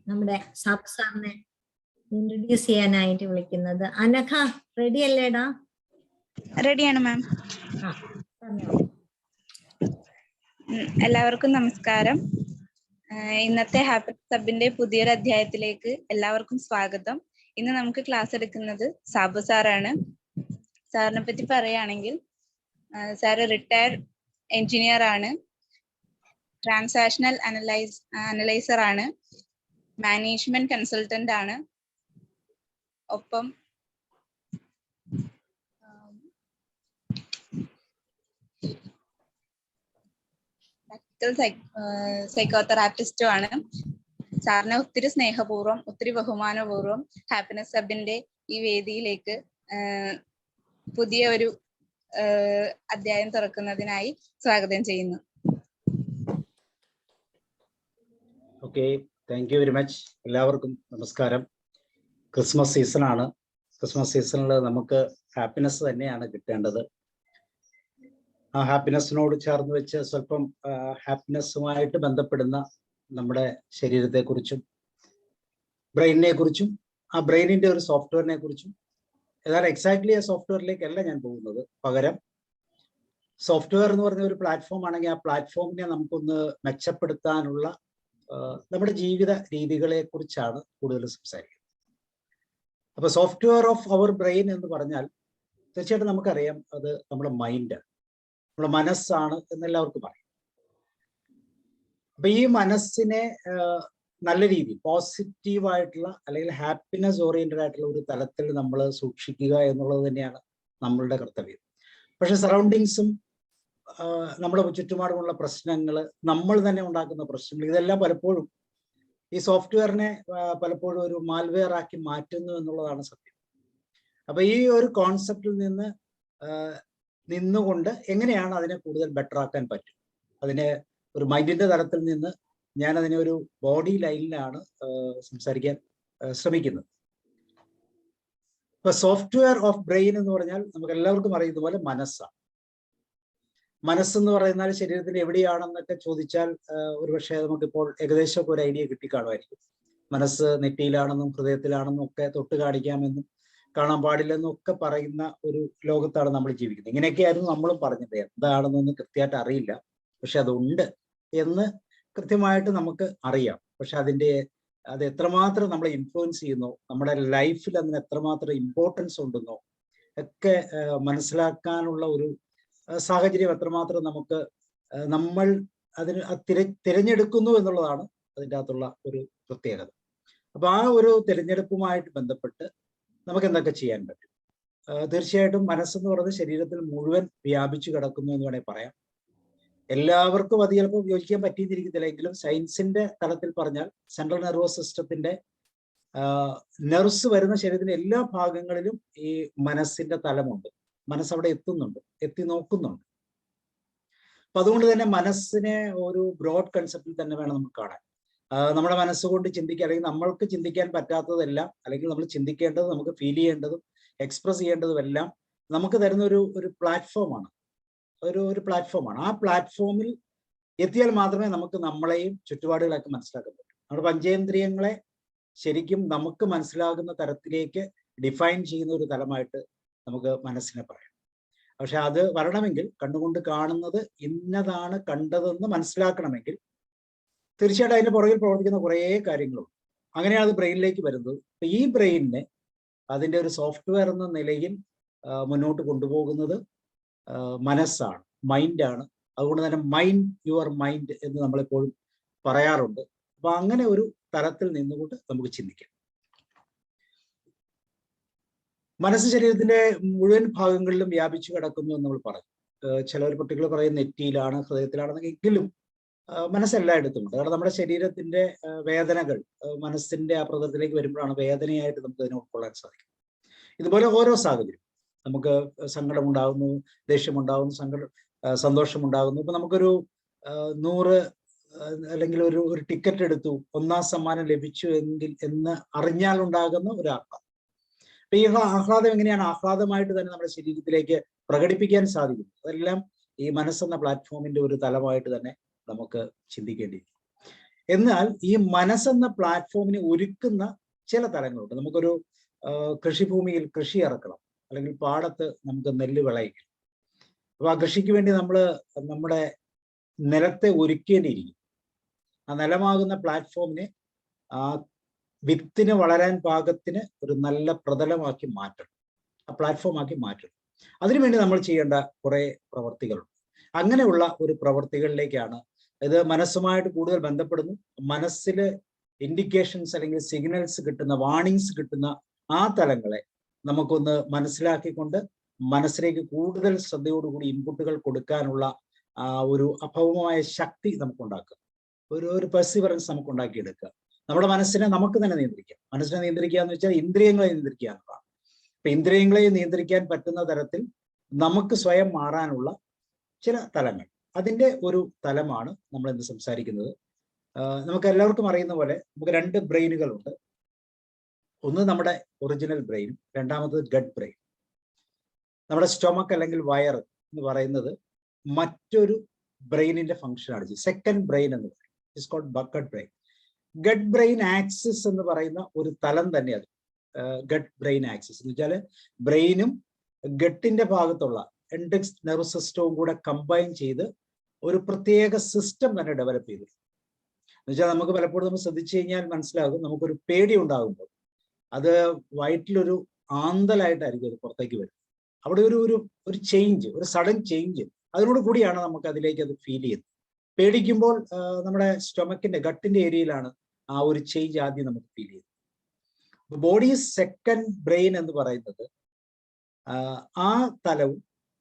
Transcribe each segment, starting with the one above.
നമ്മുടെ സാബ് സാറിനെ ഇൻട്രൊഡ്യൂസ് ചെയ്യാനായിട്ട് വിളിക്കുന്നത്. അനഘ റെഡി അല്ലേടാ? റെഡിയാണ് മാം. എല്ലാവർക്കും നമസ്കാരം. ഇന്നത്തെ ഹാപ്പിനെസ് ഹബിന്റെ പുതിയൊരു അധ്യായത്തിലേക്ക് എല്ലാവർക്കും സ്വാഗതം. ഇന്ന് നമുക്ക് ക്ലാസ് എടുക്കുന്നത് സാബു സാറാണ്. സാറിനെ പറ്റി പറയുകയാണെങ്കിൽ സാറ് റിട്ടയർഡ് എഞ്ചിനീയർ ആണ്, ട്രാൻസാക്ഷണൽ അനലൈസർ ആണ്, മാനേജ്മെന്റ് കൺസൾട്ടന്റ് ആണ്, ഒപ്പം സൈക്കോതെറാപ്പിസ്റ്റും ആണ്. സാറിനെ ഒത്തിരി സ്നേഹപൂർവ്വം, ഒത്തിരി ബഹുമാനപൂർവ്വം ഹാപ്പിനെസ് ഹബിന്റെ ഈ വേദിയിലേക്ക് പുതിയ ഒരു അധ്യായം തുറക്കുന്നതിനായി സ്വാഗതം ചെയ്യുന്നു. Okay, thank you very much. എല്ലാവർക്കും നമസ്കാരം. ക്രിസ്മസ് സീസണാണ്. ക്രിസ്മസ് സീസണിൽ നമുക്ക് ഹാപ്പിനെസ് തന്നെയാണ് കിട്ടേണ്ടത്. ആ ഹാപ്പിനെസ്സിനോട് ചേർന്ന് വെച്ച് സ്വല്പം ഹാപ്പിനെസ്സുമായിട്ട് ബന്ധപ്പെടുന്ന നമ്മുടെ ശരീരത്തെക്കുറിച്ചും ബ്രെയിനിനെ കുറിച്ചും ആ ബ്രെയിനിന്റെ ഒരു സോഫ്റ്റ്വെയറിനെ കുറിച്ചും, ഏതായാലും എക്സാക്ട്ലി ആ സോഫ്റ്റ്വെയറിലേക്കല്ല ഞാൻ പോകുന്നത്. പകരം സോഫ്റ്റ്വെയർ എന്ന് പറഞ്ഞ ഒരു പ്ലാറ്റ്ഫോം ആണെങ്കിൽ ആ പ്ലാറ്റ്ഫോമിനെ നമുക്കൊന്ന് മെച്ചപ്പെടുത്താനുള്ള നമ്മുടെ ജീവിത രീതികളെ കുറിച്ചാണ് കൂടുതൽ സംസാരിക്കുന്നത്. അപ്പൊ സോഫ്റ്റ്വെയർ ഓഫ് അവർ ബ്രെയിൻ എന്ന് പറഞ്ഞാൽ തീർച്ചയായിട്ടും നമുക്കറിയാം അത് നമ്മുടെ മൈൻഡ്, നമ്മുടെ മനസ്സാണ് എന്നെല്ലാവർക്കും അറിയാം. അപ്പൊ ഈ മനസ്സിനെ നല്ല രീതിയിൽ പോസിറ്റീവായിട്ടുള്ള അല്ലെങ്കിൽ ഹാപ്പിനെസ് ഓറിയന്റഡ് ആയിട്ടുള്ള ഒരു തലത്തിൽ നമ്മൾ സൂക്ഷിക്കുക എന്നുള്ളത് തന്നെയാണ് നമ്മളുടെ കർത്തവ്യം. പക്ഷെ സറൗണ്ടിങ്സും നമ്മുടെ ചുറ്റുപാടുമുള്ള പ്രശ്നങ്ങൾ, നമ്മൾ തന്നെ ഉണ്ടാക്കുന്ന പ്രശ്നങ്ങൾ, ഇതെല്ലാം പലപ്പോഴും ഈ സോഫ്റ്റ്വെയറിനെ പലപ്പോഴും ഒരു മാൽവെയർ ആക്കി മാറ്റുന്നു എന്നുള്ളതാണ് സത്യം. അപ്പൊ ഈ ഒരു കോൺസെപ്റ്റിൽ നിന്നുകൊണ്ട് എങ്ങനെയാണ് അതിനെ കൂടുതൽ ബെറ്റർ ആക്കാൻ പറ്റും, അതിനെ ഒരു മൈൻഡിന്റെ തലത്തിൽ നിന്ന് ഞാൻ അതിനെ ഒരു ബോഡി ലൈനിലാണ് സംസാരിക്കാൻ ശ്രമിക്കുന്നത്. ഇപ്പൊ സോഫ്റ്റ്വെയർ ഓഫ് ബ്രെയിൻ എന്ന് പറഞ്ഞാൽ നമുക്ക് എല്ലാവർക്കും അറിയുന്ന പോലെ മനസ്സാണ്. മനസ്സെന്ന് പറയുന്നാൽ ശരീരത്തിൽ എവിടെയാണെന്നൊക്കെ ചോദിച്ചാൽ ഒരുപക്ഷെ നമുക്കിപ്പോൾ ഏകദേശം ഒരു ഐഡിയ കിട്ടിക്കാണുമായിരിക്കും. മനസ്സ് നെറ്റിയിലാണെന്നും ഹൃദയത്തിലാണെന്നും ഒക്കെ തൊട്ട് കാണിക്കാമെന്നും കാണാൻ പാടില്ലെന്നും ഒക്കെ പറയുന്ന ഒരു ലോകത്താണ് നമ്മൾ ജീവിക്കുന്നത്. ഇങ്ങനെയൊക്കെയായിരുന്നു നമ്മളും പറഞ്ഞത്. എന്താണെന്നൊന്നും കൃത്യമായിട്ട് അറിയില്ല, പക്ഷെ അതുണ്ട് എന്ന് കൃത്യമായിട്ട് നമുക്ക് അറിയാം. പക്ഷെ അത് എത്രമാത്രം നമ്മളെ ഇൻഫ്ലുവൻസ് ചെയ്യുന്നോ, നമ്മുടെ ലൈഫിൽ അതിന് എത്രമാത്രം ഇമ്പോർട്ടൻസ് ഉണ്ടെന്നോ ഒക്കെ മനസ്സിലാക്കാനുള്ള ഒരു സാഹചര്യം എത്രമാത്രം നമ്മൾ തിരഞ്ഞെടുക്കുന്നു എന്നുള്ളതാണ് അതിൻ്റെ അകത്തുള്ള ഒരു പ്രത്യേകത. അപ്പൊ ആ ഒരു തിരഞ്ഞെടുപ്പുമായിട്ട് ബന്ധപ്പെട്ട് നമുക്ക് എന്തൊക്കെ ചെയ്യാൻ പറ്റും? തീർച്ചയായിട്ടും മനസ്സെന്ന് പറയുന്നത് ശരീരത്തിൽ മുഴുവൻ വ്യാപിച്ചു കിടക്കുന്നു എന്ന് വേണമെങ്കിൽ പറയാം. എല്ലാവർക്കും അത് ചിലപ്പോൾ യോജിക്കാൻ പറ്റിയിരിക്കത്തില്ല, എങ്കിലും സയൻസിന്റെ തലത്തിൽ പറഞ്ഞാൽ സെൻട്രൽ നെർവസ് സിസ്റ്റത്തിന്റെ നെർവ്സ് വരുന്ന ശരീരത്തിന്റെ എല്ലാ ഭാഗങ്ങളിലും ഈ മനസ്സിന്റെ തലമുണ്ട്. മനസ്സ് അവിടെ എത്തി നോക്കുന്നുണ്ട്. അപ്പൊ അതുകൊണ്ട് തന്നെ മനസ്സിനെ ഒരു ബ്രോഡ് കൺസെപ്റ്റിൽ തന്നെ വേണം നമുക്ക് കാണാൻ. നമ്മുടെ മനസ്സുകൊണ്ട് ചിന്തിക്കുക, അല്ലെങ്കിൽ നമ്മൾക്ക് ചിന്തിക്കാൻ പറ്റാത്തതെല്ലാം, അല്ലെങ്കിൽ നമ്മൾ ചിന്തിക്കേണ്ടത്, നമുക്ക് ഫീൽ ചെയ്യേണ്ടതും എക്സ്പ്രസ് ചെയ്യേണ്ടതും എല്ലാം നമുക്ക് തരുന്ന ഒരു പ്ലാറ്റ്ഫോമാണ്, ഒരു പ്ലാറ്റ്ഫോമാണ്. ആ പ്ലാറ്റ്ഫോമിൽ എത്തിയാൽ മാത്രമേ നമുക്ക് നമ്മളെയും ചുറ്റുപാടുകളൊക്കെ മനസ്സിലാക്കാൻ പറ്റൂ. നമ്മുടെ പഞ്ചേന്ദ്രിയങ്ങളെ ശരിക്കും നമുക്ക് മനസ്സിലാകുന്ന തരത്തിലേക്ക് ഡിഫൈൻ ചെയ്യുന്ന ഒരു തലമായിട്ട് നമുക്ക് മനസ്സിനെ പറയാം. പക്ഷെ അത് വരണമെങ്കിൽ, കണ്ണുകൊണ്ട് കാണുന്നത് ഇന്നതാണ് കണ്ടതെന്ന് മനസ്സിലാക്കണമെങ്കിൽ തീർച്ചയായിട്ടും അതിന്റെ പുറകിൽ പ്രവർത്തിക്കുന്ന കുറേ കാര്യങ്ങളുണ്ട്. അങ്ങനെയാണ് അത് ബ്രെയിനിലേക്ക് വരുന്നത്. അപ്പൊ ഈ ബ്രെയിനിനെ അതിൻ്റെ ഒരു സോഫ്റ്റ്വെയർ എന്ന നിലയിൽ മുന്നോട്ട് കൊണ്ടുപോകുന്നത് മനസ്സാണ്, മൈൻഡാണ്. അതുകൊണ്ട് തന്നെ മൈൻഡ് യുവർ മൈൻഡ് എന്ന് നമ്മളെപ്പോഴും പറയാറുണ്ട്. അപ്പൊ അങ്ങനെ ഒരു തലത്തിൽ നിന്നുകൊണ്ട് നമുക്ക് ചിന്തിക്കാം. മനസ്സ് ശരീരത്തിന്റെ മുഴുവൻ ഭാഗങ്ങളിലും വ്യാപിച്ചു കിടക്കുന്നു എന്ന് നമ്മൾ പറഞ്ഞു. ചിലർ കുട്ടികൾ പറയും നെറ്റിയിലാണ്, ഹൃദയത്തിലാണെന്നെങ്കിലും മനസ്സെല്ലായിടത്തും ഉണ്ട്. കാരണം നമ്മുടെ ശരീരത്തിന്റെ വേദനകൾ മനസ്സിന്റെ ആ പ്രകൃതത്തിലേക്ക് വരുമ്പോഴാണ് വേദനയായിട്ട് നമുക്ക് അതിനെ ഉൾക്കൊള്ളാൻ സാധിക്കും. ഇതുപോലെ ഓരോ സാഹചര്യം, നമുക്ക് സങ്കടമുണ്ടാകുന്നു, ദേഷ്യമുണ്ടാകുന്നു, സന്തോഷമുണ്ടാകുന്നു. ഇപ്പൊ നമുക്കൊരു 100 അല്ലെങ്കിൽ ഒരു ടിക്കറ്റ് എടുത്തു, 1ാം സമ്മാനം ലഭിച്ചു എന്ന് അറിഞ്ഞാൽ ഉണ്ടാകുന്ന ഒരു ആഹ്ലാദം. അപ്പൊ ഈ ആഹ്ലാദം എങ്ങനെയാണ് ആഹ്ലാദമായിട്ട് തന്നെ നമ്മുടെ ശരീരത്തിലേക്ക് പ്രകടിപ്പിക്കാൻ സാധിക്കുന്നത്? അതെല്ലാം ഈ മനസ്സെന്ന പ്ലാറ്റ്ഫോമിന്റെ ഒരു തലമായിട്ട് തന്നെ നമുക്ക് ചിന്തിക്കേണ്ടിയിരിക്കും. എന്നാൽ ഈ മനസ്സെന്ന പ്ലാറ്റ്ഫോമിനെ ഒരുക്കുന്ന ചില തലങ്ങളുണ്ട്. നമുക്കൊരു കൃഷിഭൂമിയിൽ കൃഷി ഇറക്കണം, അല്ലെങ്കിൽ പാടത്ത് നമുക്ക് നെല്ല് വിളയിക്കണം. അപ്പൊ ആ കൃഷിക്ക് വേണ്ടി നമ്മൾ നമ്മുടെ നിലത്തെ ഒരുക്കേണ്ടിയിരിക്കും. ആ നിലമാകുന്ന പ്ലാറ്റ്ഫോമിനെ ആ വിത്തിന് വളരാൻ പാകത്തിന് ഒരു നല്ല പ്രതലമാക്കി മാറ്റണം, ആ പ്ലാറ്റ്ഫോം ആക്കി മാറ്റണം. അതിനുവേണ്ടി നമ്മൾ ചെയ്യേണ്ട കുറെ പ്രവർത്തികളുണ്ട്. അങ്ങനെയുള്ള ഒരു പ്രവർത്തികളിലേക്കാണ് ഇത് മനസ്സുമായിട്ട് കൂടുതൽ ബന്ധപ്പെടുന്നു. മനസ്സില് ഇൻഡിക്കേഷൻസ് അല്ലെങ്കിൽ സിഗ്നൽസ് കിട്ടുന്ന, വാണിങ്സ് കിട്ടുന്ന ആ തലങ്ങളെ നമുക്കൊന്ന് മനസ്സിലാക്കിക്കൊണ്ട് മനസ്സിലേക്ക് കൂടുതൽ ശ്രദ്ധയോടുകൂടി ഇൻപുട്ടുകൾ കൊടുക്കാനുള്ള ഒരു അഭൗമമായ ശക്തി നമുക്കുണ്ടാക്കുക, ഒരു പെർസിവറൻസ് നമുക്ക് ഉണ്ടാക്കിയെടുക്കുക. നമ്മുടെ മനസ്സിനെ നമുക്ക് തന്നെ നിയന്ത്രിക്കാം. മനസ്സിനെ നിയന്ത്രിക്കുക എന്ന് വെച്ചാൽ ഇന്ദ്രിയങ്ങളെ നിയന്ത്രിക്കുക എന്നതാണ്. അപ്പൊ ഇന്ദ്രിയങ്ങളെ നിയന്ത്രിക്കാൻ പറ്റുന്ന തരത്തിൽ നമുക്ക് സ്വയം മാറാനുള്ള ചില തലങ്ങൾ, അതിൻ്റെ ഒരു തലമാണ് നമ്മൾ ഇന്ന് സംസാരിക്കുന്നത്. നമുക്ക് എല്ലാവർക്കും അറിയുന്ന പോലെ നമുക്ക് രണ്ട് ബ്രെയിനുകളുണ്ട്. ഒന്ന് നമ്മുടെ ഒറിജിനൽ ബ്രെയിനും രണ്ടാമത്തത് ഗട്ട് ബ്രെയിൻ. നമ്മുടെ സ്റ്റൊമക്ക് അല്ലെങ്കിൽ വയർ എന്ന് പറയുന്നത് മറ്റൊരു ബ്രെയിനിന്റെ ഫംഗ്ഷനാണ്. സെക്കൻഡ് ബ്രെയിൻ എന്ന് പറയും. It's called gut brain. Gut brain axis എന്ന് പറയുന്ന ഒരു തലം തന്നെയാണ് ഗട്ട് ബ്രെയിൻ ആക്സിസ്. എന്ന് വെച്ചാൽ ബ്രെയിനും ഗട്ടിന്റെ ഭാഗത്തുള്ള ഇൻഡെക്സ് നെർവ് സിസ്റ്റവും കൂടെ കമ്പൈൻ ചെയ്ത് ഒരു പ്രത്യേക സിസ്റ്റം തന്നെ ഡെവലപ്പ് ചെയ്തു. എന്ന് വെച്ചാൽ നമുക്ക് പലപ്പോഴും നമ്മൾ ശ്രദ്ധിച്ചു കഴിഞ്ഞാൽ മനസ്സിലാകും, നമുക്കൊരു പേടി ഉണ്ടാകുമ്പോൾ അത് വയറ്റിലൊരു ആന്തലായിട്ടായിരിക്കും അത് പുറത്തേക്ക് വരും. അവിടെ ഒരു ചേഞ്ച്, ഒരു സഡൻ ചേഞ്ച് അതിനോട് കൂടിയാണ് നമുക്ക് അതിലേക്ക് അത് ഫീൽ ചെയ്യുന്നത്. പേടിക്കുമ്പോൾ നമ്മുടെ സ്റ്റൊമക്കിന്റെ ഗട്ടിന്റെ ഏരിയയിലാണ് ആ ഒരു ചേഞ്ച് ആദ്യം നമുക്ക് ഫീൽ ചെയ്യുന്നത്. ബോഡി സെക്കൻഡ് ബ്രെയിൻ എന്ന് പറയുന്നത് ആ തലവും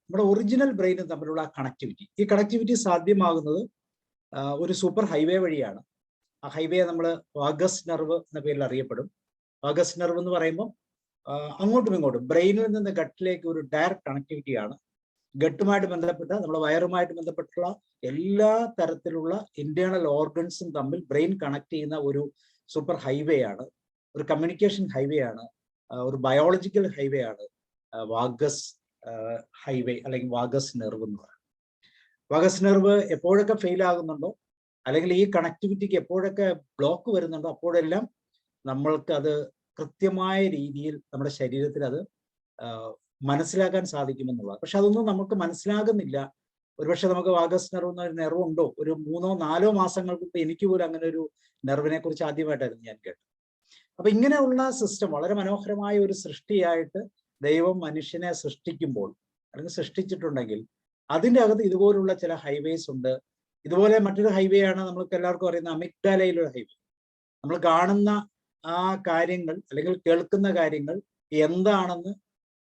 നമ്മുടെ ഒറിജിനൽ ബ്രെയിനും തമ്മിലുള്ള കണക്ടിവിറ്റി. ഈ കണക്ടിവിറ്റി സാധ്യമാകുന്നത് ഒരു സൂപ്പർ ഹൈവേ വഴിയാണ്. ആ ഹൈവേ നമ്മൾ വാഗസ് നെർവ് എന്ന പേരിൽ അറിയപ്പെടും. വാഗസ് നെർവ് എന്ന് പറയുമ്പോൾ അങ്ങോട്ടും ഇങ്ങോട്ടും ബ്രെയിനിൽ നിന്ന് ഗട്ടിലേക്ക് ഒരു ഡയറക്റ്റ് കണക്ടിവിറ്റിയാണ്. ഗട്ടുമായിട്ട് ബന്ധപ്പെട്ട നമ്മുടെ വയറുമായിട്ട് ബന്ധപ്പെട്ടുള്ള എല്ലാ തരത്തിലുള്ള ഇന്റേണൽ ഓർഗൻസും തമ്മിൽ ബ്രെയിൻ കണക്ട് ചെയ്യുന്ന ഒരു സൂപ്പർ ഹൈവേ ആണ്, ഒരു കമ്മ്യൂണിക്കേഷൻ ഹൈവേ ആണ്, ഒരു ബയോളജിക്കൽ ഹൈവേ ആണ് വാഗസ് ഹൈവേ അല്ലെങ്കിൽ വാഗസ് നെർവ് എന്ന് പറയുന്നത്. വാഗസ് നെർവ് എപ്പോഴൊക്കെ ഫെയിൽ ആകുന്നുണ്ടോ, അല്ലെങ്കിൽ ഈ കണക്ടിവിറ്റിക്ക് എപ്പോഴൊക്കെ ബ്ലോക്ക് വരുന്നുണ്ടോ, അപ്പോഴെല്ലാം നമ്മൾക്ക് അത് കൃത്യമായ രീതിയിൽ നമ്മുടെ ശരീരത്തിൽ അത് മനസ്സിലാക്കാൻ സാധിക്കുമെന്നുള്ളത്. പക്ഷെ അതൊന്നും നമുക്ക് മനസ്സിലാകുന്നില്ല. ഒരുപക്ഷെ നമുക്ക് വാഗസ് നെർവ് എന്നൊരു നെർവ് ഉണ്ടോ, ഒരു 3-4 മാസങ്ങൾക്ക് മുമ്പ് എനിക്ക് പോലും അങ്ങനെ ഒരു നെർവിനെ കുറിച്ച് ആദ്യമായിട്ടായിരുന്നു ഞാൻ കേട്ടത്. അപ്പൊ ഇങ്ങനെയുള്ള സിസ്റ്റം വളരെ മനോഹരമായ ഒരു സൃഷ്ടിയായിട്ട് ദൈവം മനുഷ്യനെ സൃഷ്ടിക്കുമ്പോൾ അല്ലെങ്കിൽ സൃഷ്ടിച്ചിട്ടുണ്ടെങ്കിൽ അതിൻ്റെ അകത്ത് ഇതുപോലുള്ള ചില ഹൈവേസ് ഉണ്ട്. ഇതുപോലെ മറ്റൊരു ഹൈവേ ആണ് നമ്മൾക്ക് എല്ലാവർക്കും അറിയുന്ന അമിഗ്ഡാലയിലൊരു ഹൈവേ. നമ്മൾ കാണുന്ന ആ കാര്യങ്ങൾ അല്ലെങ്കിൽ കേൾക്കുന്ന കാര്യങ്ങൾ എന്താണെന്ന്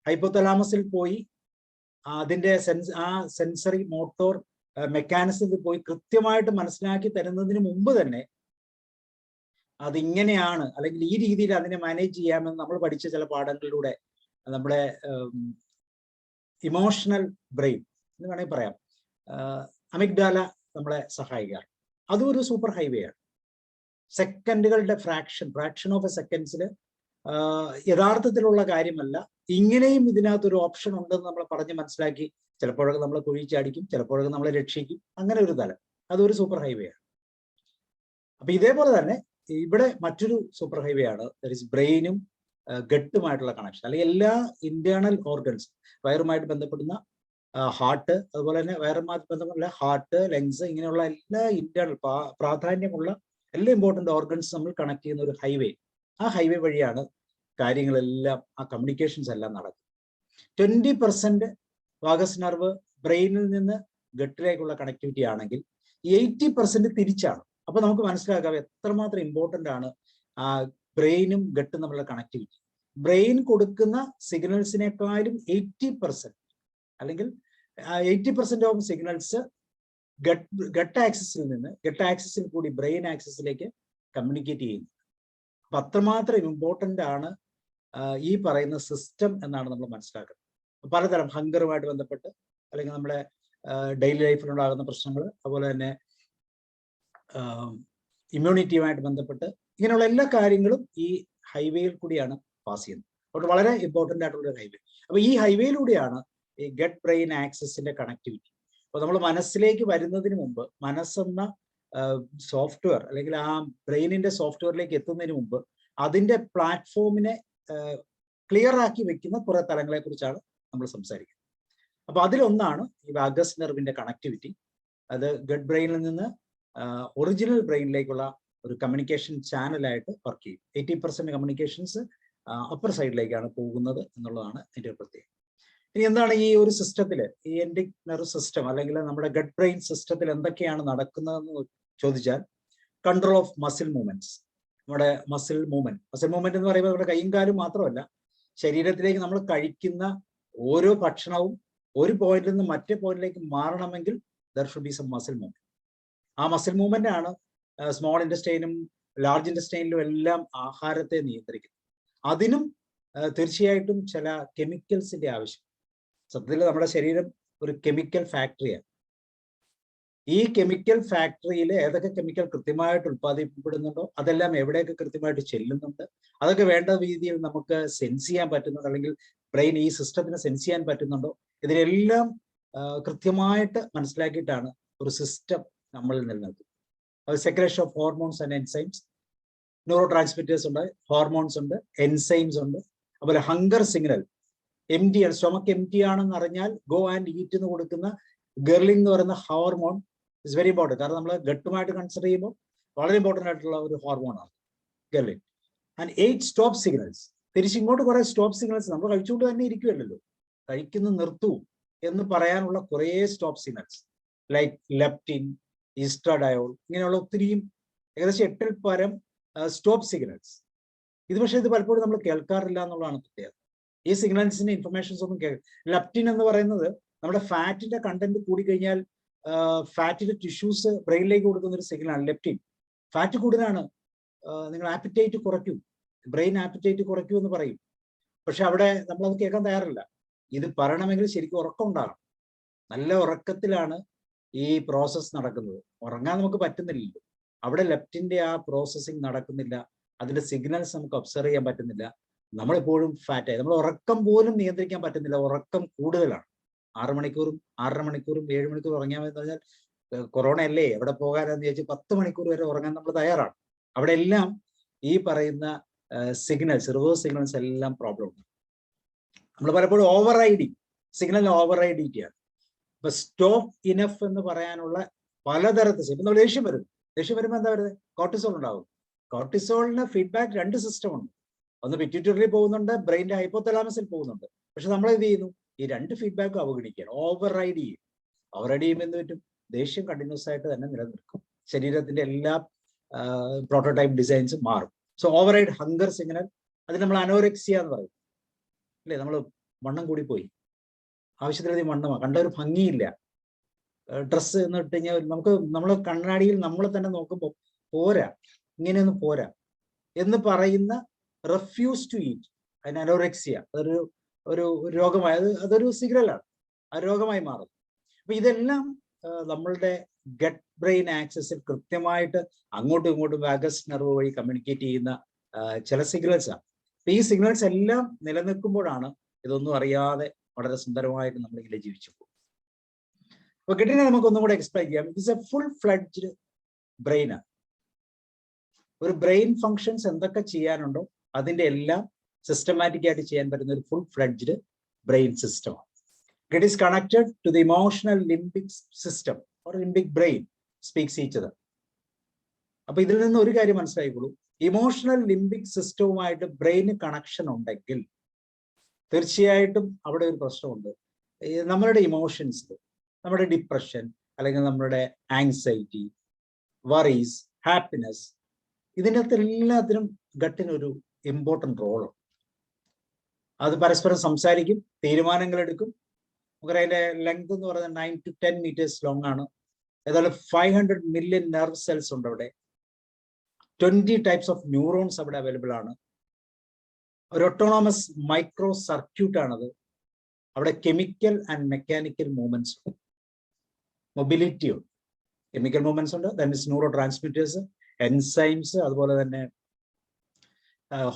ഹൈപ്പോതലാമസിൽ പോയി അതിൻ്റെ ആ സെൻസറി മോട്ടോർ മെക്കാനിസത്തിൽ പോയി കൃത്യമായിട്ട് മനസ്സിലാക്കി തരുന്നതിന് മുമ്പ് തന്നെ അതിങ്ങനെയാണ് അല്ലെങ്കിൽ ഈ രീതിയിൽ അതിനെ മാനേജ് ചെയ്യാമെന്ന് നമ്മൾ പഠിച്ച ചില പാഠങ്ങളിലൂടെ നമ്മുടെ ഇമോഷണൽ ബ്രെയിൻ എന്ന് വേണമെങ്കിൽ പറയാം, അമിഗ്ഡാല നമ്മളെ സഹായിക്കാറ്. അതും ഒരു സൂപ്പർ ഹൈവേ ആണ്. സെക്കൻഡുകളുടെ ഫ്രാക്ഷൻ ഓഫ് എ സെക്കൻഡ്സിൽ യഥാർത്ഥത്തിലുള്ള കാര്യമല്ല, ഇങ്ങനെയും ഇതിനകത്തൊരു ഓപ്ഷൻ ഉണ്ടെന്ന് നമ്മൾ പറഞ്ഞ് മനസ്സിലാക്കി ചിലപ്പോഴൊക്കെ നമ്മളെ കുഴിച്ചാടിക്കും, ചിലപ്പോഴൊക്കെ നമ്മളെ രക്ഷിക്കും. അങ്ങനെ ഒരു തലം, അതൊരു സൂപ്പർ ഹൈവേ ആണ്. അപ്പൊ ഇതേപോലെ തന്നെ ഇവിടെ മറ്റൊരു സൂപ്പർ ഹൈവേ ആണ്, ബ്രെയിനും ഗട്ടുമായിട്ടുള്ള കണക്ഷൻ. അല്ലെങ്കിൽ എല്ലാ ഇന്റേണൽ ഓർഗൻസ്, വയറുമായിട്ട് ബന്ധപ്പെടുന്ന ഹാർട്ട്, അതുപോലെ തന്നെ വയറുമായിട്ട് ബന്ധപ്പെട്ട ഹാർട്ട്, ലങ്സ്, ഇങ്ങനെയുള്ള എല്ലാ ഇന്റേണൽ പ്രാധാന്യമുള്ള എല്ലാ ഇമ്പോർട്ടൻ്റ് ഓർഗൻസ് നമ്മൾ കണക്ട് ചെയ്യുന്ന ഒരു ഹൈവേ. ആ ഹൈവേ വഴിയാണ് കാര്യങ്ങളെല്ലാം, ആ കമ്മ്യൂണിക്കേഷൻസ് എല്ലാം നടക്കുന്നത്. 20% വാഗസ് നെർവ് ബ്രെയിനിൽ നിന്ന് ഗട്ടിലേക്കുള്ള കണക്ടിവിറ്റി ആണെങ്കിൽ 80% തിരിച്ചാണ്. അപ്പൊ നമുക്ക് മനസ്സിലാക്കാം എത്രമാത്രം ഇമ്പോർട്ടൻ്റ് ആണ് ആ ബ്രെയിനും ഗട്ടും തമ്മിലുള്ള കണക്ടിവിറ്റി. ബ്രെയിൻ കൊടുക്കുന്ന സിഗ്നൽസിനേക്കാളും 80% അല്ലെങ്കിൽ 80% ഓഫ് സിഗ്നൽസ് ഗട്ട് ആക്സിസിൽ കൂടി ബ്രെയിൻ ആക്സിസിലേക്ക് കമ്മ്യൂണിക്കേറ്റ് ചെയ്യുന്നു. അപ്പൊ അത്രമാത്രം ഇമ്പോർട്ടൻ്റ് ആണ് ഈ പറയുന്ന സിസ്റ്റം എന്നാണ് നമ്മൾ മനസ്സിലാക്കുന്നത്. പലതരം ഹങ്കറുമായിട്ട് ബന്ധപ്പെട്ട് അല്ലെങ്കിൽ നമ്മുടെ ഡെയിലി ലൈഫിലുണ്ടാകുന്ന പ്രശ്നങ്ങൾ, അതുപോലെ തന്നെ ഇമ്മ്യൂണിറ്റിയുമായിട്ട് ബന്ധപ്പെട്ട് ഇങ്ങനെയുള്ള എല്ലാ കാര്യങ്ങളും ഈ ഹൈവേയിൽ കൂടിയാണ് പാസ് ചെയ്യുന്നത്. അതുകൊണ്ട് വളരെ ഇമ്പോർട്ടൻ്റ് ആയിട്ടുള്ള ഒരു ഹൈവേ. അപ്പൊ ഈ ഹൈവേയിലൂടെയാണ് ഈ ഗട്ട് ബ്രെയിൻ ആക്സിസിന്റെ കണക്ടിവിറ്റി. അപ്പൊ നമ്മൾ മനസ്സിലേക്ക് വരുന്നതിന് മുമ്പ് മനസ്സെന്ന സോഫ്റ്റ്വെയർ അല്ലെങ്കിൽ ആ ബ്രെയിനിന്റെ സോഫ്റ്റ്വെയറിലേക്ക് എത്തുന്നതിന് മുമ്പ് അതിന്റെ പ്ലാറ്റ്ഫോമിനെ ക്ലിയർ ആക്കി വെക്കുന്ന കുറെ തലങ്ങളെ കുറിച്ചാണ് നമ്മൾ സംസാരിക്കുന്നത്. അപ്പൊ അതിലൊന്നാണ് ഈ വാഗസ് നെർവിന്റെ കണക്ടിവിറ്റി. അത് ഗട്ട് ബ്രെയിനിൽ നിന്ന് ഒറിജിനൽ ബ്രെയിനിലേക്കുള്ള ഒരു കമ്മ്യൂണിക്കേഷൻ ചാനലായിട്ട് വർക്ക് ചെയ്യും. 80% കമ്മ്യൂണിക്കേഷൻസ് അപ്പർ സൈഡിലേക്കാണ് പോകുന്നത് എന്നുള്ളതാണ് അതിന്റെ ഒരു പ്രത്യേകത. ഇനി എന്താണ് ഈ ഒരു സിസ്റ്റത്തിൽ, ഈ എൻഡിക് നെർവ് സിസ്റ്റം അല്ലെങ്കിൽ നമ്മുടെ ഗട്ട് ബ്രെയിൻ സിസ്റ്റത്തിൽ എന്തൊക്കെയാണ് നടക്കുന്നതെന്ന് ചോദിച്ചാൽ, കൺട്രോൾ ഓഫ് മസിൽ മൂവ്മെന്റ്സ്. നമ്മുടെ മസിൽ മൂവ്മെന്റ് എന്ന് പറയുമ്പോൾ നമ്മുടെ കൈയും കാലും മാത്രമല്ല, ശരീരത്തിലേക്ക് നമ്മൾ കഴിക്കുന്ന ഓരോ ഭക്ഷണവും ഒരു പോയിന്റിൽ നിന്ന് മറ്റേ പോയിന്റിലേക്ക് മാറണമെങ്കിൽ there should be some muscle movement. ആ മസിൽ മൂവ്മെന്റ് ആണ് സ്മോൾ ഇൻറ്റസ്റ്റൈനും ലാർജ് ഇൻറ്റസ്റ്റൈനിലും എല്ലാം ആഹാരത്തെ നിയന്ത്രിക്കുന്നത്. അതിനും തീർച്ചയായിട്ടും ചില കെമിക്കൽസിന്റെ ആവശ്യം. സത്യത്തിൽ നമ്മുടെ ശരീരം ഒരു കെമിക്കൽ ഫാക്ടറിയാണ്. ഈ കെമിക്കൽ ഫാക്ടറിയിൽ ഏതൊക്കെ കെമിക്കൽ കൃത്യമായിട്ട് ഉത്പാദിപ്പിക്കപ്പെടുന്നുണ്ടോ അതെല്ലാം എവിടെയൊക്കെ കൃത്യമായിട്ട് ചെല്ലുന്നുണ്ട്, അതൊക്കെ വേണ്ട രീതിയിൽ നമുക്ക് സെൻസ് ചെയ്യാൻ പറ്റുന്നുണ്ടോ, അല്ലെങ്കിൽ ബ്രെയിൻ ഈ സിസ്റ്റത്തിന് സെൻസ് ചെയ്യാൻ പറ്റുന്നുണ്ടോ, ഇതിനെല്ലാം കൃത്യമായിട്ട് മനസ്സിലാക്കിയിട്ടാണ് ഒരു സിസ്റ്റം നമ്മളിൽ നിലനിൽക്കുന്നത്. അത് secretion of hormones and enzymes, neuro transmitters ഉണ്ട്, ഹോർമോൺസ് ഉണ്ട്, എൻസൈംസ് ഉണ്ട്. അതുപോലെ ഹങ്കർ സിഗ്നൽ, എം ടി ആണ്, സ്റ്റൊമക്ക് എം ടി ആണെന്ന് അറിഞ്ഞാൽ ഗോ ആൻഡ് ഈറ്റ് എന്ന് കൊടുക്കുന്ന ഗെർലിംഗ് എന്ന് പറയുന്ന ഹോർമോൺ ഇസ് വെരി ഇമ്പോർട്ടൻറ്റ്. കാരണം നമ്മൾ ഗട്ടുമായിട്ട് കൺസിഡർ ചെയ്യുമ്പോൾ വളരെ ഇമ്പോർട്ടൻ്റ് ആയിട്ടുള്ള ഒരു ഹോർമോണാണ് ഗെർലിൻ. And 8 stop signals. തിരിച്ചിങ്ങോട്ട് കുറെ സ്റ്റോപ്പ് സിഗ്നൽസ്, നമ്മൾ കഴിച്ചുകൊണ്ട് തന്നെ ഇരിക്കുമല്ലോ, കഴിക്കുന്ന നിർത്തൂ എന്ന് പറയാനുള്ള കുറേ സ്റ്റോപ്പ് സിഗ്നൽസ് ലൈക്ക് ലെപ്റ്റിൻ, ഈസ്ട്രാഡയോൾ, ഇങ്ങനെയുള്ള ഒത്തിരിയും ഏകദേശം 8ൽ പരം സ്റ്റോപ്പ് സിഗ്നൽസ്. ഇത് പക്ഷേ ഇത് പലപ്പോഴും നമ്മൾ കേൾക്കാറില്ല എന്നുള്ളതാണ് പ്രത്യേകത. ഈ സിഗ്നൽസിന്റെ ഇൻഫർമേഷൻസ് ഒന്നും ലെപ്റ്റിൻ എന്ന് പറയുന്നത് നമ്മുടെ ഫാറ്റിന്റെ കണ്ടന്റ് കൂടിക്കഴിഞ്ഞാൽ ഫാറ്റിന്റെ ടിഷ്യൂസ് ബ്രെയിനിലേക്ക് കൊടുക്കുന്ന ഒരു സിഗ്നലാണ് ലെപ്റ്റിൻ. ഫാറ്റ് കൂടുതലാണ്, നിങ്ങൾ ആപ്പിറ്റൈറ്റ് കുറയ്ക്കും, ബ്രെയിൻ ആപ്പിറ്റൈറ്റ് കുറയ്ക്കൂ എന്ന് പറയും. പക്ഷെ അവിടെ നമ്മളത് കേൾക്കാൻ തയ്യാറില്ല. ഇത് പറയണമെങ്കിൽ ശരിക്കും ഉറക്കം ഉണ്ടാകണം. നല്ല ഉറക്കത്തിലാണ് ഈ പ്രോസസ്സ് നടക്കുന്നത്. ഉറങ്ങാൻ നമുക്ക് പറ്റുന്നില്ലല്ലോ. അവിടെ ലെപ്റ്റിന്റെ ആ പ്രോസസ്സിങ് നടക്കുന്നില്ല, അതിന്റെ സിഗ്നൽസ് നമുക്ക് ഒബ്സർവ് ചെയ്യാൻ പറ്റുന്നില്ല. നമ്മളെപ്പോഴും ഫാറ്റായി, നമ്മൾ ഉറക്കം പോലും നിയന്ത്രിക്കാൻ പറ്റുന്നില്ല. ഉറക്കം കൂടുതലാണ്. 6 മണിക്കൂറും 6.5 മണിക്കൂറും 7 മണിക്കൂർ ഉറങ്ങാമെന്ന് പറഞ്ഞാൽ കൊറോണ അല്ലേ, എവിടെ പോകാനെന്ന് ചോദിച്ചാൽ 10 മണിക്കൂർ വരെ ഉറങ്ങാൻ നമ്മൾ തയ്യാറാണ്. അവിടെ എല്ലാം ഈ പറയുന്ന സിഗ്നൽസ്, റിവേഴ്സ് സിഗ്നൽസ് എല്ലാം പ്രോബ്ലം ഉണ്ട്. നമ്മൾ പലപ്പോഴും over riding, signal over ride ചെയ്യാണ്. ഇപ്പൊ സ്റ്റോപ്പ് ഇനഫ് എന്ന് പറയാനുള്ള പലതരത്തിൽ ഇപ്പൊ നമ്മൾ ദേഷ്യം വരുമ്പോൾ എന്താ വരുന്നത്, കോർട്ടിസോൾ ഉണ്ടാവും. കോർട്ടിസോളിന് ഫീഡ്ബാക്ക് 2 സിസ്റ്റം ഉണ്ട്. ഒന്ന് പിറ്റ്യൂട്ടറിയിൽ പോകുന്നുണ്ട്, ബ്രെയിൻ്റെ ഹൈപ്പോതലാമസിൽ പോകുന്നുണ്ട്. പക്ഷെ നമ്മൾ എന്ത് ചെയ്യുന്നു, ഈ 2 ഫീഡ്ബാക്കും അവഗണിക്കുകയാണ്, ഓവർ റൈഡ് ചെയ്യും. ഓവർ റൈഡ് ചെയ്യുമ്പോൾ എന്ത് പറ്റും, ദേഷ്യം കണ്ടിന്യൂസ് ആയിട്ട് തന്നെ നിലനിൽക്കും, ശരീരത്തിന്റെ എല്ലാ പ്രോട്ടോടൈപ്പ് ഡിസൈൻസും മാറും. So over ride hunger signal, അതിന് നമ്മൾ അനോറെക്സിയ എന്ന് പറയും അല്ലേ. നമ്മൾ വണ്ണം കൂടി പോയി, ആവശ്യത്തിലധികം വണ്ണമാണ്, കണ്ട ഒരു ഭംഗിയില്ല, ഡ്രസ്സ് എന്ന് ഇട്ട് കഴിഞ്ഞാൽ നമ്മൾ കണ്ണാടിയിൽ നമ്മൾ തന്നെ നോക്കുമ്പോൾ പോരാ, ഇങ്ങനെയൊന്നും പോരാ എന്ന് പറയുന്ന റെഫ്യൂസ് ടു ഈറ്റ്, അതിന് അനോറെക്സിയ, ഒരു രോഗമായി, അതൊരു സിഗ്നലാണ്, ആ രോഗമായി മാറും. അപ്പൊ ഇതെല്ലാം നമ്മളുടെ ഗട്ട് ബ്രെയിൻ ആക്സസിൽ കൃത്യമായിട്ട് അങ്ങോട്ടും ഇങ്ങോട്ടും വാഗസ് നെർവ് വഴി കമ്മ്യൂണിക്കേറ്റ് ചെയ്യുന്ന ചില സിഗ്നൽസ് ആണ്. അപ്പൊ ഈ സിഗ്നൽസ് എല്ലാം നിലനിൽക്കുമ്പോഴാണ് ഇതൊന്നും അറിയാതെ വളരെ സുന്ദരമായിട്ട് നമ്മളിങ്ങനെ ജീവിച്ചു പോകും. അപ്പൊ ഗട്ടിനെ നമുക്ക് ഒന്നും കൂടെ എക്സ്പ്ലെയിൻ ചെയ്യാം. ഇറ്റ്സ് എ ഫുൾ ഫ്ലെഡ്ജ്ഡ് ബ്രെയിനാണ്. ഒരു ബ്രെയിൻ ഫങ്ഷൻസ് എന്തൊക്കെ ചെയ്യാനുണ്ടോ അതിന്റെ എല്ലാം സിസ്റ്റമാറ്റിക് ആയിട്ട് ചെയ്യാൻ പറ്റുന്ന ഒരു ഫുൾ ഫ്ലെഡ്ജ്ഡ് ബ്രെയിൻ സിസ്റ്റമാണ്. It is connected to the emotional limbic system or limbic brain speaks each other. അപ്പൊ ഇതിൽ നിന്ന് ഒരു കാര്യം മനസ്സിലായിക്കോളൂ, ഇമോഷണൽ ലിംബിക് സിസ്റ്റവുമായിട്ട് ബ്രെയിന് കണക്ഷൻ ഉണ്ടെങ്കിൽ തീർച്ചയായിട്ടും അവിടെ ഒരു പ്രശ്നമുണ്ട്. നമ്മളുടെ ഇമോഷൻസ്, നമ്മുടെ ഡിപ്രഷൻ അല്ലെങ്കിൽ നമ്മുടെ ആങ്സൈറ്റി, വറീസ്, ഹാപ്പിനെസ്, ഇതിനകത്ത് എല്ലാത്തിനും ഗട്ടിനൊരു ഇമ്പോർട്ടൻ്റ് റോളുണ്ട്. അത് പരസ്പരം സംസാരിക്കും, തീരുമാനങ്ങൾ എടുക്കും. നമുക്ക് അതിന്റെ ലെങ്ത് എന്ന് പറയുന്നത് 9 to 10 meters ലോങ് ആണ്. ഏതായാലും 500 million നെർവ് സെൽസ് ഉണ്ട് അവിടെ. 20 types ഓഫ് ന്യൂറോൺസ് അവിടെ അവൈലബിൾ ആണ്. ഒരു ഒട്ടോണോമസ് മൈക്രോ സർക്യൂട്ട് ആണത്. അവിടെ കെമിക്കൽ ആൻഡ് മെക്കാനിക്കൽ മൂവ്മെന്റ്സ് ഉണ്ട്, മൊബിലിറ്റി ഉണ്ട്, കെമിക്കൽ മൂവ്മെന്റ്സ് ഉണ്ട്, that means neuro transmitters, enzymes, അതുപോലെ തന്നെ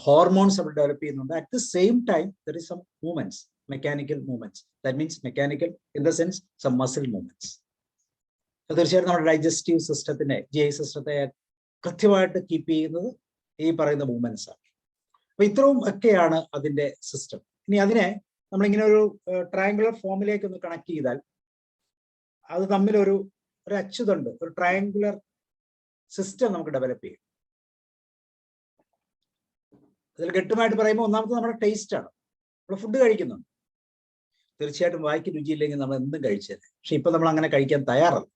ഹോർമോൺസ് അവിടെ ഡെവലപ്പ് ചെയ്യുന്നുണ്ട്. At the same time there is some movements, mechanical movements, that means mechanical in the sense some muscle movements. തീർച്ചയായിട്ടും നമ്മുടെ digestive സിസ്റ്റത്തിനെ, GI സിസ്റ്റത്തെ കൃത്യമായിട്ട് കീപ്പ് ചെയ്യുന്നത് ഈ പറയുന്ന മൂവ്മെന്റ്സ് ആണ്. അപ്പൊ ഇത്രയും ഒക്കെയാണ് അതിന്റെ സിസ്റ്റം. ഇനി അതിനെ നമ്മളിങ്ങനെ ഒരു ട്രയാങ്കുലർ ഫോമിലേക്ക് ഒന്ന് കണക്ട് ചെയ്താൽ അത് തമ്മിൽ ഒരു അച്ചുതണ്ട്, ഒരു ട്രയാങ്കുലർ സിസ്റ്റം നമുക്ക് ഡെവലപ്പ് ചെയ്യും. അതിൽ കെട്ടുമായിട്ട് പറയുമ്പോൾ ഒന്നാമത്തെ നമ്മുടെ ടേസ്റ്റ് ആണ്. നമ്മൾ ഫുഡ് കഴിക്കുന്നുണ്ട്, തീർച്ചയായിട്ടും വായിക്ക് രുചിയില്ലെങ്കിൽ നമ്മൾ എന്തും കഴിച്ചത്. പക്ഷെ ഇപ്പൊ നമ്മൾ അങ്ങനെ കഴിക്കാൻ തയ്യാറല്ല.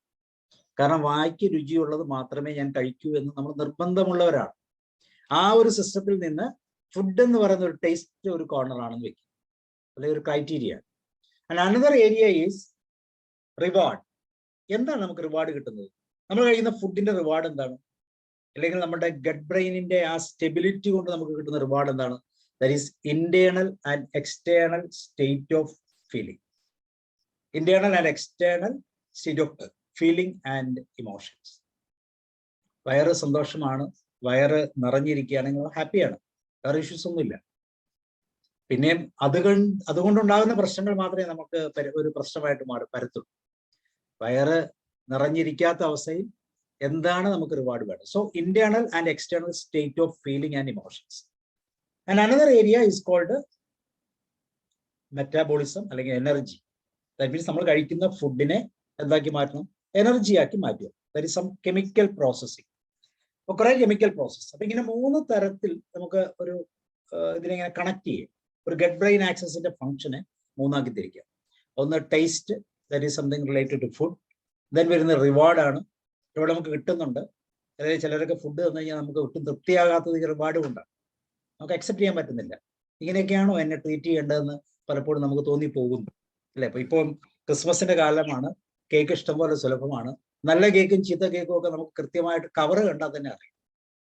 കാരണം വായിക്ക് രുചിയുള്ളത് മാത്രമേ ഞാൻ കഴിക്കൂ എന്ന് നമ്മൾ നിർബന്ധമുള്ളവരാണ്. ആ ഒരു സിസ്റ്റത്തിൽ നിന്ന് ഫുഡ് എന്ന് പറയുന്ന ഒരു ടേസ്റ്റ് ഒരു കോർണർ ആണെന്ന് വെക്കും, അല്ലെങ്കിൽ ഒരു criteria. And another area is reward. എന്താണ് നമുക്ക് റിവാർഡ് കിട്ടുന്നത്? നമ്മൾ കഴിക്കുന്ന ഫുഡിന്റെ റിവാർഡ് എന്താണ്? അല്ലെങ്കിൽ നമ്മുടെ ഗട്ട് ബ്രെയിനിന്റെ ആ സ്റ്റെബിലിറ്റി കൊണ്ട് നമുക്ക് കിട്ടുന്ന റിവാർഡ് എന്താണ്? That is internal and external state of feeling. Internal and external state of feeling and emotions. വയറ് സന്തോഷമാണ്, വയറ് നിറഞ്ഞിരിക്കുകയാണെങ്കിൽ ഹാപ്പിയാണ്, വേറെ ഇഷ്യൂസ് ഒന്നുമില്ല. പിന്നെയും അതുകൊണ്ടുണ്ടാകുന്ന പ്രശ്നങ്ങൾ മാത്രമേ നമുക്ക് ഒരു പ്രശ്നമായിട്ട് പരത്തുള്ളൂ. വയറ് നിറഞ്ഞിരിക്കാത്ത അവസ്ഥയിൽ എന്താണ് നമുക്ക് റിവാർഡ് വേണം? So internal and external state of feeling and emotions. And another area is called metabolism അല്ലെങ്കിൽ എനർജി. ദാറ്റ് മീൻസ് നമ്മൾ കഴിക്കുന്ന ഫുഡിനെ എന്താക്കി മാറ്റണം? എനർജി ആക്കി മാറ്റുക. That is some chemical processing. അപ്പൊ കുറെ കെമിക്കൽ പ്രോസസ്. അപ്പൊ ഇങ്ങനെ 3 തരത്തിൽ നമുക്ക് ഒരു ഇതിനെങ്ങനെ കണക്ട് ചെയ്യും. ഒരു ഗട്ട് ബ്രെയിൻ ആക്സസിന്റെ ഫംഗ്ഷനെ 3ആക്കി തിരിക്കാം. ഒന്ന് taste, that is something related to food. Then വരുന്ന റിവാർഡാണ്, ഇവിടെ നമുക്ക് കിട്ടുന്നുണ്ട്. അതായത് ചിലരൊക്കെ ഫുഡ് തന്നു കഴിഞ്ഞാൽ നമുക്ക് ഒട്ടും തൃപ്തിയാകാത്തത് ഈ റിവാർഡ് കൊണ്ടാണ്, നമുക്ക് അക്സെപ്റ്റ് ചെയ്യാൻ പറ്റുന്നില്ല. ഇങ്ങനെയൊക്കെയാണോ എന്നെ ട്രീറ്റ് ചെയ്യേണ്ടതെന്ന് പലപ്പോഴും നമുക്ക് തോന്നിപ്പോകുന്നു, അല്ലെ? ഇപ്പം ക്രിസ്മസിന്റെ കാലമാണ്, കേക്ക് ഇഷ്ടംപോലെ സുലഭമാണ്. നല്ല കേക്കും ചീത്ത കേക്കും ഒക്കെ നമുക്ക് കൃത്യമായിട്ട് കവറ് കണ്ടാൽ തന്നെ അറിയാം.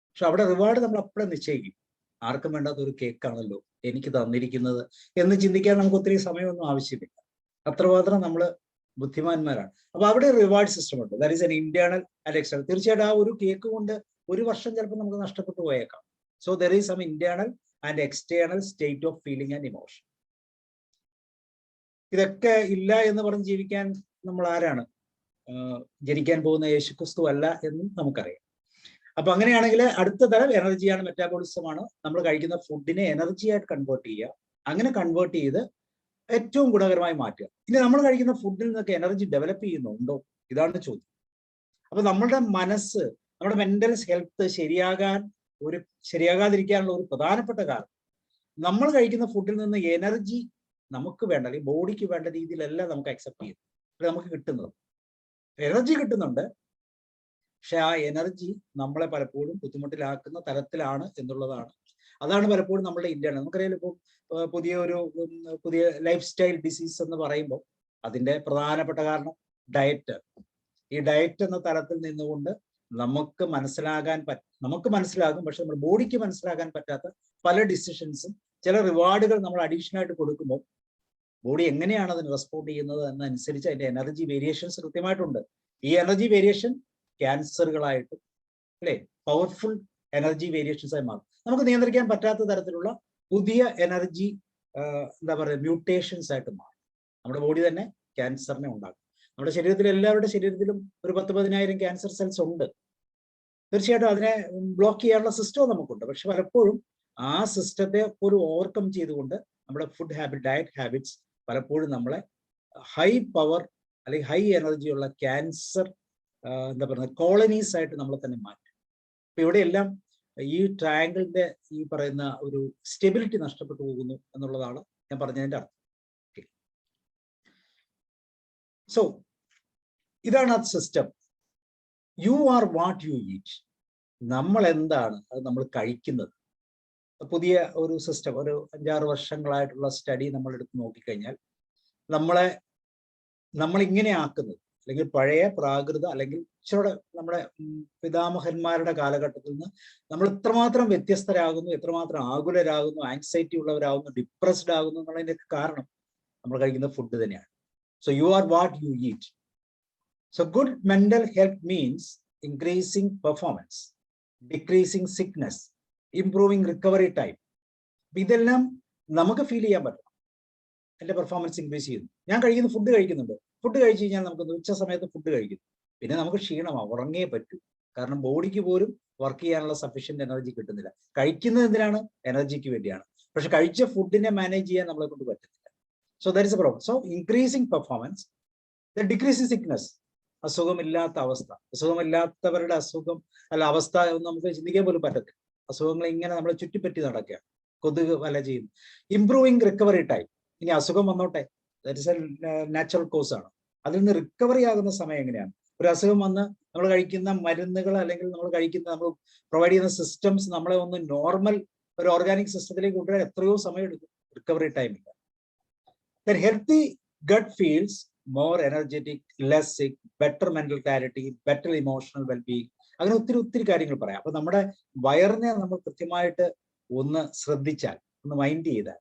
പക്ഷെ അവിടെ റിവാർഡ് നമ്മൾ അപ്പോഴും നിശ്ചയിക്കും. ആർക്കും വേണ്ടാത്ത ഒരു കേക്കാണല്ലോ എനിക്ക് തന്നിരിക്കുന്നത് എന്ന് ചിന്തിക്കാൻ നമുക്ക് ഒത്തിരി സമയമൊന്നും ആവശ്യമില്ല. അത്രമാത്രം നമ്മൾ ബുദ്ധിമാന്മാരാണ്. അപ്പൊ അവിടെ റിവാർഡ് സിസ്റ്റം ഉണ്ട്. That is N internal and external. തീർച്ചയായിട്ടും ആ ഒരു കേക്ക് കൊണ്ട് ഒരു വർഷം ചിലപ്പോൾ നമുക്ക് നഷ്ടപ്പെട്ടു പോയേക്കാം. So there is some internal and external state of feeling and emotion. ഇതൊക്കെ ഇല്ല എന്ന് പറഞ്ഞ് ജീവിക്കാൻ നമ്മൾ ആരാണ്? ജനിക്കാൻ പോകുന്ന യേശുക്രിസ്തു അല്ല എന്നും നമുക്കറിയാം. അപ്പൊ അങ്ങനെയാണെങ്കിൽ അടുത്ത തരം എനർജിയാണ്, മെറ്റാബോളിസമാണ്. നമ്മൾ കഴിക്കുന്ന ഫുഡിനെ എനർജി ആയിട്ട് കൺവേർട്ട് ചെയ്യുക. അങ്ങനെ കൺവേർട്ട് ചെയ്ത് ഏറ്റവും ഗുണകരമായി മാറ്റുക. ഇനി നമ്മൾ കഴിക്കുന്ന ഫുഡിൽ നിന്നൊക്കെ എനർജി ഡെവലപ്പ് ചെയ്യുന്നുണ്ടോ? ഇതാണ് ചോദ്യം. അപ്പൊ നമ്മുടെ മനസ്സ്, നമ്മുടെ മെന്റൽ ഹെൽത്ത് ശരിയാകാതിരിക്കാനുള്ള ഒരു പ്രധാനപ്പെട്ട കാരണം നമ്മൾ കഴിക്കുന്ന ഫുഡിൽ നിന്ന് എനർജി നമുക്ക് വേണ്ട, അല്ലെങ്കിൽ ബോഡിക്ക് വേണ്ട രീതിയിലല്ല നമുക്ക് അക്സെപ്റ്റ് ചെയ്യുന്നത്. നമുക്ക് കിട്ടുന്നത് എനർജി കിട്ടുന്നുണ്ട്, പക്ഷെ ആ എനർജി നമ്മളെ പലപ്പോഴും ബുദ്ധിമുട്ടിലാക്കുന്ന തരത്തിലാണ് എന്നുള്ളതാണ്. അതാണ് പലപ്പോഴും നമ്മുടെ ഇന്ത്യയാണ്. നമുക്കറിയാം, ഇപ്പം പുതിയ ലൈഫ് സ്റ്റൈൽ ഡിസീസ് എന്ന് പറയുമ്പോൾ അതിന്റെ പ്രധാനപ്പെട്ട കാരണം ഡയറ്റ്. ഈ ഡയറ്റ് എന്ന തലത്തിൽ നിന്നുകൊണ്ട് നമുക്ക് മനസ്സിലാകും, പക്ഷെ നമ്മുടെ ബോഡിക്ക് മനസ്സിലാക്കാൻ പറ്റാത്ത പല ഡിസിഷൻസും ചില റിവാർഡുകൾ നമ്മൾ അഡീഷണൽ ആയിട്ട് കൊടുക്കുമ്പോൾ ബോഡി എങ്ങനെയാണ് അതിന് റെസ്പോണ്ട് ചെയ്യുന്നത് എന്നനുസരിച്ച് അതിന്റെ എനർജി വേരിയേഷൻസ് കൃത്യമായിട്ടുണ്ട്. ഈ എനർജി വേരിയേഷൻ ക്യാൻസറുകളായിട്ടും, അല്ലെ, പവർഫുൾ എനർജി വേരിയേഷൻസ് ആയി മാറും. നമുക്ക് നിയന്ത്രിക്കാൻ പറ്റാത്ത തരത്തിലുള്ള പുതിയ എനർജി മ്യൂട്ടേഷൻസ് ആയിട്ട് മാറും. നമ്മുടെ ബോഡി തന്നെ ക്യാൻസറിനെ ഉണ്ടാക്കും. നമ്മുടെ ശരീരത്തിൽ, എല്ലാവരുടെ ശരീരത്തിലും ഒരു 10,000-10,000 ക്യാൻസർ സെൽസ് ഉണ്ട്. തീർച്ചയായിട്ടും അതിനെ ബ്ലോക്ക് ചെയ്യാനുള്ള സിസ്റ്റവും നമുക്കുണ്ട്. പക്ഷെ പലപ്പോഴും ആ സിസ്റ്റത്തെ ഒരു ഓവർകം ചെയ്തുകൊണ്ട് നമ്മുടെ ഡയറ്റ് ഹാബിറ്റ്സ് പലപ്പോഴും നമ്മളെ ഹൈ പവർ അല്ലെങ്കിൽ ഹൈ എനർജി ഉള്ള ക്യാൻസർ കോളനീസ് ആയിട്ട് നമ്മളെ തന്നെ മാറ്റും. അപ്പൊ ഇവിടെയെല്ലാം ഈ ട്രയാങ്കിളിന്റെ ഈ പറയുന്ന ഒരു സ്റ്റെബിലിറ്റി നഷ്ടപ്പെട്ടു പോകുന്നു എന്നുള്ളതാണ് ഞാൻ പറഞ്ഞതിന്റെ അർത്ഥം. സോ ഇതാണ് ആ system. You are what you eat. നമ്മൾ എന്താണ് അത് നമ്മൾ കഴിക്കുന്നത്. പുതിയ ഒരു സിസ്റ്റം, ഒരു 5-6 വർഷങ്ങളായിട്ടുള്ള സ്റ്റഡി നമ്മൾ എടുത്ത് നോക്കിക്കഴിഞ്ഞാൽ നമ്മൾ ഇങ്ങനെ ആക്കുന്നത്, അല്ലെങ്കിൽ പഴയ പ്രാകൃത അല്ലെങ്കിൽ ഇച്ചിരി നമ്മുടെ പിതാമഹന്മാരുടെ കാലഘട്ടത്തിൽ നിന്ന് നമ്മൾ എത്രമാത്രം വ്യത്യസ്തരാകുന്നു, എത്രമാത്രം ആകുലരാകുന്നു, ആങ്സൈറ്റി ഉള്ളവരാകുന്നു, ഡിപ്രസ്ഡ് ആകുന്നു എന്നുള്ളതിന്റെ കാരണം നമ്മൾ കഴിക്കുന്ന ഫുഡ് തന്നെയാണ്. So you are what you eat. So good mental health means increasing performance, decreasing sickness, improving recovery time. ഇതെല്ലാം നമുക്ക് ഫീൽ ചെയ്യാൻ പറ്റണം. എൻ്റെ പെർഫോമൻസ് ഇൻക്രീസ് ചെയ്യുന്നു, ഞാൻ കഴിക്കുന്ന ഫുഡ് കഴിക്കുന്നുണ്ട്. ഫുഡ് കഴിച്ചു കഴിഞ്ഞാൽ നമുക്ക് ഉച്ച സമയത്ത് ഫുഡ് കഴിക്കുന്നു, പിന്നെ നമുക്ക് ക്ഷീണമാണ്, ഉറങ്ങിയേ പറ്റൂ. കാരണം ബോഡിക്ക് പോലും വർക്ക് ചെയ്യാനുള്ള സഫീഷ്യന്റ് എനർജി കിട്ടുന്നില്ല. കഴിക്കുന്നത് എന്തിനാണ്? എനർജിക്ക് വേണ്ടിയാണ്. പക്ഷെ കഴിച്ച ഫുഡിനെ മാനേജ് ചെയ്യാൻ നമ്മളെ കൊണ്ട് പറ്റുന്നില്ല. So that is a problem. So increasing performance, decreasing sickness, അസുഖമില്ലാത്ത അവസ്ഥ. അസുഖമില്ലാത്തവരുടെ അസുഖം അല്ല അവസ്ഥ ഒന്നും നമുക്ക് ചിന്തിക്കാൻ പോലും പറ്റത്തില്ല. അസുഖങ്ങൾ ഇങ്ങനെ നമ്മളെ ചുറ്റിപ്പറ്റി നടക്കുക, കൊതുക് വല ചെയ്യുന്നു. Improving recovery time. ഇനി അസുഖം വന്നോട്ടെ, that is a natural cause ആണ്. അതിൽ നിന്ന് റിക്കവറി ആകുന്ന സമയം എങ്ങനെയാണ്? ഒരു അസുഖം വന്ന് നമ്മൾ കഴിക്കുന്ന മരുന്നുകൾ അല്ലെങ്കിൽ നമ്മൾ പ്രൊവൈഡ് ചെയ്യുന്ന സിസ്റ്റംസ് നമ്മളെ ഒന്ന് നോർമൽ ഒരു ഓർഗാനിക് സിസ്റ്റത്തിലേക്ക് കൊണ്ടുവരാൻ എത്രയോ സമയം എടുക്കും. റിക്കവറി ടൈം ഇല്ല. Healthy gut feels more energetic, less sick, better mental clarity, better emotional well-being. അങ്ങനെ ഒത്തിരി കാര്യങ്ങൾ പറയാം. അപ്പൊ നമ്മുടെ വയറിനെ നമ്മൾ കൃത്യമായിട്ട് ഒന്ന് ശ്രദ്ധിച്ചാൽ, ഒന്ന് മൈൻഡ് ചെയ്താൽ,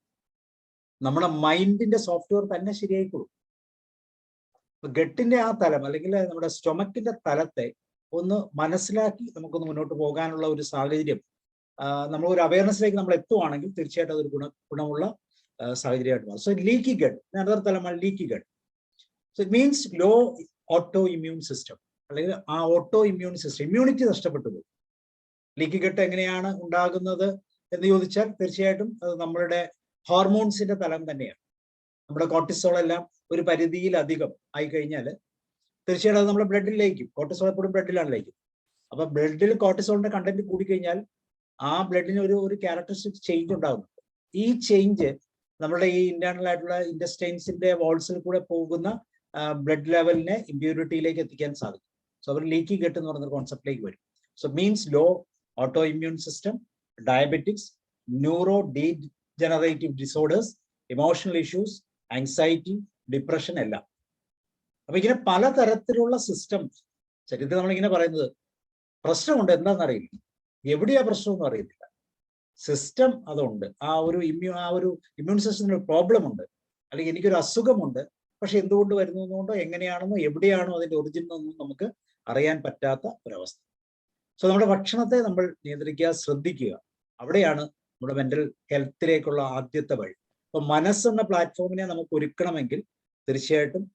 നമ്മുടെ മൈൻഡിന്റെ സോഫ്റ്റ്വെയർ തന്നെ ശരിയായിക്കോളും. ഗട്ടിന്റെ ആ തലം അല്ലെങ്കിൽ നമ്മുടെ സ്റ്റൊമക്കിന്റെ തലത്തെ ഒന്ന് മനസ്സിലാക്കി നമുക്കൊന്ന് മുന്നോട്ട് പോകാനുള്ള ഒരു സാഹചര്യം, നമ്മൾ ഒരു അവയർനെസ്സിലേക്ക് നമ്മൾ എത്തുവാണെങ്കിൽ തീർച്ചയായിട്ടും അതൊരു ഗുണമുള്ള സാഹചര്യമായിട്ട് മാറും. സോ ലീക്കി ഗട്ട്, അടുത്ത തലമാണ് ലീക്കി ഗട്ട്. So it means low autoimmune system, അല്ലെങ്കിൽ ആ ഓട്ടോ ഇമ്മ്യൂൺ സിസ്റ്റം, ഇമ്മ്യൂണിറ്റി നഷ്ടപ്പെട്ടു പോകും. ലീക്കി ഗട്ട് എങ്ങനെയാണ് ഉണ്ടാകുന്നത് എന്ന് ചോദിച്ചാൽ തീർച്ചയായിട്ടും അത് നമ്മളുടെ ഹോർമോൺസിന്റെ തലം തന്നെയാണ്. നമ്മുടെ കോർട്ടിസോൾ എല്ലാം ഒരു പരിധിയിലധികം ആയി കഴിഞ്ഞാൽ തീർച്ചയായിട്ടും അത് നമ്മുടെ ബ്ലഡിലേക്കും, കോർട്ടിസോൾ എപ്പോഴും ബ്ലഡിലാണ് ലയിക്കും. അപ്പൊ ബ്ലഡിൽ കോർട്ടിസോളിന്റെ കണ്ടന്റ് കൂടിക്കഴിഞ്ഞാൽ ആ ബ്ലഡിന് ഒരു ക്യാരക്ടറിസ്റ്റിക് ചേഞ്ച് ഉണ്ടാകുന്നുണ്ട്. ഈ ചേഞ്ച് നമ്മുടെ ഈ ഇന്റേണൽ ആയിട്ടുള്ള ഇൻറ്റസ്റ്റൈൻസിന്റെ വാൾസിൽ കൂടെ പോകുന്ന ബ്ലഡ് ലെവലിനെ ഇമ്പ്യൂരിറ്റിയിലേക്ക് എത്തിക്കാൻ സാധിക്കും. സോ അവർ ലീക്കി ഗട്ട് എന്ന് പറയുന്ന കോൺസെപ്റ്റിലേക്ക് വരും. So means low autoimmune system, diabetics, neurodegenerative disorders, emotional issues, anxiety, depression എല്ലാം. അപ്പൊ ഇങ്ങനെ പലതരത്തിലുള്ള സിസ്റ്റംസ് ശരീരത്തിൽ നമ്മളിങ്ങനെ പറയുന്നത് പ്രശ്നമുണ്ട്, എന്താണെന്ന് അറിയില്ല, എവിടെയാ പ്രശ്നമൊന്നും അറിയത്തില്ല. സിസ്റ്റം അതുണ്ട്, ആ ഒരു ഇമ്മ്യൂൺ സിസ്റ്റത്തിന് ഒരു പ്രോബ്ലം ഉണ്ട്, അല്ലെങ്കിൽ എനിക്കൊരു അസുഖമുണ്ട്, പക്ഷെ എന്തുകൊണ്ട് വരുന്നതുകൊണ്ടോ എങ്ങനെയാണെന്നോ എവിടെയാണോ അതിന്റെ ഒറിജിൻ എന്നൊന്നും നമുക്ക് അറിയാൻ പറ്റാത്ത ഒരവസ്ഥ. സോ നമ്മുടെ ഭക്ഷണത്തെ നമ്മൾ നിയന്ത്രിക്കുക, ശ്രദ്ധിക്കുക. അവിടെയാണ് നമ്മുടെ മെന്റൽ ഹെൽത്തിലേക്കുള്ള ആദ്യത്തെ വഴി. അപ്പൊ മനസ്സെന്ന പ്ലാറ്റ്ഫോമിനെ നമുക്ക് ഒരുക്കണമെങ്കിൽ തീർച്ചയായിട്ടും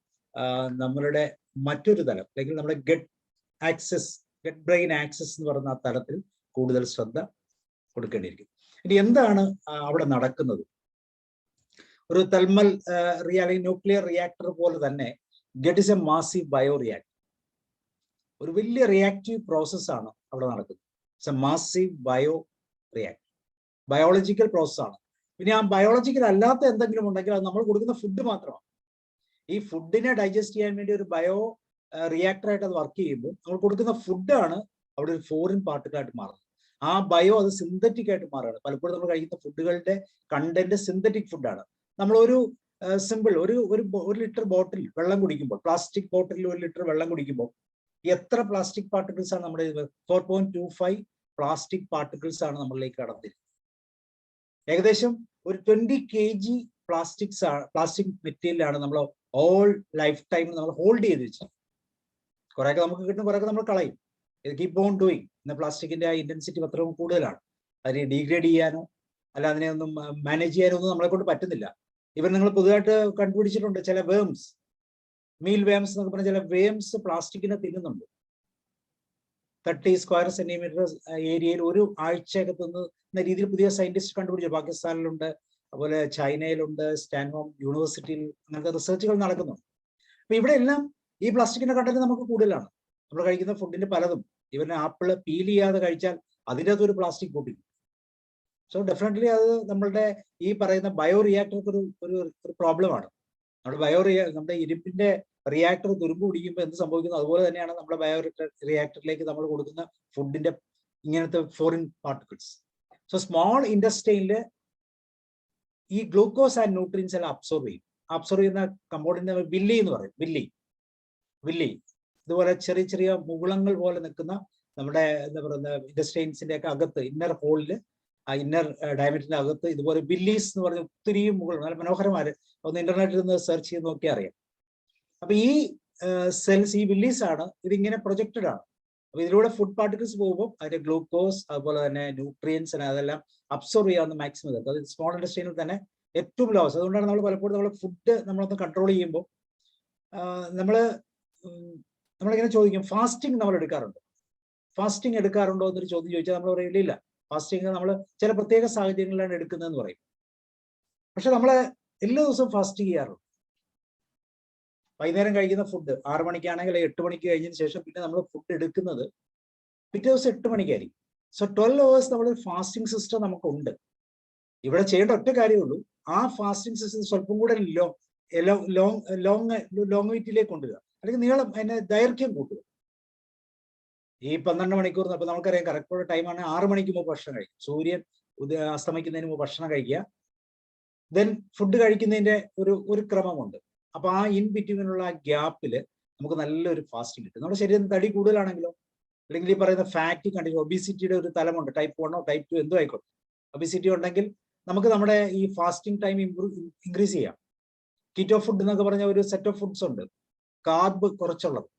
നമ്മളുടെ മറ്റൊരു തലം അല്ലെങ്കിൽ നമ്മുടെ ഗട്ട് ബ്രെയിൻ ആക്സസ് എന്ന് പറയുന്ന ആ തലത്തിൽ കൂടുതൽ ശ്രദ്ധ കൊടുക്കേണ്ടിയിരിക്കും. ഇനി എന്താണ് അവിടെ നടക്കുന്നത്? ഒരു തെർമൽ അല്ലെങ്കിൽ ന്യൂക്ലിയർ റിയാക്ടർ പോലെ തന്നെ gut is a massive bio reactor. ഒരു വലിയ റിയാക്റ്റീവ് പ്രോസസ്സാണ് അവിടെ നടക്കുന്നത്. It's a massive bio reactor, biological പ്രോസസ്സാണ്. പിന്നെ ആ ബയോളജിക്കൽ അല്ലാത്ത എന്തെങ്കിലും ഉണ്ടെങ്കിൽ അത് നമ്മൾ കൊടുക്കുന്ന ഫുഡ് മാത്രമാണ്. ഈ ഫുഡിനെ ഡൈജസ്റ്റ് ചെയ്യാൻ വേണ്ടി ഒരു ബയോ റിയാക്ടറായിട്ട് അത് വർക്ക് ചെയ്യുമ്പോൾ നമ്മൾ കൊടുക്കുന്ന ഫുഡാണ് അവിടെ ഒരു ഫോറിൻ പാർട്ടിക്കിളായിട്ട് മാറുന്നത്. ആ ബയോ അത് സിന്തറ്റിക് ആയിട്ട് മാറുകയാണ്. പലപ്പോഴും നമ്മൾ കഴിക്കുന്ന ഫുഡുകളുടെ കണ്ടന്റ് സിന്തറ്റിക് ഫുഡാണ്. നമ്മളൊരു സിമ്പിൾ ഒരു ലിറ്റർ ബോട്ടിൽ വെള്ളം കുടിക്കുമ്പോൾ, പ്ലാസ്റ്റിക് ബോട്ടിലിൽ 1 ലിറ്റർ വെള്ളം കുടിക്കുമ്പോൾ എത്ര പ്ലാസ്റ്റിക് പാർട്ടിക്കിൾസ് ആണ് നമ്മുടെ 4.25 പ്ലാസ്റ്റിക് പാർട്ടിക്കിൾസ് ആണ് നമ്മളിലേക്ക് കടന്നിരുന്നത്. ഏകദേശം ഒരു 20 kg പ്ലാസ്റ്റിക് മെറ്റീരിയലാണ് നമ്മൾ ഓൾ ലൈഫ് ടൈം നമ്മൾ ഹോൾഡ് ചെയ്ത് വെച്ചത്. കുറെയൊക്കെ നമുക്ക് കിട്ടും, കുറെയൊക്കെ നമ്മൾ കളയും. ഇത് കീപ് ഓൺ ഡൂയിങ്. ഇന്ന് പ്ലാസ്റ്റിക്കിന്റെ ആ ഇന്റൻസിറ്റി അത്രയും കൂടുതലാണ്. അതിനെ ഡീഗ്രേഡ് ചെയ്യാനോ അല്ല അതിനെ ഒന്നും മാനേജ് ചെയ്യാനോ ഒന്നും നമ്മളെ കൊണ്ട് പറ്റുന്നില്ല. ഇവർ നിങ്ങൾ പുതുതായിട്ട് കണ്ടുപിടിച്ചിട്ടുണ്ട് ചില വേംസ്, മീൽ വേംസ് എന്നൊക്കെ പറഞ്ഞ ചില വേംസ് പ്ലാസ്റ്റിക്കിനെ തിന്നുന്നുണ്ട്. 30 സ്ക്വയർ സെന്റിമീറ്റർ ഏരിയയിൽ ഒരു ആഴ്ചയൊക്കെ തിന്നുന്ന രീതിയിൽ പുതിയ സയന്റിസ്റ്റ് കണ്ടുപിടിച്ചു. പാകിസ്ഥാനിലുണ്ട്, അതുപോലെ ചൈനയിലുണ്ട്, സ്റ്റാൻഹോം യൂണിവേഴ്സിറ്റിയിൽ അങ്ങനത്തെ റിസർച്ചുകൾ നടക്കുന്നുണ്ട്. അപ്പൊ ഇവിടെ എല്ലാം ഈ പ്ലാസ്റ്റിക്കിന്റെ കണ്ടന്റ് നമുക്ക് കൂടുതലാണ്. നമ്മൾ കഴിക്കുന്ന ഫുഡിന്റെ പലതും, ഇവന് ആപ്പിള് പീൽ ചെയ്യാതെ കഴിച്ചാൽ അതിൻ്റെ അകത്തൊരു പ്ലാസ്റ്റിക് കൂട്ടി. സോ ഡെഫിനറ്റ്ലി അത് നമ്മളുടെ ഈ പറയുന്ന ബയോ റിയാക്ടർക്ക് ഒരു പ്രോബ്ലമാണ്. നമ്മുടെ ഇരുമ്പിന്റെ റിയാക്ടർ തുരുമ്പ് പിടിക്കുമ്പോൾ എന്ത് സംഭവിക്കുന്നു അതുപോലെ തന്നെയാണ് നമ്മുടെ ബയോ റിയാക്ടറിലേക്ക് നമ്മൾ കൊടുക്കുന്ന ഫുഡിന്റെ ഇങ്ങനത്തെ ഫോറിൻ പാർട്ടിക്കിൾസ്. സോ സ്മോൾ ഇൻഡസ്ട്രിയില് ഈ ഗ്ലൂക്കോസ് ആൻഡ് ന്യൂട്രിയൻസ് എല്ലാം അബ്സോർവ് ചെയ്യുന്ന കമ്പൗണ്ടിന്റെ വില്ലി എന്ന് പറയും. വില്ലി ഇതുപോലെ ചെറിയ മുകുളങ്ങൾ പോലെ നിൽക്കുന്ന നമ്മുടെ എന്താ പറയുന്ന ഇൻഡസ്ട്രിയൻസിന്റെ ഒക്കെ അകത്ത് ഇന്നർ ഹോളില്, ആ ഇന്നർ ഡയമീറ്ററിന്റെ അകത്ത് ഇതുപോലെ വില്ലീസ് എന്ന് പറഞ്ഞ ഒത്തിരി മുകൾ, നല്ല മനോഹരമാര്, ഒന്ന് ഇന്റർനെറ്റിൽ നിന്ന് സെർച്ച് ചെയ്ത് നോക്കിയാൽ അറിയാം. അപ്പൊ ഈ സെൽസ്, ഈ വില്ലീസ് ആണ് ഇതിങ്ങനെ പ്രൊജക്റ്റഡ് ആണ്. അപ്പൊ ഇതിലൂടെ ഫുഡ് പാർട്ടിക്കിൾസ് പോകുമ്പോൾ അതിന്റെ ഗ്ലൂക്കോസ് അതുപോലെ തന്നെ ന്യൂട്രിയൻസ് അതെല്ലാം അബ്സോർവ് ചെയ്യാവുന്ന മാക്സിമം ഇതൊക്കെ. അത് സ്മോൾ ഇൻഡസ്ട്രിയിൽ തന്നെ ഏറ്റവും ലോസ്. അതുകൊണ്ടാണ് നമ്മൾ പലപ്പോഴും നമ്മൾ ഫുഡ് നമ്മളൊന്ന് കൺട്രോൾ ചെയ്യുമ്പോൾ നമ്മൾ നമ്മളിങ്ങനെ ചോദിക്കും, ഫാസ്റ്റിംഗ് നമ്മൾ എടുക്കാറുണ്ടോ? ഫാസ്റ്റിംഗ് എടുക്കാറുണ്ടോ എന്നൊരു ചോദ്യം ചോദിച്ചാൽ നമ്മൾ പറയില്ല, ഇല്ല, ഫാസ്റ്റിംഗ് നമ്മൾ ചില പ്രത്യേക സാഹചര്യങ്ങളിലാണ് എടുക്കുന്നതെന്ന് പറയും. പക്ഷെ നമ്മൾ എല്ലാ ദിവസവും ഫാസ്റ്റ് ചെയ്യാറുണ്ട്. വൈകുന്നേരം കഴിക്കുന്ന ഫുഡ് 6 മണിക്കാണെങ്കിൽ 8 മണിക്ക് കഴിഞ്ഞതിന് ശേഷം പിന്നെ നമ്മൾ ഫുഡ് എടുക്കുന്നത് പിറ്റേ ദിവസം 8 മണിക്കായിരിക്കും. സോ 12 hours നമ്മുടെ ഫാസ്റ്റിംഗ് സിസ്റ്റം നമുക്കുണ്ട്. ഇവിടെ ചെയ്യേണ്ട ഒറ്റ കാര്യമുള്ളൂ, ആ ഫാസ്റ്റിംഗ് സിസ്റ്റം സ്വല്പം കൂടെ ലോങ് കൊണ്ടുവരിക, അല്ലെങ്കിൽ നീളം, അതിന്റെ ദൈർഘ്യം കൂട്ടുക. ഈ 12 മണിക്കൂർ, അപ്പൊ നമുക്കറിയാം കറക്റ്റ് ടൈമാണ് 6 മണിക്ക് മുമ്പ് ഭക്ഷണം കഴിക്കും. സൂര്യൻ അസ്തമിക്കുന്നതിന് മുമ്പ് ഭക്ഷണം കഴിക്കുക, ദെൻ ഫുഡ് കഴിക്കുന്നതിന്റെ ഒരു ക്രമമുണ്ട്. അപ്പൊ ആ ഇൻ ബിറ്റ്വീനുള്ള ആ ഗ്യാപ്പിൽ നമുക്ക് നല്ലൊരു ഫാസ്റ്റിംഗ് കിട്ടും. നമ്മുടെ ശരീരം തടി കൂടുതലാണെങ്കിലോ, അല്ലെങ്കിൽ ഈ പറയുന്ന ഫാറ്റ് കണ്ടിട്ട് ഒബിസിറ്റിയുടെ ഒരു തലമുണ്ട്, ടൈപ്പ് 1 ടൈപ്പ് 2 എന്തോ ആയിക്കോട്ടെ. ഒബിസിറ്റി ഉണ്ടെങ്കിൽ നമുക്ക് നമ്മുടെ ഈ ഫാസ്റ്റിംഗ് ടൈം ഇൻക്രീസ് ചെയ്യാം. കീറ്റോ ഫുഡ് എന്നൊക്കെ പറഞ്ഞ ഒരു സെറ്റ് ഓഫ് ഫുഡ്സ് ഉണ്ട്, കാർബ് കുറച്ചുള്ളത്,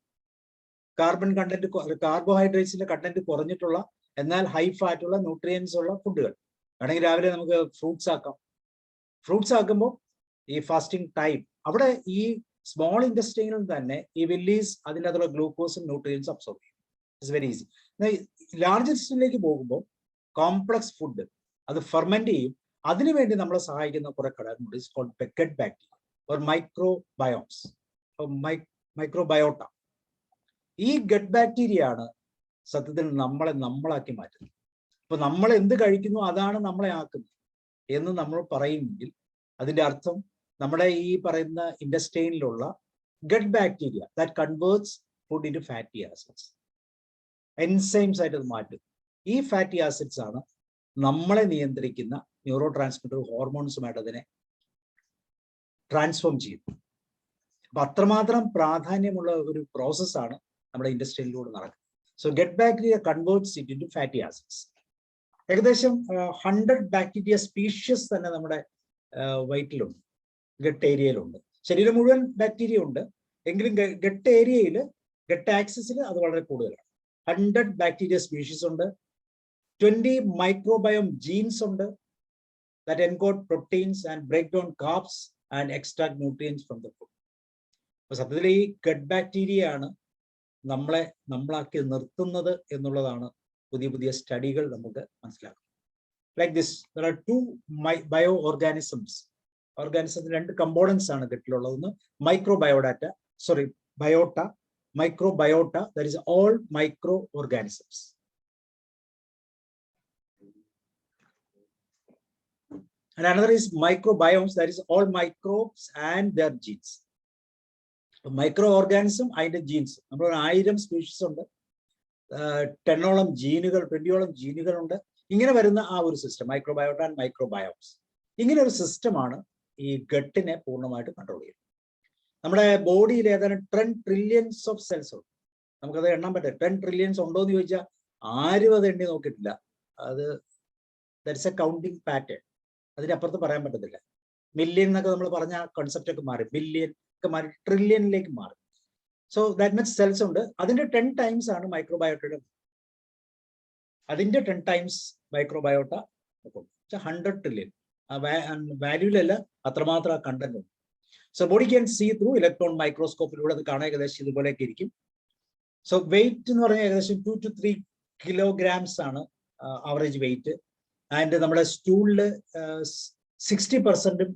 കാർബോഹൈഡ്രേറ്റ്സിന്റെ കണ്ടന്റ് കുറഞ്ഞിട്ടുള്ള എന്നാൽ ഹൈ ഫാറ്റ് ഉള്ള ന്യൂട്രിയൻസ് ഉള്ള ഫുഡുകൾ വേണമെങ്കിൽ രാവിലെ നമുക്ക് ഫ്രൂട്ട്സ് ആക്കാം. ഫ്രൂട്ട്സ് ആക്കുമ്പോൾ ഈ ഫാസ്റ്റിംഗ് ടൈം അവിടെ ഈ സ്മോൾ ഇൻഡസ്ട്രിയിൽ തന്നെ ഈ വില്ലീസ് അതിൻ്റെ അതുള്ള ഗ്ലൂക്കോസും ന്യൂട്രിയൻസ് അബ്സോർബ് ചെയ്യും. It's very easy. ലാർജ് ഇൻഡസ്ട്രിയിലേക്ക് പോകുമ്പോൾ കോംപ്ലക്സ് ഫുഡ് അത് ഫെർമെന്റ് ചെയ്യും. അതിനുവേണ്ടി നമ്മളെ സഹായിക്കുന്ന കുറെ ഘടകങ്ങളുണ്ട്. It's called gut bacteria or microbiomes, microbiota. ഈ ഗട്ട് ബാക്ടീരിയ ആണ് സത്യത്തിൽ നമ്മളാക്കി മാറ്റുന്നത്. അപ്പൊ നമ്മൾ എന്ത് കഴിക്കുന്നു അതാണ് നമ്മളെ ആക്കുന്നത് എന്ന് നമ്മൾ പറയുമെങ്കിൽ അതിന്റെ അർത്ഥം നമ്മുടെ ഈ പറയുന്ന ഇൻഡസ്ട്രിയിലുള്ള gut bacteria that converts food into fatty acids, enzymes ആയിട്ട് അത് മാറ്റും. ഈ ഫാറ്റി ആസിഡ്സ് ആണ് നമ്മളെ നിയന്ത്രിക്കുന്ന ന്യൂറോ ട്രാൻസ്മിറ്റർ ഹോർമോൺസുമായിട്ട് അതിനെ ട്രാൻസ്ഫോം ചെയ്യുന്നു. അപ്പൊ അത്രമാത്രം പ്രാധാന്യമുള്ള ഒരു പ്രോസസ്സാണ് നമ്മുടെ ഇൻഡസ്ട്രിയിലൂടെ നടക്കുന്നത്. So gut bacteria converts it into fatty acids. ഏകദേശം 100 ബാക്ടീരിയ സ്പീഷ്യസ് തന്നെ നമ്മുടെ വയറ്റിലുണ്ട്, ഗട്ട് ഏരിയയിലുണ്ട്. ശരീരം മുഴുവൻ ബാക്ടീരിയ ഉണ്ട്, എങ്കിലും ഗട്ട് ഏരിയയിൽ, ഗട്ട് ആക്സിസിൽ അത് വളരെ കൂടുതലാണ്. 100 ബാക്ടീരിയ സ്പീഷീസ് ഉണ്ട്. 20 മൈക്രോബയോം ജീൻസ് ഉണ്ട് that encode proteins and break down carbs and extract nutrients from the food. അപ്പൊ സത്യത്തിൽ ഈ ഗട്ട് ബാക്ടീരിയ ആണ് നമ്മളാക്കി നിർത്തുന്നത് എന്നുള്ളതാണ് പുതിയ പുതിയ സ്റ്റഡികൾ നമുക്ക് മനസ്സിലാക്കും. Like this, there are 2 bio organisms. ഓർഗാനിസത്തിന് 2 കമ്പോണൻസ് ആണ് ഗട്ടിലുള്ളത്. ഒന്ന് microbiota, that is all microorganisms. And another is microbiomes, that is all microbes and their genes. Microorganism and genes. നമ്മൾ 1000 സ്പീഷീസ് ഉണ്ട്, 10ഓളം ജീനുകൾ, 20ഓളം ജീനുകൾ ഉണ്ട്. ഇങ്ങനെ വരുന്ന ആ ഒരു സിസ്റ്റം മൈക്രോബയോട്ട ആൻഡ് മൈക്രോബയോംസ്. ഇങ്ങനെ ഒരു സിസ്റ്റമാണ് ഈ ഗട്ടിനെ പൂർണ്ണമായിട്ട് കൺട്രോൾ ചെയ്യുന്നത്. നമ്മുടെ ബോഡിയിൽ ഏതാനും 10 ട്രില്യൺസ് ഓഫ് സെൽസ് ഉണ്ട്. നമുക്കത് എണ്ണാൻ പറ്റും. 10 ട്രില്യൺസ് ഉണ്ടോ എന്ന് ചോദിച്ചാൽ ആരും അത് എണ്ണി നോക്കിയിട്ടില്ല. അത് ദാറ്റ്സ് എ കൗണ്ടിങ് പാറ്റേൺ. അതിനപ്പുറത്ത് പറയാൻ പറ്റത്തില്ല. മില്യൺ എന്നൊക്കെ നമ്മൾ പറഞ്ഞ കോൺസെപ്റ്റ് ഒക്കെ മാറി, ബില്യൺ ഒക്കെ മാറി ട്രില്യണിലേക്ക് മാറി. സോ ദാറ്റ് മീൻസ് സെൽസ് ഉണ്ട്. അതിന്റെ 10 ടൈംസ് ആണ് മൈക്രോബയോട്ടയുടെ. അതിന്റെ 10 ടൈംസ് മൈക്രോബയോട്ട 100 ട്രില്യൺ. വാല്യൂലല്ല, അത്രമാത്രം ആ കണ്ടന്റ് ഉണ്ട്. So body can see through electron മൈക്രോസ്കോപ്പിലൂടെ അത് കാണാൻ ഏകദേശം ഇതുപോലെയൊക്കെ ഇരിക്കും. സോ വെയിറ്റ് എന്ന് പറഞ്ഞാൽ ഏകദേശം 2 to 3 kilograms ആണ് ആവറേജ് വെയിറ്റ്. ആൻഡ് നമ്മുടെ സ്റ്റൂളില് 60%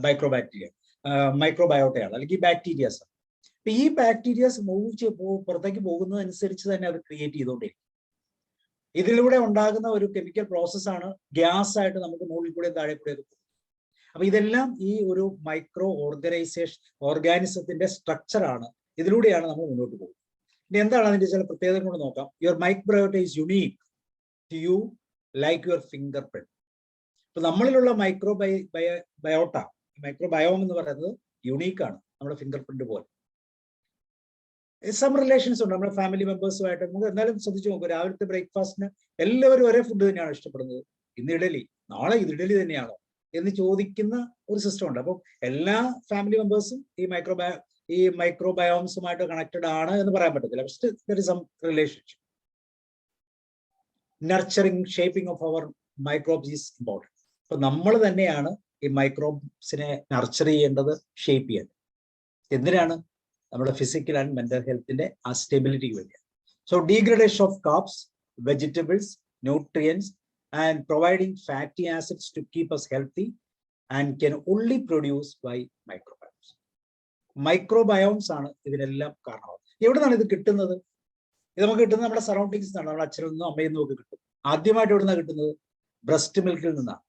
മൈക്രോബയോട്ടയാണ്, അല്ലെങ്കിൽ ബാക്ടീരിയാസ്. അപ്പൊ ഈ ബാക്ടീരിയാസ് പുറത്തേക്ക് പോകുന്നതനുസരിച്ച് തന്നെ അവർ ക്രിയേറ്റ് ചെയ്തുകൊണ്ടിരിക്കും. ഇതിലൂടെ ഉണ്ടാകുന്ന ഒരു കെമിക്കൽ പ്രോസസ്സാണ് ഗ്യാസ് ആയിട്ട് നമുക്ക് മുകളിൽ കൂടെ താഴെ കൂടെ പോകും. അപ്പൊ ഇതെല്ലാം ഈ ഒരു മൈക്രോ ഓർഗാനിസത്തിന്റെ സ്ട്രക്ചറാണ്. ഇതിലൂടെയാണ് നമ്മൾ മുന്നോട്ട് പോകുന്നത്. ഇനി എന്താണ് അതിന്റെ ചില പ്രത്യേകതകൾ കൊണ്ട് നോക്കാം. Your microbiota is unique to you like your fingerprint. ഇപ്പൊ നമ്മളിലുള്ള മൈക്രോബയോട്ട, മൈക്രോബയോം എന്ന് പറയുന്നത് യുണീക്കാണ്, നമ്മുടെ ഫിംഗർ പ്രിന്റ് പോലെ. സം റിലേഷൻസ് ഉണ്ട് നമ്മുടെ ഫാമിലി മെമ്പേഴ്സുമായിട്ട്. നമുക്ക് എന്നാലും ശ്രദ്ധിച്ചു നോക്കും, രാവിലത്തെ ബ്രേക്ക്ഫാസ്റ്റിന് എല്ലാവരും ഒരേ ഫുഡ് തന്നെയാണ് ഇഷ്ടപ്പെടുന്നത്. ഇന്ന് ഇഡലി, നാളെ ഇത് ഇഡലി തന്നെയാണോ എന്ന് ചോദിക്കുന്ന ഒരു സിസ്റ്റം ഉണ്ട്. അപ്പം എല്ലാ ഫാമിലി മെമ്പേഴ്സും ഈ മൈക്രോബയോംസുമായിട്ട് കണക്റ്റഡ് ആണ് എന്ന് പറയാൻ പറ്റത്തില്ല. പക്ഷേ there is some relationship. Nurturing, shaping of our microbes is important. അപ്പൊ നമ്മൾ തന്നെയാണ് ഈ മൈക്രോബ്സിനെ നർച്ചർ ചെയ്യേണ്ടത്, ഷേപ്പ് ചെയ്യേണ്ടത്. എന്തിനാണ്? നമ്മുടെ ഫിസിക്കൽ ആൻഡ് മെന്റൽ ഹെൽത്തിന്റെ ആ സ്റ്റെബിലിറ്റിക്ക് വേണ്ടിയാണ്. So degradation of carbs, vegetables, nutrients and providing fatty acids to keep us healthy and can only produce by microbiomes. Microbiomes ആണ് ഇതിനെല്ലാം കാരണമാകുന്നത്. എവിടെ നിന്നാണ് ഇത് കിട്ടുന്നത്? ഇത് നമുക്ക് കിട്ടുന്നത് നമ്മുടെ സറൗണ്ടിങ്സ് നിന്നാണ്, നമ്മുടെ അച്ഛനിൽ നിന്നും അമ്മയിൽ നിന്നും ഒക്കെ കിട്ടും. ആദ്യമായിട്ട് എവിടെ നിന്നാണ് കിട്ടുന്നത്? ബ്രസ്റ്റ് മിൽക്കിൽ നിന്നാണ്.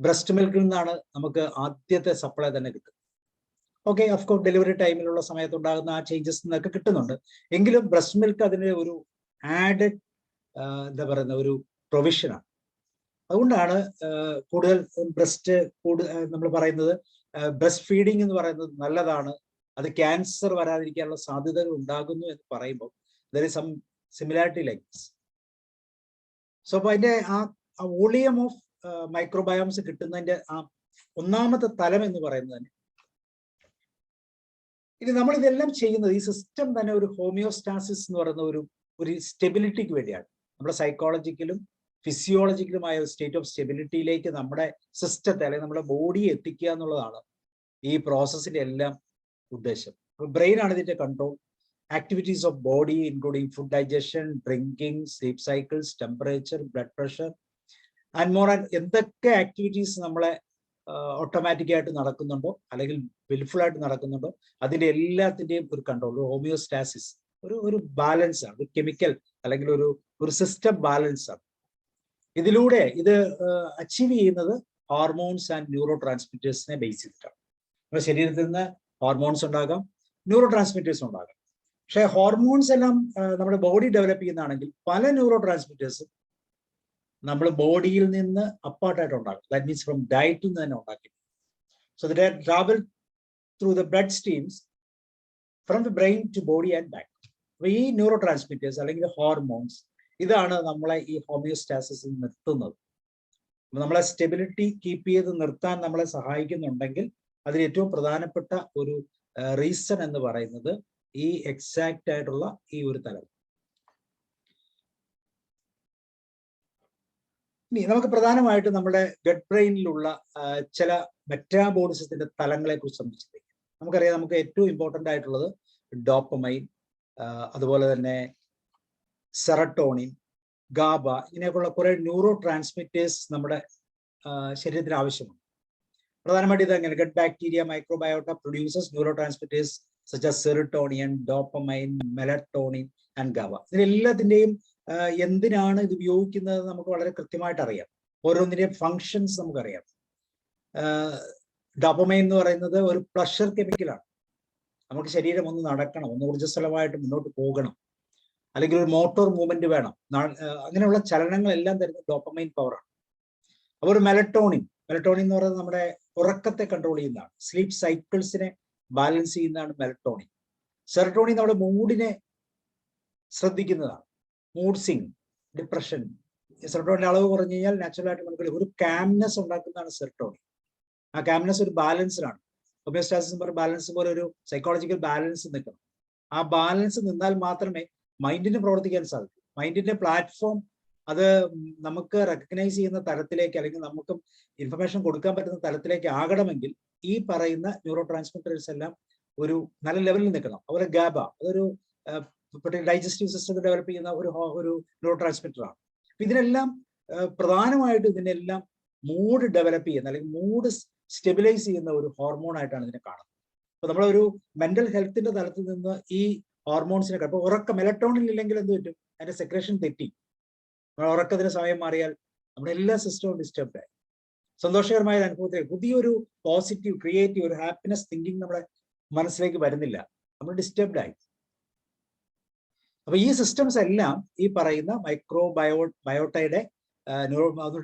ബ്രസ്റ്റ് മിൽക്കിൽ നിന്നാണ് നമുക്ക് ആദ്യത്തെ സപ്ലൈ തന്നെ കിട്ടുന്നത്. ഓക്കെ, ഓഫ്കോഴ്സ് ഡെലിവറി ടൈമിലുള്ള സമയത്തുണ്ടാകുന്ന ആ ചേഞ്ചസ് നിന്നൊക്കെ കിട്ടുന്നുണ്ട്. എങ്കിലും ബ്രസ്റ്റ് മിൽക്ക് അതിന് ഒരു ആഡഡ് എന്താ പറയുന്ന ഒരു പ്രൊവിഷനാണ്. അതുകൊണ്ടാണ് കൂടുതൽ ബ്രസ്റ്റ് നമ്മൾ പറയുന്നത് ബ്രസ്റ്റ് ഫീഡിങ് എന്ന് പറയുന്നത് നല്ലതാണ്, അത് ക്യാൻസർ വരാതിരിക്കാനുള്ള സാധ്യതകൾ ഉണ്ടാകുന്നു എന്ന് പറയുമ്പോൾ there is some similarity like this. So അപ്പൊ അതിന്റെ ആ വോളിയം ഓഫ് മൈക്രോബയോംസ് കിട്ടുന്നതിന്റെ ആ ഒന്നാമത്തെ തലം എന്ന് പറയുന്നത് തന്നെ. ഇനി നമ്മൾ ഇതെല്ലാം ചെയ്യുന്നത് ഈ സിസ്റ്റം തന്നെ ഒരു ഹോമിയോസ്റ്റാസിസ് എന്ന് പറയുന്ന ഒരു സ്റ്റെബിലിറ്റിക്ക് വേണ്ടിയാണ്. നമ്മുടെ സൈക്കോളജിക്കലും ഫിസിയോളജിക്കലുമായ ഒരു സ്റ്റേറ്റ് ഓഫ് സ്റ്റെബിലിറ്റിയിലേക്ക് നമ്മുടെ സിസ്റ്റത്തെ അല്ലെങ്കിൽ നമ്മുടെ ബോഡിയെ എത്തിക്കുക എന്നുള്ളതാണ് ഈ പ്രോസസ്സിന്റെ എല്ലാം ഉദ്ദേശം. ബ്രെയിൻ ആണ് ഇതിന്റെ control. Activities of body including food digestion, drinking, sleep cycles, temperature, blood pressure and more and എന്തൊക്കെ ആക്ടിവിറ്റീസ് നമ്മളെ ഓട്ടോമാറ്റിക്കായിട്ട് നടക്കുന്നുണ്ടോ അല്ലെങ്കിൽ വിൽഫുൾ ആയിട്ട് നടക്കുന്നുണ്ടോ അതിന്റെ എല്ലാത്തിന്റെയും ഒരു കൺട്രോൾ, ഒരു ഹോമിയോസ്റ്റാസിസ്, ഒരു ബാലൻസ് ആണ്, ഒരു കെമിക്കൽ അല്ലെങ്കിൽ ഒരു സിസ്റ്റം ബാലൻസ് ആണ്. ഇതിലൂടെ ഇത് അച്ചീവ് ചെയ്യുന്നത് ഹോർമോൺസ് ആൻഡ് ന്യൂറോ ട്രാൻസ്മിറ്റേഴ്സിനെ ബേസ് ചെയ്തിട്ടാണ്. നമ്മുടെ ശരീരത്തിൽ നിന്ന് ഹോർമോൺസ് ഉണ്ടാകാം, ന്യൂറോ ട്രാൻസ്മിറ്റേഴ്സ് ഉണ്ടാകാം. പക്ഷേ ഹോർമോൺസ് എല്ലാം നമ്മുടെ ബോഡി ഡെവലപ്പ് ചെയ്യുന്നതാണെങ്കിൽ പല ന്യൂറോ ട്രാൻസ്മിറ്റേഴ്സും നമ്മൾ ബോഡിയിൽ നിന്ന് അപ്പാർട്ടായിട്ട് ഉണ്ടാകും. ദാറ്റ് മീൻസ് ഫ്രം ഡയറ്റിൽ നിന്ന് തന്നെ ഉണ്ടാക്കി. So the travel through the blood streams from the brain to body and back. അപ്പൊ ഈ ന്യൂറോ ട്രാൻസ്മിറ്റേഴ്സ് അല്ലെങ്കിൽ ഹോർമോൺസ് ഇതാണ് നമ്മളെ ഈ ഹോമിയോസ്റ്റാസിസിൽ നിർത്തുന്നത്. നമ്മളെ സ്റ്റെബിലിറ്റി കീപ്പ് ചെയ്ത് നിർത്താൻ നമ്മളെ സഹായിക്കുന്നുണ്ടെങ്കിൽ അതിൽ ഏറ്റവും പ്രധാനപ്പെട്ട ഒരു റീസൺ എന്ന് പറയുന്നത് ഈ എക്സാക്റ്റ് ആയിട്ടുള്ള ഈ ഒരു തലം. ഇനി നമുക്ക് പ്രധാനമായിട്ട് നമ്മുടെ ഗട്ട് ബ്രെയിനിലുള്ള ചില മെറ്റാബോളിസത്തിന്റെ തലങ്ങളെ കുറിച്ച് സംബന്ധിച്ചിരിക്കും. നമുക്കറിയാം, നമുക്ക് ഏറ്റവും ഇമ്പോർട്ടൻ്റ് ആയിട്ടുള്ളത് ഡോപ്പമൈൻ, അതുപോലെ തന്നെ സെറട്ടോണിൻ, ഗാബ, ഇങ്ങനെയൊക്കെയുള്ള കുറെ ന്യൂറോ ട്രാൻസ്മിറ്റേഴ്സ് നമ്മുടെ ശരീരത്തിന് ആവശ്യമാണ്. പ്രധാനമായിട്ട് ഇതെങ്ങനെ gut bacteria microbiota produces neurotransmitters such as serotonin, dopamine, melatonin and GABA. ഇതിനെല്ലാത്തിന്റെയും എന്തിനാണ് ഇത് ഉപയോഗിക്കുന്നത് നമുക്ക് വളരെ കൃത്യമായിട്ട് അറിയാം. ഓരോന്നിന്റെയും ഫങ്ഷൻസ് നമുക്കറിയാം. ഡോപ്പമൈൻ എന്ന് പറയുന്നത് ഒരു പ്ലഷർ കെമിക്കലാണ്. നമുക്ക് ശരീരം ഒന്ന് നടക്കണം, ഒന്ന് ഊർജ്ജസ്വലമായിട്ട് മുന്നോട്ട് പോകണം, അല്ലെങ്കിൽ ഒരു മോട്ടോർ മൂവ്മെന്റ് വേണം, അങ്ങനെയുള്ള ചലനങ്ങളെല്ലാം തരുന്ന ഡോപ്പമൈൻ പവറാണ്. അപ്പോൾ ഒരു മെലറ്റോണിൻ എന്ന് പറയുന്നത് നമ്മുടെ ഉറക്കത്തെ കൺട്രോൾ ചെയ്യുന്നതാണ്, സ്ലീപ്പ് സൈക്കിൾസിനെ ബാലൻസ് ചെയ്യുന്നതാണ് മെലറ്റോണിൻ. സെറട്ടോണിൻ നമ്മുടെ മൂഡിനെ ശ്രദ്ധിക്കുന്നതാണ്, മൂഡ് സ്വിംഗ്, ഡിപ്രഷൻ. സെറട്ടോണിന്റെ അളവ് കുറഞ്ഞു കഴിഞ്ഞാൽ നാച്ചുറൽ ആയിട്ട് നമുക്ക് ഒരു കാംനെസ് ഉണ്ടാക്കുന്നതാണ് സെറട്ടോണിൻ. ആ കാംനെസ് ഒരു ബാലൻസിലാണ്. ഹോമിയോസ്റ്റാസിസ് പോലെ ബാലൻസ് പോലെ ഒരു സൈക്കോളജിക്കൽ ബാലൻസ് നിൽക്കണം. ആ ബാലൻസ് നിന്നാൽ മാത്രമേ മൈൻഡിന് പ്രവർത്തിക്കാൻ സാധിക്കൂ. മൈൻഡിന്റെ പ്ലാറ്റ്ഫോം അത് നമുക്ക് റെക്കഗ്നൈസ് ചെയ്യുന്ന തരത്തിലേക്ക് അല്ലെങ്കിൽ നമുക്ക് ഇൻഫർമേഷൻ കൊടുക്കാൻ പറ്റുന്ന തലത്തിലേക്ക് ആകണമെങ്കിൽ ഈ പറയുന്ന ന്യൂറോ ട്രാൻസ്മിറ്റേഴ്സ് എല്ലാം ഒരു നല്ല ലെവലിൽ നിൽക്കണം. അതുപോലെ ഗാബ, അതൊരു ഡൈജസ്റ്റീവ് സിസ്റ്റം ഡെവലപ്പ് ചെയ്യുന്ന ഒരു ന്യൂറോ ട്രാൻസ്മിറ്റർ ആണ്. ഇതിനെല്ലാം പ്രധാനമായിട്ട് ഇതിനെല്ലാം മൂഡ് ഡെവലപ്പ് ചെയ്യുന്ന അല്ലെങ്കിൽ മൂഡ് സ്റ്റെബിലൈസ് ചെയ്യുന്ന ഒരു ഹോർമോൺ ആയിട്ടാണ് ഇതിനെ കാണുന്നത്. അപ്പൊ നമ്മളൊരു മെന്റൽ ഹെൽത്തിന്റെ തലത്തിൽ നിന്ന് ഈ ഹോർമോൺസിനെ അപ്പൊ മെലറ്റോണിൻ ഇല്ലെങ്കിൽ എന്ത് പറ്റും? അതിന്റെ സെക്രേഷൻ തെറ്റി. ഉറക്കത്തിന് സമയം മാറിയാൽ നമ്മുടെ എല്ലാ സിസ്റ്റവും ഡിസ്റ്റർബ്ഡ് ആയി. സന്തോഷകരമായ ഒരു അനുഭവത്തിലേക്ക് പുതിയൊരു പോസിറ്റീവ് ക്രിയേറ്റീവ് ഒരു ഹാപ്പിനെസ് തിങ്കിങ് നമ്മുടെ മനസ്സിലേക്ക് വരുന്നില്ല, നമ്മൾ ഡിസ്റ്റർബ്ഡ് ആയി. അപ്പൊ ഈ സിസ്റ്റംസ് എല്ലാം ഈ പറയുന്ന ബയോട്ടയുടെ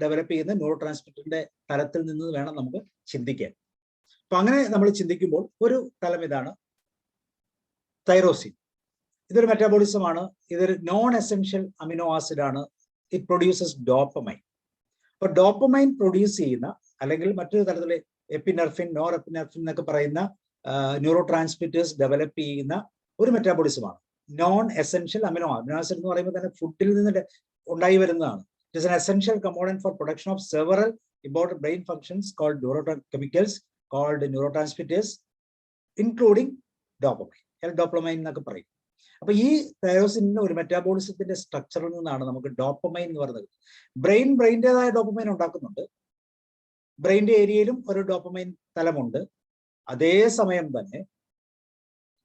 ഡെവലപ്പ് ചെയ്യുന്ന ന്യൂറോ ട്രാൻസ്മിറ്ററിന്റെ തലത്തിൽ നിന്ന് വേണം നമുക്ക് ചിന്തിക്കാൻ. അപ്പൊ അങ്ങനെ നമ്മൾ ചിന്തിക്കുമ്പോൾ ഒരു തലം ഇതാണ് തൈറോസിൻ. ഇതൊരു മെറ്റാബോളിസമാണ്. ഇതൊരു നോൺ എസെൻഷ്യൽ അമിനോ ആസിഡ് ആണ്. It produces dopamine. അപ്പൊ ഡോപ്പമൈൻ പ്രൊഡ്യൂസ് ചെയ്യുന്ന അല്ലെങ്കിൽ മറ്റൊരു തരത്തിലെ എപ്പിനെർഫിൻ, നോർ എപ്പിനെർഫിൻ എന്നൊക്കെ പറയുന്ന ന്യൂറോ ട്രാൻസ്മിറ്റേഴ്സ് ഡെവലപ്പ് ചെയ്യുന്ന ഒരു മെറ്റാബോളിസമാണ് നോൺ എസെൻഷ്യൽ അമിനോ ആസിഡ് എന്ന് പറയുമ്പോൾ തന്നെ ഫുഡിൽ നിന്ന് ഉണ്ടായി വരുന്നതാണ്. It is an essential component for production of several important brain functions called chemicals called neurotransmitters, including dopamine, dopamine എന്നൊക്കെ പറയും. അപ്പൊ ഈ തൈറോസിന്റെ ഒരു മെറ്റാബോളിസത്തിന്റെ സ്ട്രക്ചറിൽ നിന്നാണ് നമുക്ക് ഡോപ്പമൈൻ എന്ന് പറയുന്നത്. ബ്രെയിൻ്റെതായ ഡോപ്പമൈൻ ഉണ്ടാക്കുന്നുണ്ട്, ബ്രെയിൻ്റെ ഏരിയയിലും ഒരു ഡോപ്പമൈൻ തലമുണ്ട്. അതേസമയം തന്നെ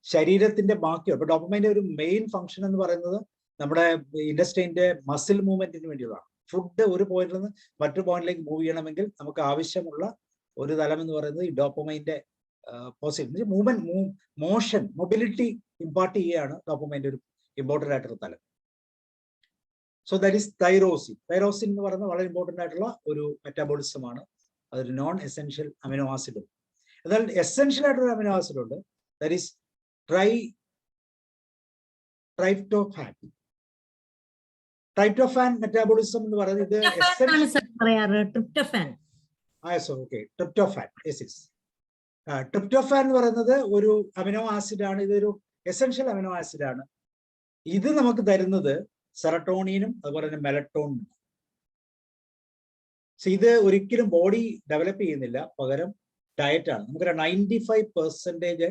ശരീരത്തിന്റെ ബാക്കിയോ, ഇപ്പൊ ഡോപ്പമൈൻ്റെ ഒരു മെയിൻ ഫംഗ്ഷൻ എന്ന് പറയുന്നത് നമ്മുടെ ഇൻഡസ്ട്രീന്റെ മസിൽ മൂവ്മെന്റിന് വേണ്ടിയുള്ളതാണ്. ഫുഡ് ഒരു പോയിന്റിൽ നിന്ന് മറ്റൊരു പോയിന്റിലേക്ക് മൂവ് ചെയ്യണമെങ്കിൽ നമുക്ക് ആവശ്യമുള്ള ഒരു തലം എന്ന് പറയുന്നത് ഈ ഡോപ്പമൈൻ്റെ positive movement, motion, mobility impart ചെയ്യുകയാണ് ഡോപ്പമൈൻ്റെ ഒരു ഇമ്പോർട്ടൻ്റ് ആയിട്ടുള്ള തലം. So that is tyrosine. Tyrosine എന്ന് പറയുന്നത് വളരെ ഇമ്പോർട്ടൻ്റ് ആയിട്ടുള്ള ഒരു മെറ്റാബോളിസമാണ്. അതൊരു നോൺ എസെൻഷ്യൽ അമിനോ ആസിഡും. എന്നാൽ എസെൻഷ്യൽ ആയിട്ടൊരു അമിനോ ആസിഡ് ഉണ്ട്, ദാറ്റ് ഈസ് ട്രൈപ്റ്റോഫാൻ. ട്രൈപ്റ്റോഫാൻ മെറ്റാബോളിസം എന്ന് പറയുന്നത് ട്രിപ്റ്റോഫാൻ എന്ന് പറയുന്നത് ഒരു അമിനോ ആസിഡ് ആണ്. ഇതൊരു എസെൻഷ്യൽ അമിനോ ആസിഡ് ആണ്. ഇത് നമുക്ക് തരുന്നത് സെറട്ടോണിനും അതുപോലെ തന്നെ മെലറ്റോണിനും. ഇത് ഒരിക്കലും ബോഡി ഡെവലപ്പ് ചെയ്യുന്നില്ല, പകരം ഡയറ്റാണ്. നമുക്ക് 95%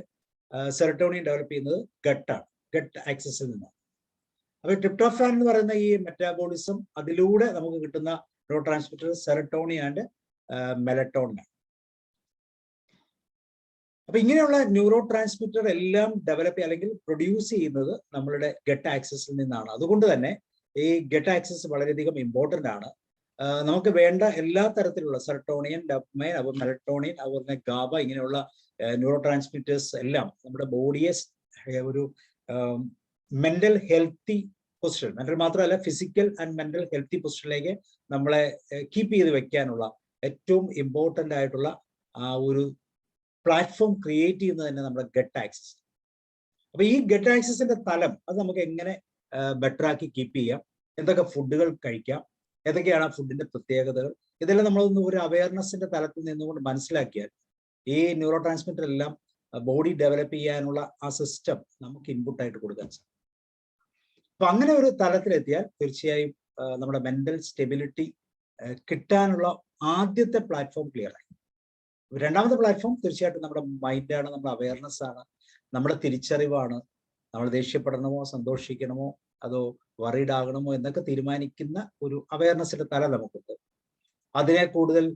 സെറട്ടോണിൻ ഡെവലപ്പ് ചെയ്യുന്നത് ഗട്ടാണ്, ഗട്ട് ആക്സസിൽ നിന്നാണ്. അപ്പൊ ട്രിപ്റ്റോഫാൻ എന്ന് പറയുന്ന ഈ മെറ്റാബോളിസം, അതിലൂടെ നമുക്ക് കിട്ടുന്ന ന്യൂറോ ട്രാൻസ്മിറ്റർ സെറട്ടോണിൻ ആൻഡ് മെലറ്റോണിനാണ്. അപ്പൊ ഇങ്ങനെയുള്ള ന്യൂറോ ട്രാൻസ്മിറ്റർ എല്ലാം ഡെവലപ്പ് അല്ലെങ്കിൽ പ്രൊഡ്യൂസ് ചെയ്യുന്നത് നമ്മളുടെ ഗട്ട് ആക്സസിൽ നിന്നാണ്. അതുകൊണ്ട് തന്നെ ഈ ഗട്ട് ആക്സസ് വളരെയധികം ഇമ്പോർട്ടൻ്റ് ആണ്. നമുക്ക് വേണ്ട എല്ലാ തരത്തിലുള്ള സെറട്ടോണിൻ, ഡോപ്പമൈൻ, അതുപോലെ മെലറ്റോണിൻ, അതുപോലെ തന്നെ ഗാബ, ഇങ്ങനെയുള്ള ന്യൂറോ ട്രാൻസ്മിറ്റേഴ്സ് എല്ലാം നമ്മുടെ ബോഡിയെ ഒരു മെന്റൽ ഹെൽത്തി പൊസിഷൻ, മെന്റൽ മാത്രമല്ല ഫിസിക്കൽ ആൻഡ് മെന്റൽ ഹെൽത്തി പൊസിഷനിലേക്ക് നമ്മളെ കീപ്പ് ചെയ്ത് വെക്കാനുള്ള ഏറ്റവും ഇമ്പോർട്ടൻ്റ് ആയിട്ടുള്ള ആ ഒരു പ്ലാറ്റ്ഫോം ക്രിയേറ്റ് ചെയ്യുന്നത് തന്നെ നമ്മുടെ ഗട്ട് ആക്സസ്. അപ്പൊ ഈ ഗട്ട് ആക്സസിന്റെ തലം അത് നമുക്ക് എങ്ങനെ ബെറ്റർ ആക്കി കീപ്പ് ചെയ്യാം, എന്തൊക്കെ ഫുഡുകൾ കഴിക്കാം, ഏതൊക്കെയാണ് ആ ഫുഡിന്റെ പ്രത്യേകതകൾ, ഇതെല്ലാം നമ്മളൊന്ന് ഒരു അവയർനെസിന്റെ തലത്തിൽ നിന്നുകൊണ്ട് മനസ്സിലാക്കിയാൽ ഈ ന്യൂറോ ട്രാൻസ്മിറ്റർ എല്ലാം ബോഡി ഡെവലപ്പ് ചെയ്യാനുള്ള ആ സിസ്റ്റം നമുക്ക് ഇൻപുട്ടായിട്ട് കൊടുക്കാൻ സാധിക്കും. അപ്പൊ അങ്ങനെ ഒരു തലത്തിലെത്തിയാൽ തീർച്ചയായും നമ്മുടെ മെന്റൽ സ്റ്റെബിലിറ്റി കിട്ടാനുള്ള ആദ്യത്തെ പ്ലാറ്റ്ഫോം ക്ലിയർ ആയി. രണ്ടാമത്തെ പ്ലാറ്റ്ഫോം തീർച്ചയായിട്ടും നമ്മുടെ മൈൻഡാണ്, നമ്മുടെ അവയർനെസ് ആണ്, നമ്മുടെ തിരിച്ചറിവാണ്. നമ്മൾ ദേഷ്യപ്പെടണമോ സന്തോഷിക്കണമോ അതോ വറീഡ് ആകണമോ എന്നൊക്കെ തീരുമാനിക്കുന്ന ഒരു അവയർനെസ്സിന്റെ തല നമുക്കുണ്ട്. അതിനെ കൂടുതൽ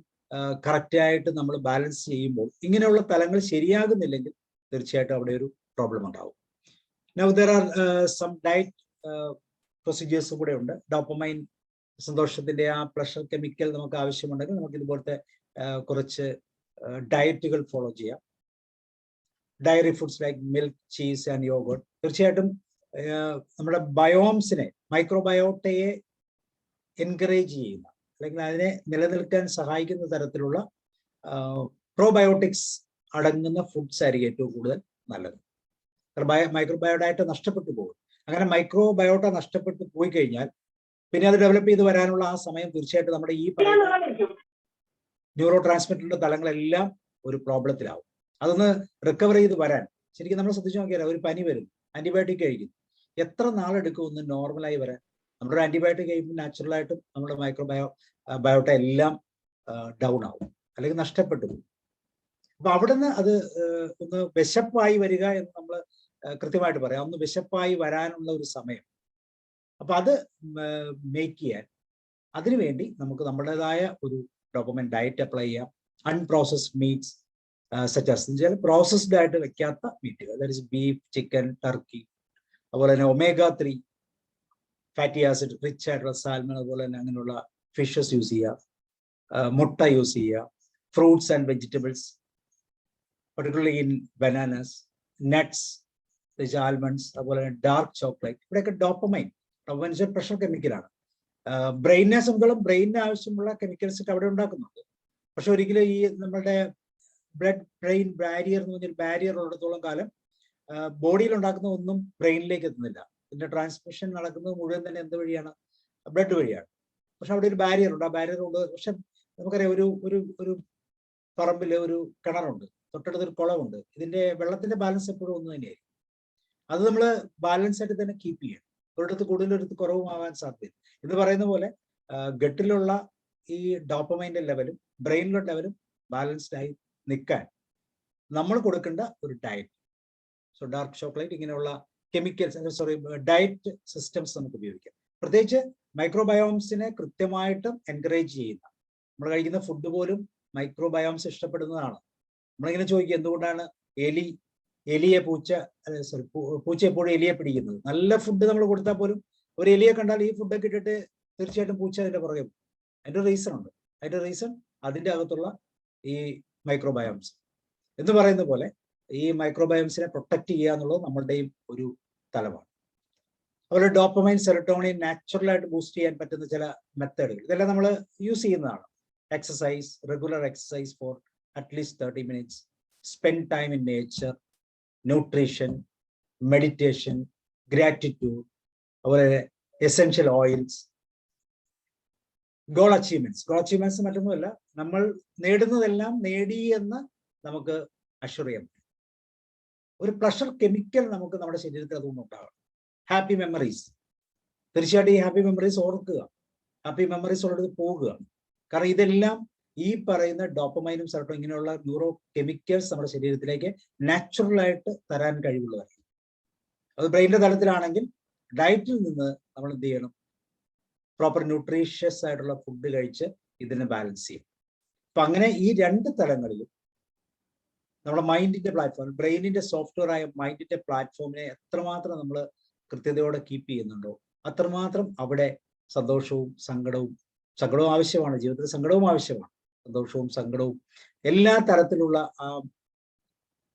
കറക്റ്റായിട്ട് നമ്മൾ ബാലൻസ് ചെയ്യുമ്പോൾ ഇങ്ങനെയുള്ള തലങ്ങൾ ശരിയാകുന്നില്ലെങ്കിൽ തീർച്ചയായിട്ടും അവിടെ ഒരു പ്രോബ്ലം ഉണ്ടാവും. Now there are some diet procedures കൂടെ ഉണ്ട്. ഡോപ്പമൈൻ, സന്തോഷത്തിന്റെ ആ പ്ലഷർ കെമിക്കൽ നമുക്ക് ആവശ്യമുണ്ടെങ്കിൽ നമുക്ക് ഇതുപോലത്തെ കുറച്ച് ഡയറ്റുകൾ ഫോളോ ചെയ്യാം. Dairy foods like milk, cheese and yogurt. തീർച്ചയായിട്ടും നമ്മുടെ ബയോംസിനെ, മൈക്രോബയോട്ടയെ എൻകറേജ് ചെയ്യുന്ന അല്ലെങ്കിൽ അതിനെ നിലനിൽക്കാൻ സഹായിക്കുന്ന തരത്തിലുള്ള പ്രോബയോട്ടിക്സ് അടങ്ങുന്ന ഫുഡ്സ് ആയിരിക്കും ഏറ്റവും കൂടുതൽ നല്ലത്. മൈക്രോബയോഡായിട്ട് നഷ്ടപ്പെട്ടു പോകും. അങ്ങനെ മൈക്രോബയോട്ട നഷ്ടപ്പെട്ടു പോയി കഴിഞ്ഞാൽ പിന്നെ അത് ഡെവലപ്പ് ചെയ്ത് വരാനുള്ള ആ സമയം തീർച്ചയായിട്ടും നമ്മുടെ ഈ ന്യൂറോ ട്രാൻസ്മിറ്ററിന്റെ തലങ്ങളെല്ലാം ഒരു പ്രോബ്ലത്തിലാവും. അതൊന്ന് റിക്കവർ ചെയ്ത് വരാൻ ശരിക്കും നമ്മൾ ശ്രദ്ധിച്ചു നോക്കിയാൽ ഒരു പനി വരും, ആന്റിബയോട്ടിക് കഴിക്കും, എത്ര നാളെടുക്കും ഒന്ന് നോർമലായി വരാൻ? നമ്മുടെ ആന്റിബയോട്ടിക് കഴിയുമ്പോൾ നാച്ചുറലായിട്ടും നമ്മുടെ ബയോട്ട എല്ലാം ഡൗൺ ആവും അല്ലെങ്കിൽ നഷ്ടപ്പെട്ടു പോകും. അപ്പൊ അവിടെ നിന്ന് അത് ഒന്ന് വിശപ്പായി വരിക എന്ന് നമ്മൾ കൃത്യമായിട്ട് പറയാം. ഒന്ന് വിശപ്പായി വരാനുള്ള ഒരു സമയം. അപ്പൊ അത് മേക്ക് ചെയ്യാൻ അതിനുവേണ്ടി നമുക്ക് നമ്മുടേതായ ഒരു ഡോപ്പമൈൻ ഡയറ്റ് അപ്ലൈ ചെയ്യാം. Unprocessed meats such as processed ആയിട്ട് വെക്കാത്ത മീറ്റുകൾ, that is beef, chicken, turkey, അതുപോലെ തന്നെ ഒമേഗ 3 ഫാറ്റി ആസിഡ് റിച്ച് ആയിട്ടുള്ള സാൽമൺ, അതുപോലെ തന്നെ അങ്ങനെയുള്ള ഫിഷസ് യൂസ് ചെയ്യുക, മുട്ട യൂസ് ചെയ്യുക, fruits and vegetables particularly in bananas, nuts, almonds, അതുപോലെ തന്നെ ഡാർക്ക് ചോക്ലേറ്റ്. ഇവിടെയൊക്കെ ഡോപ്പമൈൻ പ്രഷർ കെമിക്കലാണ്. ബ്രെയിനിനെ സംബന്ധിച്ചോളം ബ്രെയിനിന് ആവശ്യമുള്ള കെമിക്കൽസ് ഒക്കെ അവിടെ ഉണ്ടാക്കുന്നുണ്ട്. പക്ഷെ ഒരിക്കലും ഈ നമ്മുടെ ബ്ലഡ് ബ്രെയിൻ ബാരിയർ എന്ന് പറഞ്ഞൊരു ബാരിയർ ഉള്ളിടത്തോളം കാലം ബോഡിയിൽ ഉണ്ടാക്കുന്ന ഒന്നും ബ്രെയിനിലേക്ക് എത്തുന്നില്ല. ഇതിന്റെ ട്രാൻസ്മിഷൻ നടക്കുന്നത് മുഴുവൻ തന്നെ എന്ത് വഴിയാണ്? ബ്ലഡ് വഴിയാണ്. പക്ഷെ അവിടെ ഒരു ബാരിയർ ഉണ്ട്. ആ ബാരിയർ ഉണ്ട്. പക്ഷെ നമുക്കറിയാം ഒരു പറമ്പിൽ ഒരു കിണറുണ്ട്, തൊട്ടടുത്തൊരു കുളമുണ്ട്. ഇതിന്റെ വെള്ളത്തിന്റെ ബാലൻസ് എപ്പോഴും ഒന്ന് തന്നെയായിരിക്കും. അത് നമ്മൾ ബാലൻസ് ആയിട്ട് തന്നെ കീപ്പ് ചെയ്യണം. ഒരിടത്ത് കൂടുതൽ ഒരിടത്ത് കുറവുമാകാൻ സാധ്യത. ഇത് പറയുന്ന പോലെ ഗട്ടിലുള്ള ഈ ഡോപ്പമൈൻ്റെ ലെവലും ബ്രെയിനിലുള്ള ലെവലും ബാലൻസ്ഡ് ആയി നിൽക്കാൻ നമ്മൾ കൊടുക്കേണ്ട ഒരു ഡയറ്റ്. സോ ഡാർക്ക് ചോക്ലേറ്റ് ഇങ്ങനെയുള്ള കെമിക്കൽസ് ഡയറ്റ് സിസ്റ്റംസ് നമുക്ക് ഉപയോഗിക്കാം. പ്രത്യേകിച്ച് മൈക്രോബയോംസിനെ കൃത്യമായിട്ടും എൻകറേജ് ചെയ്യുന്ന, നമ്മൾ കഴിക്കുന്ന ഫുഡ് പോലും മൈക്രോബയോംസ് ഇഷ്ടപ്പെടുന്നതാണ്. നമ്മളിങ്ങനെ ചോദിക്കുക എന്തുകൊണ്ടാണ് എലിയെ പൂച്ച എപ്പോഴും എലിയെ പിടിക്കുന്നത്? നല്ല ഫുഡ് നമ്മൾ കൊടുത്താൽ പോലും ഒരു എലിയെ കണ്ടാൽ ഈ ഫുഡൊക്കെ ഇട്ടിട്ട് തീർച്ചയായിട്ടും പൂച്ച അതിന്റെ പുറകെ പോകും. അതിന്റെ റീസൺ ഉണ്ട്. അതിന്റെ റീസൺ അതിന്റെ അകത്തുള്ള ഈ മൈക്രോബയോംസ് എന്ന് പറയുന്ന പോലെ ഈ മൈക്രോബയോംസിനെ പ്രൊട്ടക്ട് ചെയ്യുക എന്നുള്ളത് നമ്മളുടെയും ഒരു തലമാണ്. അതുപോലെ ഡോപ്പമൈൻ, സെറട്ടോണിൻ നാച്ചുറലായിട്ട് ബൂസ്റ്റ് ചെയ്യാൻ പറ്റുന്ന ചില മെത്തേഡുകൾ, ഇതെല്ലാം നമ്മൾ യൂസ് ചെയ്യുന്നതാണ്. Exercise, regular exercise for at least 30 minutes, spend time in nature, nutrition, meditation, gratitude, അതുപോലെ എസെൻഷ്യൽ ഓയിൽസ്, ഗോൾ അച്ചീവ്മെന്റ്സ് മറ്റൊന്നുമല്ല, നമ്മൾ നേടുന്നതെല്ലാം നേടി എന്ന് നമുക്ക് അഷ്വർ ചെയ്യാൻ പറ്റും. ഒരു പ്ലഷർ കെമിക്കൽ നമുക്ക് നമ്മുടെ ശരീരത്തിൽ അതുകൊണ്ട് ഉണ്ടാകണം. ഹാപ്പി മെമ്മറീസ്, തീർച്ചയായിട്ടും ഈ ഹാപ്പി മെമ്മറീസ് ഓർക്കുക, ഹാപ്പി മെമ്മറീസ് ഉള്ളത് പോകുക. കാരണം ഇതെല്ലാം ഈ പറയുന്ന ഡോപ്പമൈനും സെറട്ടോണിനും ഇങ്ങനെയുള്ള ന്യൂറോ കെമിക്കൽസ് നമ്മുടെ ശരീരത്തിലേക്ക് നാച്ചുറൽ ആയിട്ട് തരാൻ കഴിവുള്ളതാണ്. അത് ബ്രെയിനിന്റെ തലത്തിലാണെങ്കിൽ ഡയറ്റിൽ നിന്ന് നമ്മൾ എന്ത് ചെയ്യണം? പ്രോപ്പർ ന്യൂട്രീഷ്യസ് ആയിട്ടുള്ള ഫുഡ് കഴിച്ച് ഇതിനെ ബാലൻസ് ചെയ്യും. അപ്പൊ അങ്ങനെ ഈ രണ്ട് തലങ്ങളിലും നമ്മുടെ മൈൻഡിന്റെ പ്ലാറ്റ്ഫോം, ബ്രെയിനിന്റെ സോഫ്റ്റ്വെയർ ആയ മൈൻഡിന്റെ പ്ലാറ്റ്ഫോമിനെ എത്രമാത്രം നമ്മൾ കൃത്യതയോടെ കീപ്പ് ചെയ്യുന്നുണ്ടോ അത്രമാത്രം അവിടെ സന്തോഷവും സങ്കടവും ആവശ്യമാണ്. ജീവിതത്തിൽ സങ്കടവും ആവശ്യമാണ്. സന്തോഷവും സങ്കടവും എല്ലാ തരത്തിലുള്ള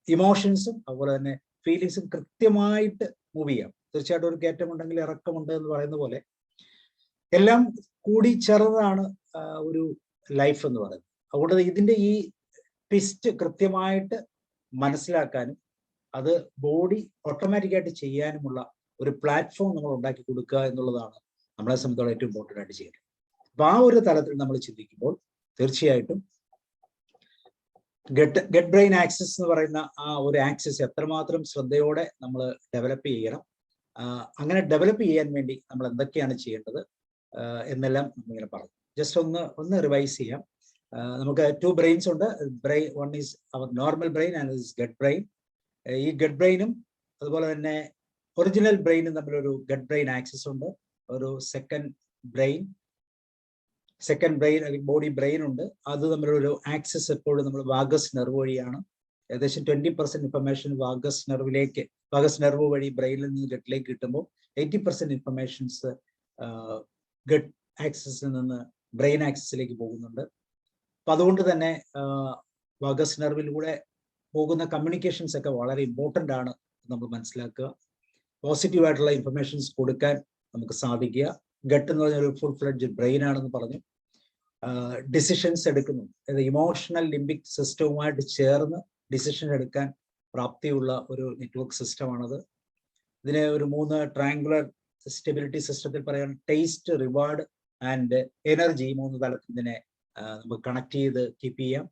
ഇമോഷൻസും അതുപോലെ തന്നെ ഫീലിങ്സും കൃത്യമായിട്ട് മൂവ് ചെയ്യാം. തീർച്ചയായിട്ടും ഒരു കയറ്റമുണ്ടെങ്കിൽ ഇറക്കമുണ്ട് എന്ന് പറയുന്ന പോലെ എല്ലാം കൂടി ചേർന്നതാണ് ഒരു ലൈഫ് എന്ന് പറയുന്നത്. അതുകൊണ്ട് ഇതിന്റെ ഈ ട്വിസ്റ്റ് കൃത്യമായിട്ട് മനസ്സിലാക്കാനും അത് ബോഡി ഓട്ടോമാറ്റിക്കായിട്ട് ചെയ്യാനുമുള്ള ഒരു പ്ലാറ്റ്ഫോം നമ്മൾ ഉണ്ടാക്കി കൊടുക്കുക എന്നുള്ളതാണ് നമ്മളെ സംബന്ധിച്ചോളം ഏറ്റവും ഇമ്പോർട്ടൻ്റ് ആയിട്ട് ചെയ്യുന്നത്. അപ്പൊ ആ ഒരു തലത്തിൽ നമ്മൾ ചിന്തിക്കുമ്പോൾ തീർച്ചയായിട്ടും ഗട്ട് ബ്രെയിൻ ആക്സസ് എന്ന് പറയുന്ന ആ ഒരു ആക്സസ് എത്രമാത്രം ശ്രദ്ധയോടെ നമ്മൾ ഡെവലപ്പ് ചെയ്യണം, അങ്ങനെ ഡെവലപ്പ് ചെയ്യാൻ വേണ്ടി നമ്മൾ എന്തൊക്കെയാണ് ചെയ്യേണ്ടത് എന്നെല്ലാം നമ്മളിങ്ങനെ പറഞ്ഞു. ജസ്റ്റ് ഒന്ന് റിവൈസ് ചെയ്യാം. നമുക്ക് 2 ബ്രെയിൻസ് ഉണ്ട്. One is our normal brain and is gut brain. ഈ ഗട്ട് ബ്രെയിനും അതുപോലെ തന്നെ ഒറിജിനൽ ബ്രെയിനും തമ്മിലൊരു ഗട്ട് ബ്രെയിൻ ആക്സസ് ഉണ്ട്. ഒരു സെക്കൻഡ് ബ്രെയിൻ അല്ലെങ്കിൽ ബോഡി ബ്രെയിൻ ഉണ്ട്. അത് തമ്മിലൊരു ആക്സസ് എപ്പോഴും നമ്മൾ വാഗസ് നെർവ് വഴിയാണ്. ഏകദേശം 20% ഇൻഫർമേഷൻ വാഗസ് നെർവ് വഴി ബ്രെയിനിൽ നിന്ന് ഗട്ടിലേക്ക് കിട്ടുമ്പോൾ 80% ഇൻഫർമേഷൻസ് ഗട്ട് ആക്സസിൽ നിന്ന് ബ്രെയിൻ ആക്സസിലേക്ക് പോകുന്നുണ്ട്. അപ്പൊ അതുകൊണ്ട് തന്നെ വാഗസ് നെർവിലൂടെ പോകുന്ന കമ്മ്യൂണിക്കേഷൻസ് ഒക്കെ വളരെ ഇമ്പോർട്ടൻ്റ് ആണ് നമ്മൾ മനസ്സിലാക്കുക. പോസിറ്റീവ് ആയിട്ടുള്ള ഇൻഫർമേഷൻസ് കൊടുക്കാൻ നമുക്ക് സാധിക്കുക. ഗട്ട് എന്ന് പറഞ്ഞ ഒരു ഫുൾ ഫ്ലെഡ്ജ് ബ്രെയിൻ ആണെന്ന് പറഞ്ഞു. ഡിസിഷൻസ് എടുക്കുന്നു, അതായത് ഇമോഷണൽ ലിംബിക് സിസ്റ്റവുമായിട്ട് ചേർന്ന് ഡിസിഷൻ എടുക്കാൻ പ്രാപ്തിയുള്ള ഒരു നെറ്റ്വർക്ക് സിസ്റ്റമാണത്. ഇതിനെ ഒരു 3 ട്രയാങ്കുലർ സ്റ്റെബിലിറ്റി സിസ്റ്റത്തിൽ പറയാൻ ടേസ്റ്റ്, റിവാർഡ് ആൻഡ് എനർജി, 3 തലത്തിൽ ഇതിനെ നമുക്ക് കണക്ട് ചെയ്ത് കീപ്പ് ചെയ്യാം.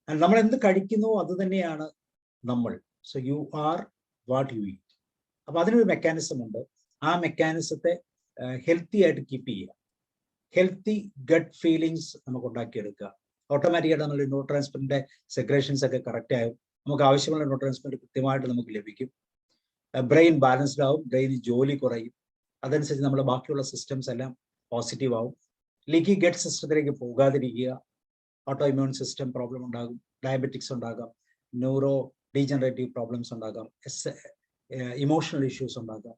നമ്മൾ എന്ത് കഴിക്കുന്നോ അത് തന്നെയാണ് നമ്മൾ. So you are what you eat. അപ്പൊ അതിനൊരു മെക്കാനിസം ഉണ്ട്. ആ മെക്കാനിസത്തെ ഹെൽത്തി ആയിട്ട് കീപ്പ് ചെയ്യുക. ഹെൽത്തി ഗട്ട് ഫീലിങ്സ് നമുക്ക് ഉണ്ടാക്കിയെടുക്കുക. ഓട്ടോമാറ്റിക്കായിട്ട് നമ്മൾ ന്യൂറോ ട്രാൻസ്മിറ്ററിന്റെ സെക്രേഷൻസ് ഒക്കെ കറക്റ്റ് ആകും. നമുക്ക് ആവശ്യമുള്ള ന്യൂറോ ട്രാൻസ്മിറ്റർ കൃത്യമായിട്ട് നമുക്ക് ലഭിക്കും. ബ്രെയിൻ ബാലൻസ്ഡ് ആവും, ബ്രെയിനിൽ ജോലി കുറയും. അതനുസരിച്ച് നമ്മുടെ ബാക്കിയുള്ള സിസ്റ്റംസ് എല്ലാം പോസിറ്റീവ് ആവും. ലീക്കി ഗട്ട് സിസ്റ്റത്തിലേക്ക് പോകാതിരിക്കുക. ഓട്ടോ ഇമ്മ്യൂൺ സിസ്റ്റം പ്രോബ്ലം ഉണ്ടാകും, ഡയബറ്റിക്സ് ഉണ്ടാകാം, ന്യൂറോ ഡീജനറേറ്റീവ് പ്രോബ്ലംസ് ഉണ്ടാകാം, ഇമോഷണൽ ഇഷ്യൂസ് ഉണ്ടാകാം.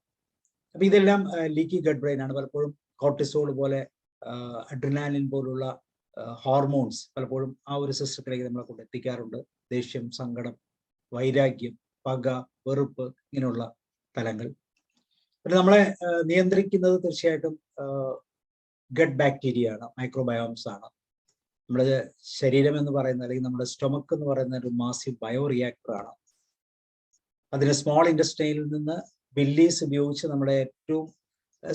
അപ്പൊ ഇതെല്ലാം ലീക്കി ഗട്ട് ബ്രെയിൻ ആണ്. പലപ്പോഴും കോർട്ടിസോൾ പോലെ അഡ്രിനാലിൻ പോലുള്ള ഹോർമോൺസ് പലപ്പോഴും ആ ഒരു സിസ്റ്റത്തിലേക്ക് നമ്മളെ കൊണ്ട് എത്തിക്കാറുണ്ട്. ദേഷ്യം, സങ്കടം, വൈരാഗ്യം, പക, വെറുപ്പ്, ഇങ്ങനെയുള്ള തലങ്ങൾ. പിന്നെ നമ്മളെ നിയന്ത്രിക്കുന്നത് തീർച്ചയായിട്ടും ഗട്ട് ബാക്ടീരിയ ആണ്, മൈക്രോബയോംസ് ആണ്. നമ്മുടെ ശരീരം എന്ന് പറയുന്ന, അല്ലെങ്കിൽ നമ്മുടെ സ്റ്റൊമക്ക് എന്ന് പറയുന്ന ഒരു മാസീവ് ബയോ റിയാക്ടർ ആണ്. അതിന് സ്മോൾ ഇൻഡസ്ട്രിയിൽ നിന്ന് ബില്ലീസ് ഉപയോഗിച്ച് നമ്മുടെ ഏറ്റവും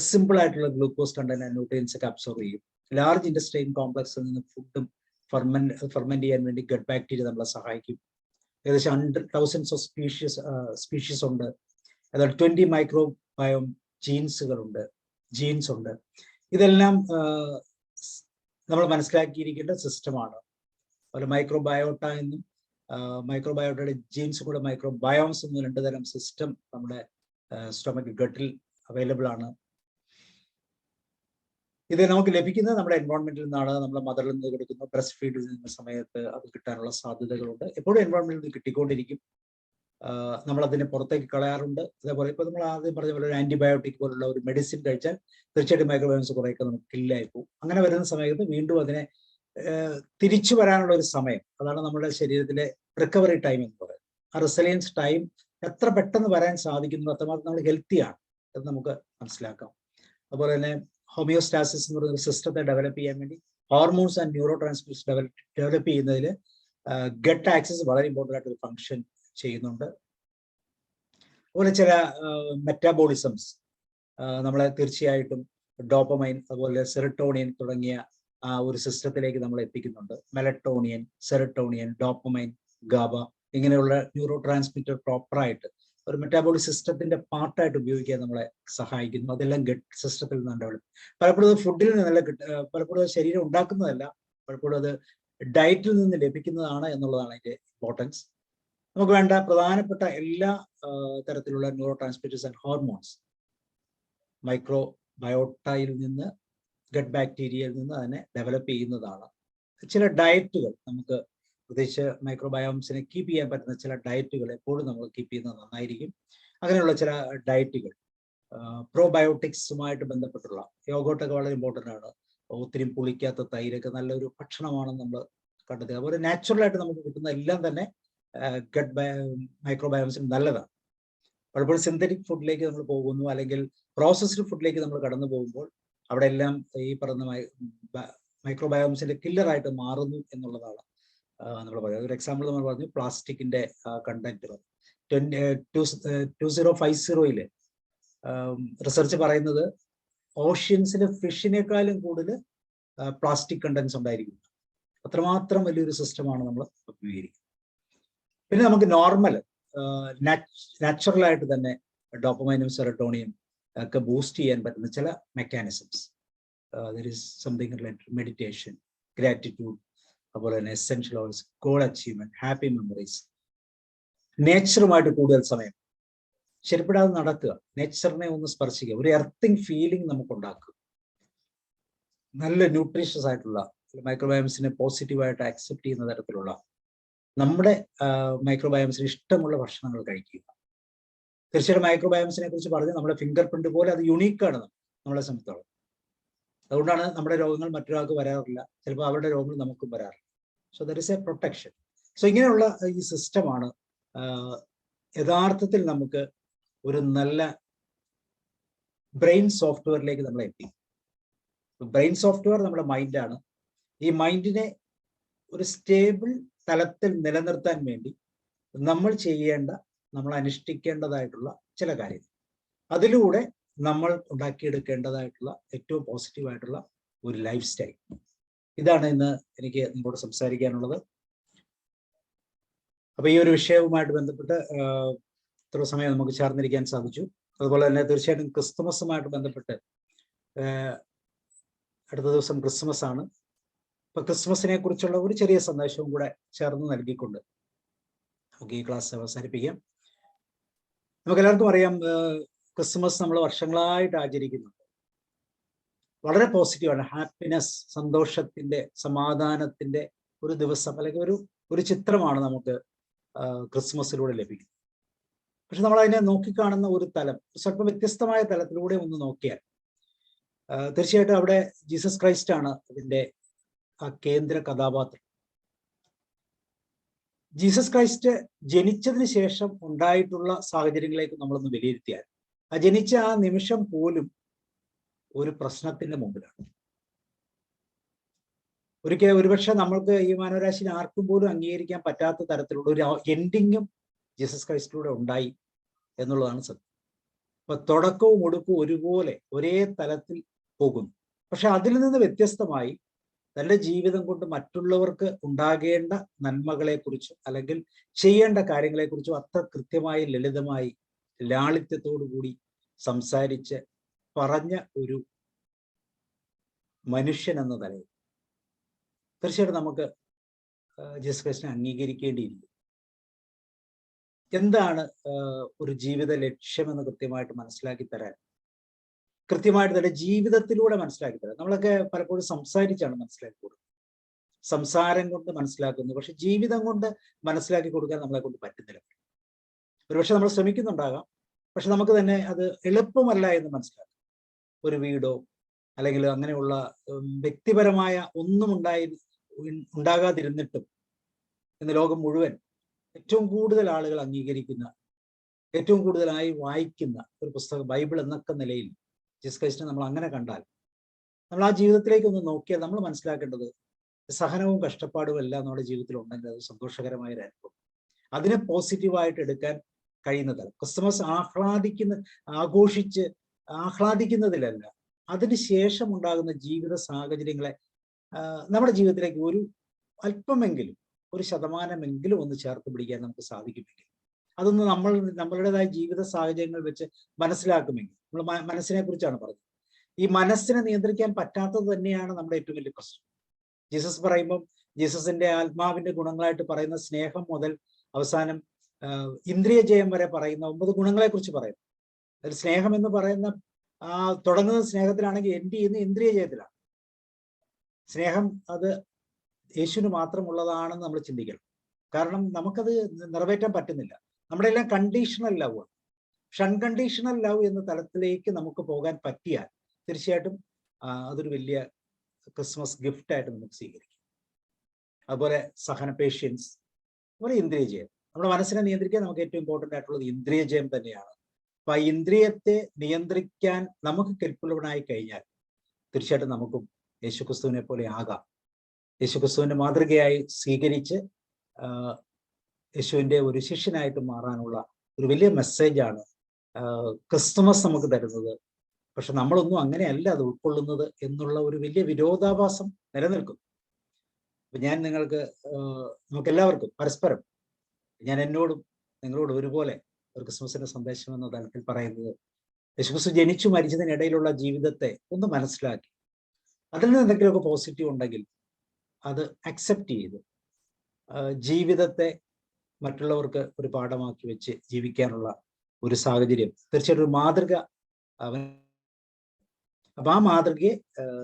സിമ്പിൾ ആയിട്ടുള്ള ഗ്ലൂക്കോസ് കണ്ടന്റ് ന്യൂട്രിയൻസ് ഒക്കെ അബ്സോർവ് ചെയ്യും. ലാർജ് ഇൻഡസ്ട്രിയൽ കോംപ്ലക്സിൽ നിന്ന് ഫുഡും ഫെർമെന്റ് ചെയ്യാൻ വേണ്ടി ഗട്ട് ബാക്ടീരിയ നമ്മളെ സഹായിക്കും. ഏകദേശം 100,000 ഓഫ് സ്പീഷീസ് ഉണ്ട്. അതായത് 20 മൈക്രോബയോം ജീൻസ് ഉണ്ട്. ഇതെല്ലാം നമ്മൾ മനസ്സിലാക്കിയിരിക്കേണ്ട സിസ്റ്റമാണ്. അതുപോലെ മൈക്രോബയോട്ട എന്നും മൈക്രോബയോട്ടയുടെ ജീൻസ് കൂടെ മൈക്രോബയോംസ് എന്ന് 2 തരം സിസ്റ്റം നമ്മുടെ സ്റ്റൊമക് ഗട്ടിൽ അവൈലബിൾ ആണ്. ഇത് നമുക്ക് ലഭിക്കുന്നത് നമ്മുടെ എൻവയോൺമെന്റിൽ നിന്നാണ്. നമ്മുടെ മദറിൽ നിന്ന് കൊടുക്കുന്ന ബ്രസ്റ്റ് ഫീഡ് ചെയ്യുന്ന സമയത്ത് അത് കിട്ടാനുള്ള സാധ്യതകളുണ്ട്. എപ്പോഴും എൻവയോൺമെന്റിൽ നിന്ന് കിട്ടിക്കൊണ്ടിരിക്കും. നമ്മൾ അതിനെ പുറത്തേക്ക് കളയാറുണ്ട്. അതേപോലെ ഇപ്പൊ നമ്മൾ ആദ്യം പറഞ്ഞ പോലെ ഒരു ആന്റിബയോട്ടിക് പോലുള്ള ഒരു മെഡിസിൻ കഴിച്ചാൽ തീർച്ചയായിട്ടും മൈക്രോബയോംസ് കുറേയൊക്കെ നമുക്ക് കില്ലായി പോകും. അങ്ങനെ വരുന്ന സമയത്ത് വീണ്ടും അതിനെ തിരിച്ചു വരാനുള്ള ഒരു സമയം, അതാണ് നമ്മുടെ ശരീരത്തിലെ റിക്കവറി ടൈം എന്ന് പറയുന്നത്. ആ റെസിലിയൻസ് ടൈം എത്ര പെട്ടെന്ന് വരാൻ സാധിക്കുന്നു അത്രമാത്രം നമ്മൾ ഹെൽത്തിയാണ് എന്ന് നമുക്ക് മനസ്സിലാക്കാം. അതുപോലെ തന്നെ ഹോമിയോസ്റ്റാസിസ് എന്ന് പറയുന്ന സിസ്റ്റത്തെ ഡെവലപ്പ് ചെയ്യാൻ വേണ്ടി hormones and neuro transmitters develop ചെയ്യുന്നതിൽ ഗട്ട് ആക്സിസ് വളരെ ഇമ്പോർട്ടൻ്റ് ആയിട്ട് ഒരു ഫംഗ്ഷൻ ചെയ്യുന്നുണ്ട്. അതുപോലെ ചില മെറ്റാബോളിസംസ് നമ്മളെ തീർച്ചയായിട്ടും ഡോപ്പമൈൻ, അതുപോലെ സെറട്ടോണിയൻ തുടങ്ങിയ ആ ഒരു സിസ്റ്റത്തിലേക്ക് നമ്മൾ എത്തിക്കുന്നുണ്ട്. മെലറ്റോണിയൻ, സെറട്ടോണിയൻ, ഡോപ്പമൈൻ, ഗാബ ഇങ്ങനെയുള്ള ന്യൂറോ ട്രാൻസ്മിറ്റർ പ്രോപ്പറായിട്ട് ഒരു മെറ്റാബോളിക് സിസ്റ്റത്തിന്റെ പാർട്ടായിട്ട് ഉപയോഗിക്കാൻ നമ്മളെ സഹായിക്കുന്നു. അതെല്ലാം ഗട്ട് സിസ്റ്റത്തിൽ നിന്നാണ് ഡെവലപ്പ്. പലപ്പോഴും അത് ഫുഡിൽ നിന്നല്ല പലപ്പോഴും അത് ശരീരം ഉണ്ടാക്കുന്നതല്ല, പലപ്പോഴും അത് ഡയറ്റിൽ നിന്ന് ലഭിക്കുന്നതാണ് എന്നുള്ളതാണ് അതിന്റെ ഇമ്പോർട്ടൻസ്. നമുക്ക് വേണ്ട പ്രധാനപ്പെട്ട എല്ലാ തരത്തിലുള്ള ന്യൂറോ ട്രാൻസ്മിറ്റേഴ്സ് ആൻഡ് ഹോർമോൺസ് മൈക്രോബയോട്ടയിൽ നിന്ന്, ഗട്ട് ബാക്ടീരിയയിൽ നിന്ന് അതിനെ ഡെവലപ്പ് ചെയ്യുന്നതാണ്. ചില ഡയറ്റുകൾ നമുക്ക്, പ്രത്യേകിച്ച് മൈക്രോബയോംസിനെ കീപ്പ് ചെയ്യാൻ പറ്റുന്ന ചില ഡയറ്റുകൾ എപ്പോഴും നമ്മൾ കീപ്പ് ചെയ്യുന്നത് നന്നായിരിക്കും. അങ്ങനെയുള്ള ചില ഡയറ്റുകൾ പ്രോബയോട്ടിക്സുമായിട്ട് ബന്ധപ്പെട്ടുള്ള യോഗോട്ടൊക്കെ വളരെ ഇമ്പോർട്ടൻ്റ് ആണ്. ഒത്തിരി പുളിക്കാത്ത തൈരൊക്കെ നല്ലൊരു ഭക്ഷണമാണെന്ന് നമ്മൾ കണ്ടെത്തുക. അതുപോലെ നാച്ചുറലായിട്ട് നമുക്ക് കിട്ടുന്ന എല്ലാം തന്നെ ഗട്ട് മൈക്രോബയോംസിന് നല്ലതാണ്. പലപ്പോഴും സിന്തറ്റിക് ഫുഡിലേക്ക് നമ്മൾ പോകുന്നു, അല്ലെങ്കിൽ പ്രോസസ്ഡ് ഫുഡിലേക്ക് നമ്മൾ കടന്നു പോകുമ്പോൾ അവിടെ എല്ലാം ഈ പറഞ്ഞ മൈക്രോബയോംസിന്റെ കില്ലറായിട്ട് മാറുന്നു എന്നുള്ളതാണ് നമ്മൾ പറയുന്നത്. ഒരു എക്സാമ്പിൾ നമ്മൾ പറഞ്ഞു, പ്ലാസ്റ്റിക്കിന്റെ കണ്ടന്റ് 2050 റിസർച്ച് പറയുന്നത് ഓഷ്യൻസിലെ ഫിഷിനേക്കാളും കൂടുതൽ പ്ലാസ്റ്റിക് കണ്ടന്റ്സ് ഉണ്ടായിരിക്കും. അത്രമാത്രം വലിയൊരു സിസ്റ്റമാണ് നമ്മൾ ഉപയോഗിക്കുന്നത്. പിന്നെ നമുക്ക് നോർമൽ നാച്ചുറലായിട്ട് തന്നെ ഡോപ്പമൈനും സെറട്ടോണിയും ഒക്കെ ബൂസ്റ്റ് ചെയ്യാൻ പറ്റുന്ന ചില mechanisms, there is something related meditation, gratitude, അതുപോലെ തന്നെ essential oils, goal achievement, happy memories, നേച്ചറുമായിട്ട് കൂടുതൽ സമയം ശരിപ്പെടാതെ നടക്കുക, നേച്ചറിനെ ഒന്ന് സ്പർശിക്കുക, ഒരു എർത്തിങ് ഫീലിംഗ് നമുക്ക് ഉണ്ടാക്കുക, നല്ല ന്യൂട്രീഷ്യസ് ആയിട്ടുള്ള മൈക്രോബയോംസിനെ പോസിറ്റീവായിട്ട് അക്സെപ്റ്റ് ചെയ്യുന്ന തരത്തിലുള്ള നമ്മുടെ മൈക്രോബയോംസിന് ഇഷ്ടമുള്ള ഭക്ഷണങ്ങൾ കഴിക്കുക. തീർച്ചയായിട്ടും മൈക്രോബയോംസിനെ കുറിച്ച് പറഞ്ഞ് നമ്മുടെ ഫിംഗർ പ്രിന്റ് പോലെ അത് യുണീക്കാണ് നമ്മളെ സംബന്ധിച്ചോളം. അതുകൊണ്ടാണ് നമ്മുടെ രോഗങ്ങൾ മറ്റൊരാൾക്ക് വരാറില്ല, ചിലപ്പോൾ അവരുടെ രോഗങ്ങൾ നമുക്കും വരാറില്ല. So there is A protection. So ഇങ്ങനെയുള്ള ഈ സിസ്റ്റമാണ് യഥാർത്ഥത്തിൽ നമുക്ക് ഒരു നല്ല ബ്രെയിൻ സോഫ്റ്റ്വെയറിലേക്ക് നമ്മളെ എത്തി. ബ്രെയിൻ സോഫ്റ്റ്വെയർ നമ്മുടെ മൈൻഡാണ്. ഈ മൈൻഡിനെ ഒരു സ്റ്റേബിൾ തലത്തിൽ നിലനിർത്താൻ വേണ്ടി നമ്മൾ ചെയ്യേണ്ട, നമ്മൾ അനുഷ്ഠിക്കേണ്ടതായിട്ടുള്ള ചില കാര്യങ്ങൾ, അതിലൂടെ നമ്മൾ ഉണ്ടാക്കിയെടുക്കേണ്ടതായിട്ടുള്ള ഏറ്റവും പോസിറ്റീവായിട്ടുള്ള ഒരു ലൈഫ് സ്റ്റൈൽ, ഇതാണ് ഇന്ന് എനിക്ക് നിങ്ങളോട് സംസാരിക്കാനുള്ളത്. അപ്പൊ ഈ ഒരു വിഷയവുമായിട്ട് ബന്ധപ്പെട്ട് ഇത്ര സമയം നമുക്ക് ചേർന്നിരിക്കാൻ സാധിച്ചു. അതുപോലെ തന്നെ തീർച്ചയായിട്ടും ക്രിസ്തുമസുമായിട്ട് ബന്ധപ്പെട്ട് അടുത്ത ദിവസം ക്രിസ്മസ് ആണ്. അപ്പൊ ക്രിസ്മസിനെ കുറിച്ചുള്ള ഒരു ചെറിയ സന്ദേശവും കൂടെ ചേർന്ന് നൽകിക്കൊണ്ട് നമുക്ക് ഈ ക്ലാസ് അവസാനിപ്പിക്കാം. നമുക്ക് എല്ലാവർക്കും അറിയാം, ക്രിസ്മസ് നമ്മൾ വർഷങ്ങളായിട്ട് ആചരിക്കുന്നുണ്ട്. വളരെ പോസിറ്റീവാണ്. ഹാപ്പിനെസ്, സന്തോഷത്തിന്റെ, സമാധാനത്തിന്റെ ഒരു ദിവസം അല്ലെങ്കിൽ ഒരു ചിത്രമാണ് നമുക്ക് ക്രിസ്മസിലൂടെ ലഭിക്കുന്നത്. പക്ഷെ നമ്മൾ അതിനെ നോക്കിക്കാണുന്ന ഒരു തലം സ്വല്പം വ്യത്യസ്തമായ തലത്തിലൂടെ ഒന്ന് നോക്കിയാൽ തീർച്ചയായിട്ടും അവിടെ ജീസസ് ക്രൈസ്റ്റ് ആണ് അതിന്റെ ആ കേന്ദ്ര കഥാപാത്രം. ജീസസ് ക്രൈസ്റ്റ് ജനിച്ചതിന് ശേഷം ഉണ്ടായിട്ടുള്ള സാഹചര്യങ്ങളിലേക്ക് നമ്മളൊന്ന് വിലയിരുത്തിയാൽ, ആ ജനിച്ച ആ നിമിഷം പോലും ഒരു പ്രശ്നത്തിന്റെ മുമ്പിലാണ്. ഒരുപക്ഷെ നമ്മൾക്ക് ഈ മാനവരാശിനെ ആർക്കും പോലും അംഗീകരിക്കാൻ പറ്റാത്ത തരത്തിലുള്ള ഒരു എൻഡിങ്ങും ജീസസ് ക്രൈസ്റ്റിലൂടെ ഉണ്ടായി എന്നുള്ളതാണ് സത്യം. അപ്പൊ തുടക്കവും ഒടുക്കവും ഒരുപോലെ ഒരേ തലത്തിൽ പോകുന്നു. പക്ഷെ അതിൽ നിന്ന് വ്യത്യസ്തമായി തന്റെ ജീവിതം കൊണ്ട് മറ്റുള്ളവർക്ക് ഉണ്ടാകേണ്ട നന്മകളെ കുറിച്ചും അല്ലെങ്കിൽ ചെയ്യേണ്ട കാര്യങ്ങളെ കുറിച്ചും അത്ര കൃത്യമായി, ലളിതമായി, ലാളിത്യത്തോടു കൂടി സംസാരിച്ച് പറഞ്ഞ ഒരു മനുഷ്യൻ എന്ന നിലയിൽ തീർച്ചയായിട്ടും നമുക്ക് ജീസസ് ക്രൈസ്റ്റിനെ അംഗീകരിക്കേണ്ടിയിരിക്കും. എന്താണ് ഒരു ജീവിത ലക്ഷ്യമെന്ന് കൃത്യമായിട്ട് മനസ്സിലാക്കി തരാൻ, കൃത്യമായിട്ട് തന്നെ ജീവിതത്തിലൂടെ മനസ്സിലാക്കി തരാം. നമ്മളൊക്കെ പലപ്പോഴും സംസാരിച്ചാണ് മനസ്സിലാക്കി കൊടുക്കുന്നത്, സംസാരം കൊണ്ട് മനസ്സിലാക്കുന്നു, പക്ഷെ ജീവിതം കൊണ്ട് മനസ്സിലാക്കി കൊടുക്കാൻ നമ്മളെ കൊണ്ട് പറ്റുന്നില്ല. ഒരുപക്ഷെ നമ്മൾ ശ്രമിക്കുന്നുണ്ടാകാം, പക്ഷെ നമുക്ക് തന്നെ അത് എളുപ്പമല്ല എന്ന് മനസ്സിലാക്കാം. ഒരു വീടോ അല്ലെങ്കിൽ അങ്ങനെയുള്ള വ്യക്തിപരമായ ഒന്നും ഉണ്ടാകാതിരുന്നിട്ടും ഇന്ന് ലോകം മുഴുവൻ ഏറ്റവും കൂടുതൽ ആളുകൾ അംഗീകരിക്കുന്ന, ഏറ്റവും കൂടുതലായി വായിക്കുന്ന ഒരു പുസ്തകം ബൈബിൾ എന്നൊക്കെ നിലയിൽ ജീസസ് ക്രൈസ്റ്റിനെ നമ്മൾ അങ്ങനെ കണ്ടാൽ, നമ്മൾ ആ ജീവിതത്തിലേക്ക് ഒന്ന് നോക്കിയാൽ നമ്മൾ മനസ്സിലാക്കേണ്ടത് സഹനവും കഷ്ടപ്പാടും എല്ലാം നമ്മുടെ ജീവിതത്തിൽ ഉണ്ടെങ്കിൽ അത് സന്തോഷകരമായ ഒരു അനുഭവം, അതിനെ പോസിറ്റീവായിട്ട് എടുക്കാൻ കഴിയുന്നതല്ല. ക്രിസ്മസ് ആഹ്ലാദിക്കുന്നതിലല്ല, അതിന് ശേഷം ഉണ്ടാകുന്ന ജീവിത സാഹചര്യങ്ങളെ നമ്മുടെ ജീവിതത്തിലേക്ക് ഒരു അല്പമെങ്കിലും, ഒരു ശതമാനമെങ്കിലും ഒന്ന് ചേർത്ത് പിടിക്കാൻ നമുക്ക് സാധിക്കുമെങ്കിൽ, അതൊന്ന് നമ്മളുടേതായ ജീവിത സാഹചര്യങ്ങൾ വെച്ച് മനസ്സിലാക്കുമെങ്കിൽ, നമ്മൾ മനസ്സിനെ കുറിച്ചാണ് പറഞ്ഞത്. ഈ മനസ്സിനെ നിയന്ത്രിക്കാൻ പറ്റാത്തത് തന്നെയാണ് നമ്മുടെ ഏറ്റവും വലിയ പ്രശ്നം. ജീസസ് പറയുമ്പം ജീസസിന്റെ ആത്മാവിന്റെ ഗുണങ്ങളായിട്ട് പറയുന്ന സ്നേഹം മുതൽ അവസാനം ഇന്ദ്രിയ ജയം വരെ പറയുന്ന 9 ഗുണങ്ങളെ കുറിച്ച് പറയുന്നു. അതിൽ സ്നേഹം എന്ന് പറയുന്ന തുടങ്ങുന്ന സ്നേഹത്തിലാണെങ്കിൽ എൻഡ് ചെയ്യുന്ന ഇന്ദ്രിയ ജയത്തിലാണ്. സ്നേഹം അത് യേശുവിന് മാത്രമുള്ളതാണെന്ന് നമ്മൾ ചിന്തിക്കണം. കാരണം നമുക്കത് നിറവേറ്റാൻ പറ്റുന്നില്ല. നമ്മുടെ എല്ലാം കണ്ടീഷണൽ ലവ് ആണ്. പക്ഷെ അൺകണ്ടീഷണൽ ലവ് എന്ന തലത്തിലേക്ക് നമുക്ക് പോകാൻ പറ്റിയാൽ തീർച്ചയായിട്ടും അതൊരു വലിയ ക്രിസ്മസ് ഗിഫ്റ്റായിട്ട് നമുക്ക് സ്വീകരിക്കും. അതുപോലെ സഹന, പേഷ്യൻസ്, അതുപോലെ ഇന്ദ്രിയ ജയം. നമ്മുടെ മനസ്സിനെ നിയന്ത്രിക്കാൻ നമുക്ക് ഏറ്റവും ഇമ്പോർട്ടൻ്റ് ആയിട്ടുള്ളത് ഇന്ദ്രിയ ജയം തന്നെയാണ്. അപ്പൊ ആ ഇന്ദ്രിയത്തെ നിയന്ത്രിക്കാൻ നമുക്ക് കെൽപ്പുള്ളവനായി കഴിഞ്ഞാൽ തീർച്ചയായിട്ടും നമുക്കും യേശുക്രിസ്തുവിനെ പോലെ ആകാം. യേശുക്രിസ്തുവിന്റെ മാതൃകയായി സ്വീകരിച്ച് യേശുവിന്റെ ഒരു ശിഷ്യനായിട്ട് മാറാനുള്ള ഒരു വലിയ മെസ്സേജാണ് ക്രിസ്തുമസ് നമുക്ക് തരുന്നത്. പക്ഷെ നമ്മളൊന്നും അങ്ങനെയല്ല അത് ഉൾക്കൊള്ളുന്നത് എന്നുള്ള ഒരു വലിയ വിരോധാഭാസം നിലനിൽക്കും. അപ്പൊ ഞാൻ നമുക്കെല്ലാവർക്കും പരസ്പരം, ഞാൻ എന്നോടും നിങ്ങളോടും ഒരുപോലെ ഒരു ക്രിസ്മസിന്റെ സന്ദേശം എന്ന തലത്തിൽ പറയുന്നത്, യേശുക്രിസ്തു ജനിച്ചു മരിച്ചതിനിടയിലുള്ള ജീവിതത്തെ ഒന്ന് മനസ്സിലാക്കി അതിൽ നിന്ന് എന്തെങ്കിലുമൊക്കെ പോസിറ്റീവ് ഉണ്ടെങ്കിൽ അത് അക്സെപ്റ്റ് ചെയ്ത് ജീവിതത്തെ മറ്റുള്ളവർക്ക് ഒരു പാഠമാക്കി വെച്ച് ജീവിക്കാനുള്ള ഒരു സാഹചര്യം തീർച്ചയായിട്ടും ഒരു മാതൃക അപ്പൊ ആ മാതൃകയെ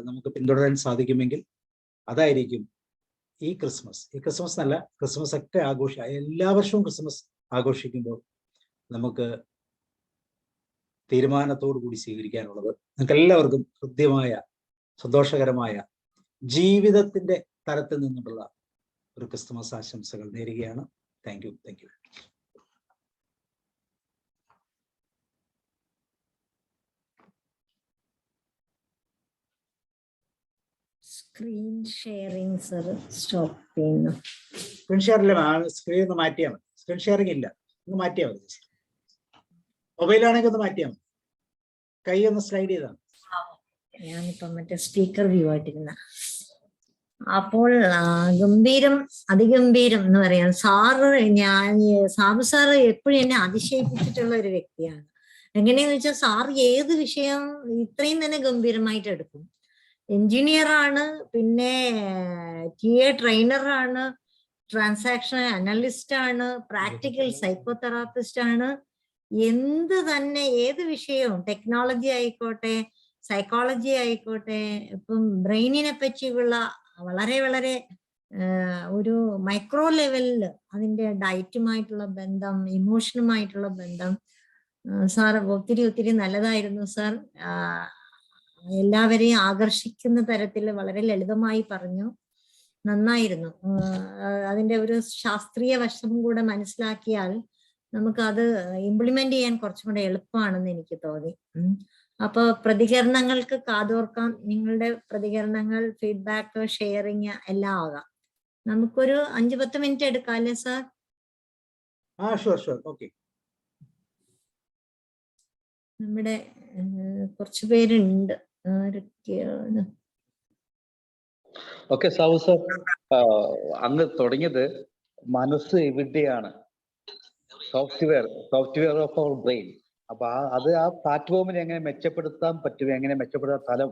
നമുക്ക് പിന്തുടരാൻ സാധിക്കുമെങ്കിൽ അതായിരിക്കും ഈ ക്രിസ്മസ് എന്നല്ല, ക്രിസ്മസ് ഒക്കെ എല്ലാ വർഷവും ക്രിസ്മസ് ആഘോഷിക്കുമ്പോൾ നമുക്ക് തീരുമാനത്തോടു കൂടി സ്വീകരിക്കാനുള്ളത്, നിങ്ങൾക്ക് എല്ലാവർക്കും ഹൃദ്യമായ സന്തോഷകരമായ ജീവിതത്തിന്റെ തലത്തിൽ നിന്നുള്ള ഒരു ക്രിസ്തുമസ് ആശംസകൾ നേരുകയാണ്. Thank you. Screen sharing sir stop ചെയ്യുന്നു. സ്ക്രീൻ ഷെയറില്ല, സ്ക്രീൻ ഒന്ന് മാറ്റിയാൽ മതി. സ്ക്രീൻ ഷെയറിംഗ് ഇല്ല, ഒന്ന് മാറ്റിയാൽ മതി. മൊബൈലാണെങ്കിൽ ഒന്ന് മാറ്റിയാൽ മതി, കൈ ഒന്ന് സ്ലൈഡ് ചെയ്താൽ. ഞാനിപ്പം മറ്റേ സ്പീക്കർ വ്യൂ ആയിട്ടിരുന്ന. അപ്പോൾ ഗംഭീരം, അതിഗംഭീരം എന്ന് പറയാം. സാബു സാറ് എപ്പോഴും എന്നെ അതിശയിപ്പിച്ചിട്ടുള്ള ഒരു വ്യക്തിയാണ്. എങ്ങനെയാന്ന് വെച്ചാൽ സാറ് ഏത് വിഷയം ഇത്രയും തന്നെ ഗംഭീരമായിട്ട് എടുക്കും. എഞ്ചിനീയറാണ്, പിന്നെ TA ട്രെയിനറാണ്, ട്രാൻസാക്ഷൻ അനലിസ്റ്റ് ആണ്, പ്രാക്ടിക്കൽ സൈക്കോതെറാപ്പിസ്റ്റ് ആണ്. എന്ത് തന്നെ ഏത് വിഷയവും, ടെക്നോളജി ആയിക്കോട്ടെ, സൈക്കോളജി ആയിക്കോട്ടെ, ഇപ്പം ബ്രെയിനിനെ പറ്റിയുള്ള വളരെ വളരെ ഒരു മൈക്രോ ലെവലിൽ അതിന്റെ ഡയറ്റുമായിട്ടുള്ള ബന്ധം, ഇമോഷനുമായിട്ടുള്ള ബന്ധം സാർ ഒത്തിരി നല്ലതായിരുന്നു സാർ. എല്ലാവരെയും ആകർഷിക്കുന്ന തരത്തിൽ വളരെ ലളിതമായി പറഞ്ഞു. നന്നായിരുന്നു. അതിന്റെ ഒരു ശാസ്ത്രീയ വശം കൂടെ മനസ്സിലാക്കിയാൽ നമുക്ക് അത് ഇംപ്ലിമെന്റ് ചെയ്യാൻ കുറച്ചും കൂടെ എളുപ്പമാണെന്ന് എനിക്ക് തോന്നി. അപ്പൊ പ്രതികരണങ്ങൾക്ക് കാതോർക്കാം. നിങ്ങളുടെ പ്രതികരണങ്ങൾ, ഫീഡ്ബാക്ക്, ഷെയറിങ് എല്ലാം ആകാം. നമുക്കൊരു 5-10 മിനിറ്റ് എടുക്കാം അല്ലേ സാർ? നമ്മുടെ കുറച്ചു പേരുണ്ട്. ആരൊക്കെയാണ്? ഓക്കെ സാബു സർ, അങ്ങ് തുടങ്ങിയത് മനസ്സ് എവിടെയാണ്, സോഫ്റ്റ്വെയർ ഓഫ് അവർ ബ്രെയിൻ. അപ്പൊ ആ പ്ലാറ്റ്ഫോമിനെ എങ്ങനെ മെച്ചപ്പെടുത്താൻ പറ്റും, എങ്ങനെ മെച്ചപ്പെടുത്താൻ തലം.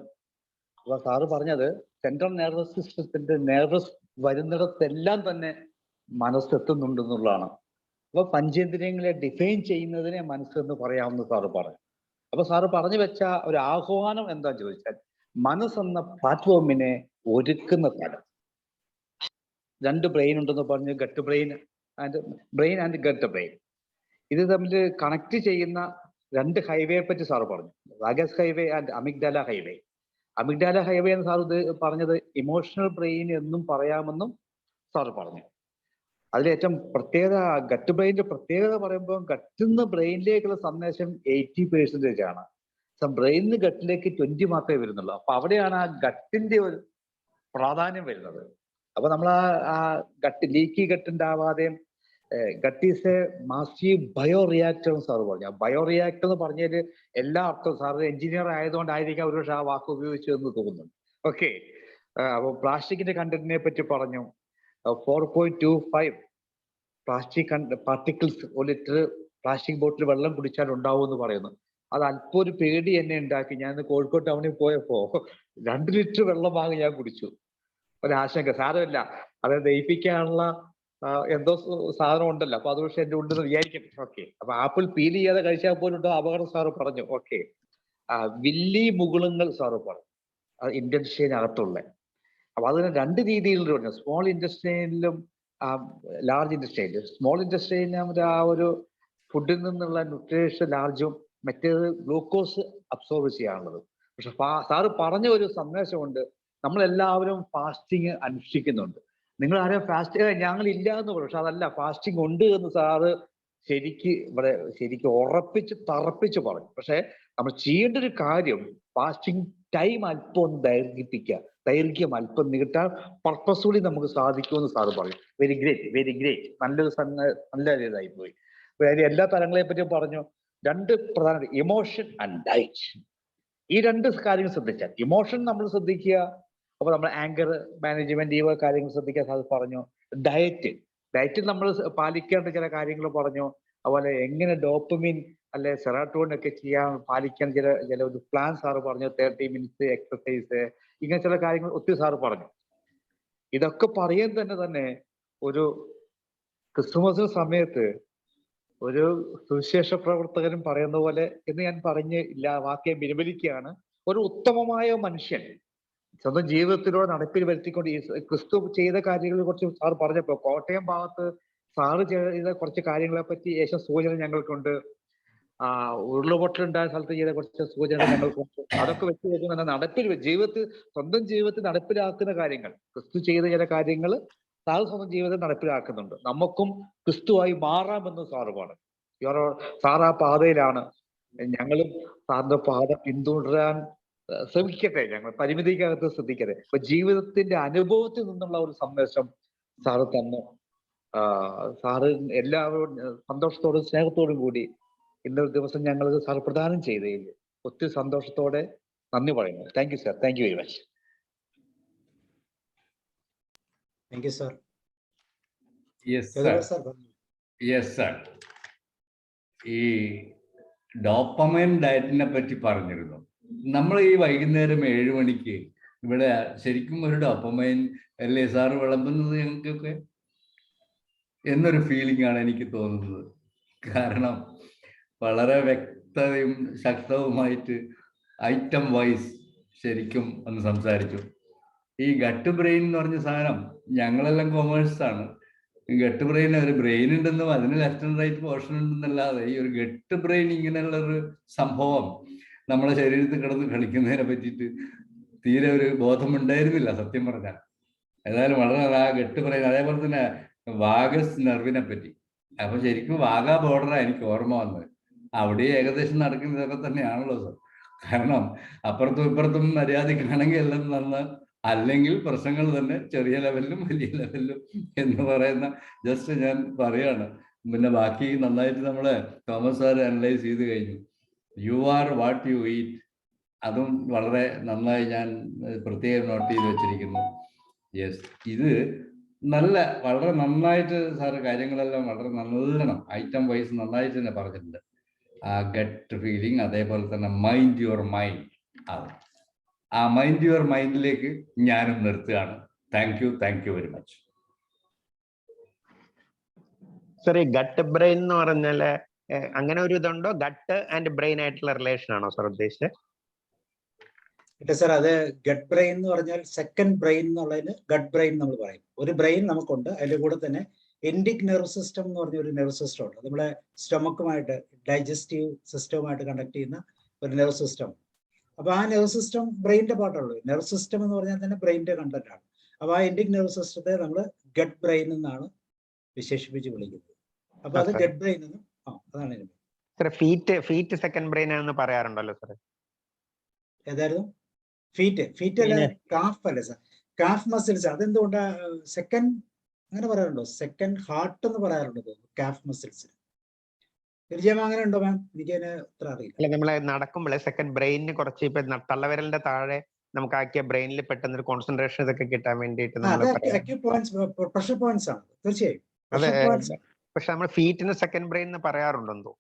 അപ്പൊ സാറ് പറഞ്ഞത് സെൻട്രൽ നെർവസ് സിസ്റ്റത്തിന്റെ നെർവസ് വരുന്നിടത്തെല്ലാം തന്നെ മനസ്സെത്തുന്നുണ്ടെന്നുള്ളതാണ്. അപ്പൊ പഞ്ചേന്ദ്രിയങ്ങളെ ഡിഫൈൻ ചെയ്യുന്നതിനെ മനസ്സെന്ന് പറയാമെന്ന് സാറ് പറഞ്ഞു. അപ്പൊ സാറ് പറഞ്ഞു വെച്ച ഒരു ആഹ്വാനം എന്താന്ന് ചോദിച്ചാൽ, മനസ്സെന്ന പ്ലാറ്റ്ഫോമിനെ ഒരുക്കുന്ന തലം. 2 ബ്രെയിൻ ഉണ്ടെന്ന് പറഞ്ഞു, gut brain and gut brain. ഇത് തമ്മിൽ കണക്ട് ചെയ്യുന്ന 2 ഹൈവേയെ പറ്റി സാറ് പറഞ്ഞു, vagus highway and amygdala highway. Amygdala highway എന്ന് സാർ പറഞ്ഞത് ഇമോഷണൽ ബ്രെയിൻ എന്നും പറയാമെന്നും സാറ് പറഞ്ഞു. അതിലേറ്റവും പ്രത്യേകത ഗട്ട് ബ്രെയിനിന്റെ പ്രത്യേകത പറയുമ്പോൾ, ഗട്ടിന്ന് ബ്രെയിനിലേക്കുള്ള സന്ദേശം 80% ആണ്. ബ്രെയിനിന്ന് ഗട്ടിലേക്ക് 20 മാത്രമേ വരുന്നുള്ളൂ. അപ്പൊ അവിടെയാണ് ആ ഗട്ടിന്റെ ഒരു പ്രാധാന്യം വരുന്നത്. അപ്പൊ നമ്മൾ ആ ഗട്ട് ലീക്കി ഗട്ടിന്റെ ആവാതെയും gut is a massive bio reactor എന്ന് സാറ് പറഞ്ഞു. ബയോ റിയാക്ടർ എന്ന് പറഞ്ഞാല് എല്ലാ അർത്ഥവും, സാറ് എഞ്ചിനീയർ ആയതുകൊണ്ടായിരിക്കാം ഒരുപക്ഷെ ആ വാക്ക് ഉപയോഗിച്ചതെന്ന് തോന്നുന്നു. ഓക്കെ. അപ്പൊ പ്ലാസ്റ്റിക്കിന്റെ കണ്ടന്റിനെ പറ്റി പറഞ്ഞു. 4.25 plastic particles 1 litre plastic bottle വെള്ളം കുടിച്ചാൽ ഉണ്ടാവും എന്ന് പറയുന്നു. അത് അല്പം ഒരു പേടി എന്നെ ഉണ്ടാക്കി. ഞാൻ കോഴിക്കോട് ടൗണിൽ പോയപ്പോ 2 ലിറ്റർ വെള്ളം വാങ്ങി ഞാൻ കുടിച്ചു. ഒരാശങ്ക. സാരമില്ല, അത് ദഹിപ്പിക്കാനുള്ള എന്തോ സാധനം ഉണ്ടല്ലോ, അപ്പൊ അത് പക്ഷെ എന്റെ ഉണ്ടെന്ന് വിചാരിക്കട്ടെ. ഓക്കെ. അപ്പൊ ആപ്പിൾ പീൽ ചെയ്യാതെ കഴിച്ചാൽ പോലും അപകടം സാറ് പറഞ്ഞു. ഓക്കെ. വില്ലി മുകുളങ്ങൾ സാറ് പറഞ്ഞു, അത് ഇൻഡസ്ട്രിയിനകത്തുള്ള. അപ്പൊ അതിന് 2 രീതിയിലുള്ള പറഞ്ഞു, സ്മോൾ ഇൻഡസ്ട്രിയിലും ലാർജ് ഇൻഡസ്ട്രിയിലും. സ്മോൾ ഇൻഡസ്ട്രിയിലും ആ ഒരു ഫുഡിൽ നിന്നുള്ള ന്യൂട്രീഷൻ ലാർജും, മറ്റേത് ഗ്ലൂക്കോസ് അബ്സോർബ് ചെയ്യാനുള്ളത്. പക്ഷെ സാറ് പറഞ്ഞ ഒരു സന്ദേശമുണ്ട്, നമ്മളെല്ലാവരും ഫാസ്റ്റിങ് അനുഷ്ഠിക്കുന്നുണ്ട്. നിങ്ങൾ ആരും ഞങ്ങൾ ഇല്ല എന്ന് പറയും, പക്ഷെ അതല്ല, ഫാസ്റ്റിംഗ് ഉണ്ട് എന്ന് സാറ് ശരിക്ക് ഉറപ്പിച്ച് തറപ്പിച്ച് പറഞ്ഞു. പക്ഷെ നമ്മൾ ചെയ്യേണ്ട ഒരു കാര്യം, ഫാസ്റ്റിംഗ് ടൈം അല്പം ഒന്ന് ദൈർഘ്യം അല്പം നീട്ടാൻ പർപ്പസ്ഫുള്ളി നമുക്ക് സാധിക്കുമെന്ന് സാറ് പറയും. Very great. നല്ല ഇതായി പോയി. എല്ലാ തലങ്ങളെ പറ്റിയും പറഞ്ഞു. 2 പ്രധാന ഇമോഷൻ ആൻഡ് ഡയറ്റ്. ഈ 2 കാര്യങ്ങൾ ശ്രദ്ധിച്ചാൽ, ഇമോഷൻ നമ്മൾ ശ്രദ്ധിക്കുക, അപ്പൊ നമ്മൾ ആങ്കർ മാനേജ്മെന്റ് ഈ കാര്യങ്ങൾ ശ്രദ്ധിക്കാൻ സാർ പറഞ്ഞു. ഡയറ്റിൽ നമ്മൾ പാലിക്കേണ്ട ചില കാര്യങ്ങൾ പറഞ്ഞു. അതുപോലെ എങ്ങനെ ഡോപ്പമിൻ അല്ലെ സെറാട്ടോണിൻ ഒക്കെ പാലിക്കാൻ ചില ഒരു പ്ലാൻ സാറ് പറഞ്ഞു. 30 മിനിറ്റ്സ് എക്സസൈസ്, ഇങ്ങനെ ചില കാര്യങ്ങൾ ഒത്തിരി സാറ് പറഞ്ഞു. ഇതൊക്കെ പറയാൻ തന്നെ ഒരു ക്രിസ്തുമസ് സമയത്ത് ഒരു സുവിശേഷ പ്രവർത്തകനും പറയുന്ന പോലെ എന്ന് ഞാൻ പറഞ്ഞ് വാക്യം വിരമിക്കുകയാണ്. ഒരു ഉത്തമമായ മനുഷ്യൻ സ്വന്തം ജീവിതത്തിലൂടെ നടപ്പിൽ വരുത്തിക്കൊണ്ട് ഈ ക്രിസ്തു ചെയ്ത കാര്യങ്ങളെ കുറിച്ച് സാർ പറഞ്ഞപ്പോ, കോട്ടയം ഭാഗത്ത് സാറ് ചെയ്ത കുറച്ച് കാര്യങ്ങളെ പറ്റി ഏകദേശം സൂചന ഞങ്ങൾക്കുണ്ട്. ഉരുളുപൊട്ടലുണ്ടായ സ്ഥലത്ത് ചെയ്ത കുറച്ച് സൂചന ഞങ്ങൾക്കുണ്ട്. അതൊക്കെ വെച്ച് നോക്കുന്ന നടപ്പിൽ സ്വന്തം ജീവിതത്തിൽ നടപ്പിലാക്കുന്ന കാര്യങ്ങൾ, ക്രിസ്തു ചെയ്ത ചില കാര്യങ്ങൾ സാറ് സ്വന്തം ജീവിതത്തിൽ നടപ്പിലാക്കുന്നുണ്ട്. നമുക്കും ക്രിസ്തുവായി മാറാമെന്ന് സാറ് പറഞ്ഞു. സാർ ആ പാതയിലാണ്. ഞങ്ങളും സാറിന്റെ പാത പിന്തുടരാൻ ശ്രമിക്കട്ടെ. ഞങ്ങൾ പരിമിതിക്കകത്ത് ശ്രദ്ധിക്കട്ടെ. അപ്പൊ ജീവിതത്തിന്റെ അനുഭവത്തിൽ നിന്നുള്ള ഒരു സന്ദേശം സാറ് തന്നു. സാറ് എല്ലാവരോടും സന്തോഷത്തോടും സ്നേഹത്തോടും കൂടി ഇന്നൊരു ദിവസം ഞങ്ങൾ സാർ പ്രദാനം ചെയ്തതിൽ ഒത്തിരി സന്തോഷത്തോടെ നന്ദി പറയുന്നു. Thank you sir. Thank you very much. Thank you sir. Yes sir. ഈ ഡോപ്പമൈൻ ഡയറ്റിനെ പറ്റി പറഞ്ഞിരുന്നു. നമ്മൾ ഈ വൈകുന്നേരം 7 മണിക്ക് ഇവിടെ ശരിക്കും ഒരു ഡോപ്പമൈൻ അല്ലേ സാറ് വിളമ്പുന്നത് ഞങ്ങൾക്കൊക്കെ എന്നൊരു ഫീലിംഗ് ആണ് എനിക്ക് തോന്നുന്നത്. കാരണം വളരെ വ്യക്തതയും ശക്തവുമായിട്ട് ഐറ്റം വൈസ് ശരിക്കും ഒന്ന് സംസാരിച്ചു. ഈ ഗട്ട് ബ്രെയിൻ എന്ന് പറഞ്ഞ സാധനം, ഞങ്ങളെല്ലാം കൊമേഴ്സാണ്. ഗട്ട് ബ്രെയിൻ ഒരു ബ്രെയിൻ ഉണ്ടെന്നും അതിന് ലെഫ്റ്റ് ആൻഡ് റൈറ്റ് പോർഷൻ ഉണ്ടെന്നല്ലാതെ ഈ ഒരു ഗട്ട് ബ്രെയിൻ ഇങ്ങനെയുള്ളൊരു സംഭവം നമ്മുടെ ശരീരത്തിൽ കിടന്ന് കളിക്കുന്നതിനെ പറ്റിയിട്ട് തീരെ ഒരു ബോധമുണ്ടായിരുന്നില്ല സത്യം പറഞ്ഞാൽ. ഏതായാലും വളരെ ആ ഗട്ട് ബ്രെയിൻ, അതേപോലെ തന്നെ വാഗസ് നെർവിനെ പറ്റി. അപ്പൊ ശരിക്കും വാഗാ ബോർഡറാണ് എനിക്ക് ഓർമ്മ വന്നത്. അവിടെ ഏകദേശം നടക്കുന്ന ഇതൊക്കെ തന്നെയാണല്ലോ സാർ. കാരണം അപ്പുറത്തും ഇപ്പുറത്തും മര്യാദക്കാണെങ്കിൽ എല്ലാം നന്ന്, അല്ലെങ്കിൽ പ്രശ്നങ്ങൾ തന്നെ ചെറിയ ലെവലിലും വലിയ ലെവലിലും എന്ന് പറയുന്ന ജസ്റ്റ് ഞാൻ പറയാണ്. പിന്നെ ബാക്കി നന്നായിട്ട് നമ്മള് തോമസ് സാർ അനലൈസ് ചെയ്ത് കഴിഞ്ഞു. You are what you eat, അതും വളരെ നന്നായി ഞാൻ പ്രത്യേകം നോട്ട് ചെയ്ത് വെച്ചിരിക്കുന്നു. യെസ്, ഇത് വളരെ നന്നായിട്ട് സാറ് കാര്യങ്ങളെല്ലാം വളരെ നല്ലോണം ഐറ്റം വൈസ് നന്നായിട്ട് തന്നെ പറഞ്ഞിട്ടുണ്ട്. ആ ഗട്ട് ഫീലിംഗ്, അതേപോലെ തന്നെ മൈൻഡ് യുവർ മൈൻഡ്, ആ മൈൻഡ് യുവർ മൈൻഡിലേക്ക് ഞാനും നിർത്തുകയാണ്. Thank you very much. Sir ഈ ഗട്ട് ബ്രെയിൻ എന്ന് പറഞ്ഞാല് അങ്ങനെ ഒരു ഇതുണ്ടോ? ഗട്ട് ആൻഡ് ബ്രെയിൻ ആയിട്ടുള്ള റിലേഷൻ ആണോ സർ ഉദ്ദേശിച്ചത്? ഇല്ല സാർ, അത് ഗട്ട് ബ്രെയിൻ എന്ന് പറഞ്ഞാൽ സെക്കൻഡ് ബ്രെയിൻ എന്നുള്ളതിന് ഗട്ട് ബ്രെയിൻ നമ്മൾ പറയും. ഒരു ബ്രെയിൻ നമുക്കുണ്ട്, അതിന്റെ കൂടെ തന്നെ എൻഡിക് നെർവ് സിസ്റ്റം എന്ന് പറഞ്ഞ ഒരു നെർവ് സിസ്റ്റം ഉണ്ട്. നമ്മളെ സ്റ്റൊമക്കുമായിട്ട് ഡൈജസ്റ്റീവ് സിസ്റ്റവുമായിട്ട് കണക്ട് ചെയ്യുന്ന ഒരു നെർവ് സിസ്റ്റം. അപ്പൊ ആ നെർവ് സിസ്റ്റം ബ്രെയിനിന്റെ പാട്ടുള്ളൂ. നെർവ് സിസ്റ്റം എന്ന് പറഞ്ഞാൽ തന്നെ ബ്രെയിനിന്റെ കണ്ടന്റ് ആണ്. അപ്പൊ ആ എൻഡിക് നെർവ് സിസ്റ്റത്തെ നമ്മൾ ഗട്ട് ബ്രെയിൻ എന്നാണ് വിശേഷിപ്പിച്ച് വിളിക്കുന്നത്. അപ്പൊ അത് ഗട്ട് ബ്രെയിൻ എന്നും അതാണ് സർ. ഫീറ്റ് സെക്കൻഡ് ബ്രെയിൻ ആണെന്ന് പറയാറുണ്ടല്ലോ സർ. ഏതായിരുന്നു? ഫീറ്റ് അല്ല, കാഫ് അല്ലേ സാർ? Calf muscles. അതെന്തുകൊണ്ടാ സെക്കൻഡ് അങ്ങനെ പറയാറുണ്ടോ? സെക്കൻഡ് ഹാർട്ട് എന്ന് പറയാറുണ്ടോ കാഫ് മസിൽസ്? തീർച്ചയായും അങ്ങനെ ഉണ്ടോ മാം? എനിക്ക് അതിന് ഉത്തര അറിയില്ല. അല്ല, നമ്മള് നടക്കുമ്പോഴേ സെക്കൻഡ് ബ്രെയിനിന് കുറച്ച് ഇപ്പൊ തള്ളവിരലിന്റെ താഴെ നമുക്ക് ആക്കിയ ബ്രെയിനിൽ പെട്ടെന്ന് ഒരു കോൺസെൻട്രേഷൻ ഇതൊക്കെ കിട്ടാൻ വേണ്ടിയിട്ട് പ്രഷർ പോയിന്റ്സ് ആണ് തീർച്ചയായും. അതെ, പക്ഷെ നമ്മൾ ഫീറ്റിന് സെക്കൻഡ് ബ്രെയിൻ എന്ന് പറയാറുണ്ടെന്തോ?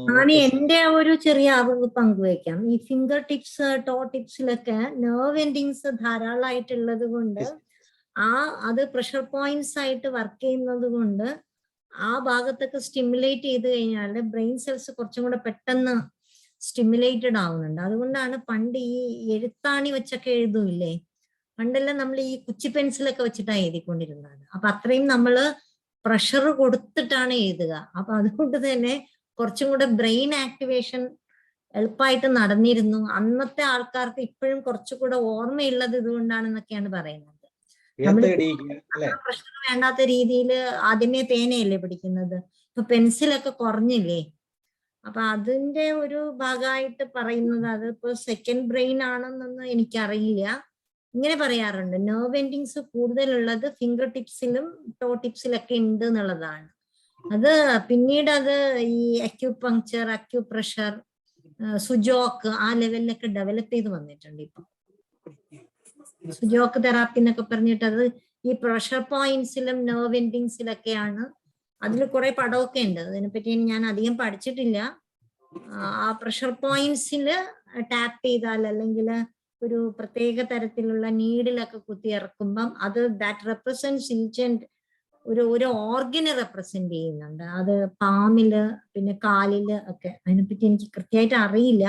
ഞാൻ എന്റെ ഒരു ചെറിയ അറിവ് പങ്കുവയ്ക്കാം. ഈ ഫിംഗർ ടിപ്സ്, ടോ ടിപ്സിലൊക്കെ നെർവ് എൻഡിങ്സ് ധാരാളമായിട്ടുള്ളത് കൊണ്ട് അത് പ്രഷർ പോയിന്റ്സ് ആയിട്ട് വർക്ക് ചെയ്യുന്നത് കൊണ്ട് ആ ഭാഗത്തൊക്കെ സ്റ്റിമുലേറ്റ് ചെയ്ത് കഴിഞ്ഞാൽ ബ്രെയിൻ സെൽസ് കുറച്ചും കൂടെ പെട്ടെന്ന് സ്റ്റിമുലേറ്റഡ് ആവുന്നുണ്ട്. അതുകൊണ്ടാണ് പണ്ട് ഈ എഴുത്താണി വെച്ചൊക്കെ എഴുതൂല്ലേ, പണ്ടെല്ലാം നമ്മൾ ഈ കുച്ചി പെൻസിലൊക്കെ വെച്ചിട്ടാണ് എഴുതിക്കൊണ്ടിരുന്നത്. അപ്പൊ അത്രയും നമ്മള് പ്രഷർ കൊടുത്തിട്ടാണ് എഴുതുക. അപ്പൊ അതുകൊണ്ട് തന്നെ കുറച്ചും കൂടെ ബ്രെയിൻ ആക്ടിവേഷൻ എളുപ്പമായിട്ട് നടന്നിരുന്നു. അന്നത്തെ ആൾക്കാർക്ക് ഇപ്പോഴും കുറച്ചുകൂടെ ഓർമ്മയുള്ളത് ഇതുകൊണ്ടാണെന്നൊക്കെയാണ് പറയുന്നത്. നമ്മൾ പ്രഷർ വേണ്ടാത്ത രീതിയിൽ ആദ്യമേ പേനയല്ലേ പിടിക്കുന്നത്, ഇപ്പൊ പെൻസിലൊക്കെ കുറഞ്ഞില്ലേ. അപ്പൊ അതിന്റെ ഒരു ഭാഗമായിട്ട് പറയുന്നത് അത് ഇപ്പൊ സെക്കൻഡ് ബ്രെയിൻ ആണെന്നൊന്നും എനിക്കറിയില്ല. ഇങ്ങനെ പറയാറുണ്ട്, നെർവ് എൻഡിങ്സ് കൂടുതലുള്ളത് ഫിംഗർ ടിപ്സിലും ടോ ടിപ്സിലൊക്കെ ഉണ്ട് എന്നുള്ളതാണ്. അത് പിന്നീട് അത് ഈ അക്യൂപങ്ക്ചർ, അക്യൂപ്രഷർ, സുജോക്ക് ആ ലെവലിലൊക്കെ ഡെവലപ്പ് ചെയ്ത് വന്നിട്ടുണ്ട്. ഇപ്പൊ സുജോക്ക് തെറാപ്പി എന്നൊക്കെ പറഞ്ഞിട്ട് അത് ഈ പ്രഷർ പോയിന്റ്സിലും നെർവ് എൻഡിങ്സിലൊക്കെയാണ്. അതിൽ കുറെ പടമൊക്കെ ഉണ്ട്, അതിനെപ്പറ്റി ഞാൻ അധികം പഠിച്ചിട്ടില്ല. ആ പ്രഷർ പോയിന്റ്സിൽ ടാപ്പ് ചെയ്താൽ അല്ലെങ്കിൽ ഒരു പ്രത്യേക തരത്തിലുള്ള നീഡിലൊക്കെ കുത്തി ഇറക്കുമ്പം അത് ദാറ്റ് റെപ്രസെന്റ്സ് ഈച്ച് ആൻഡ് ഒരു ഓർഗനെ റെപ്രസെന്റ് ചെയ്യുന്നുണ്ട്. അത് പാമില് പിന്നെ കാലില് ഒക്കെ. അതിനെപ്പറ്റി എനിക്ക് കൃത്യമായിട്ട് അറിയില്ല.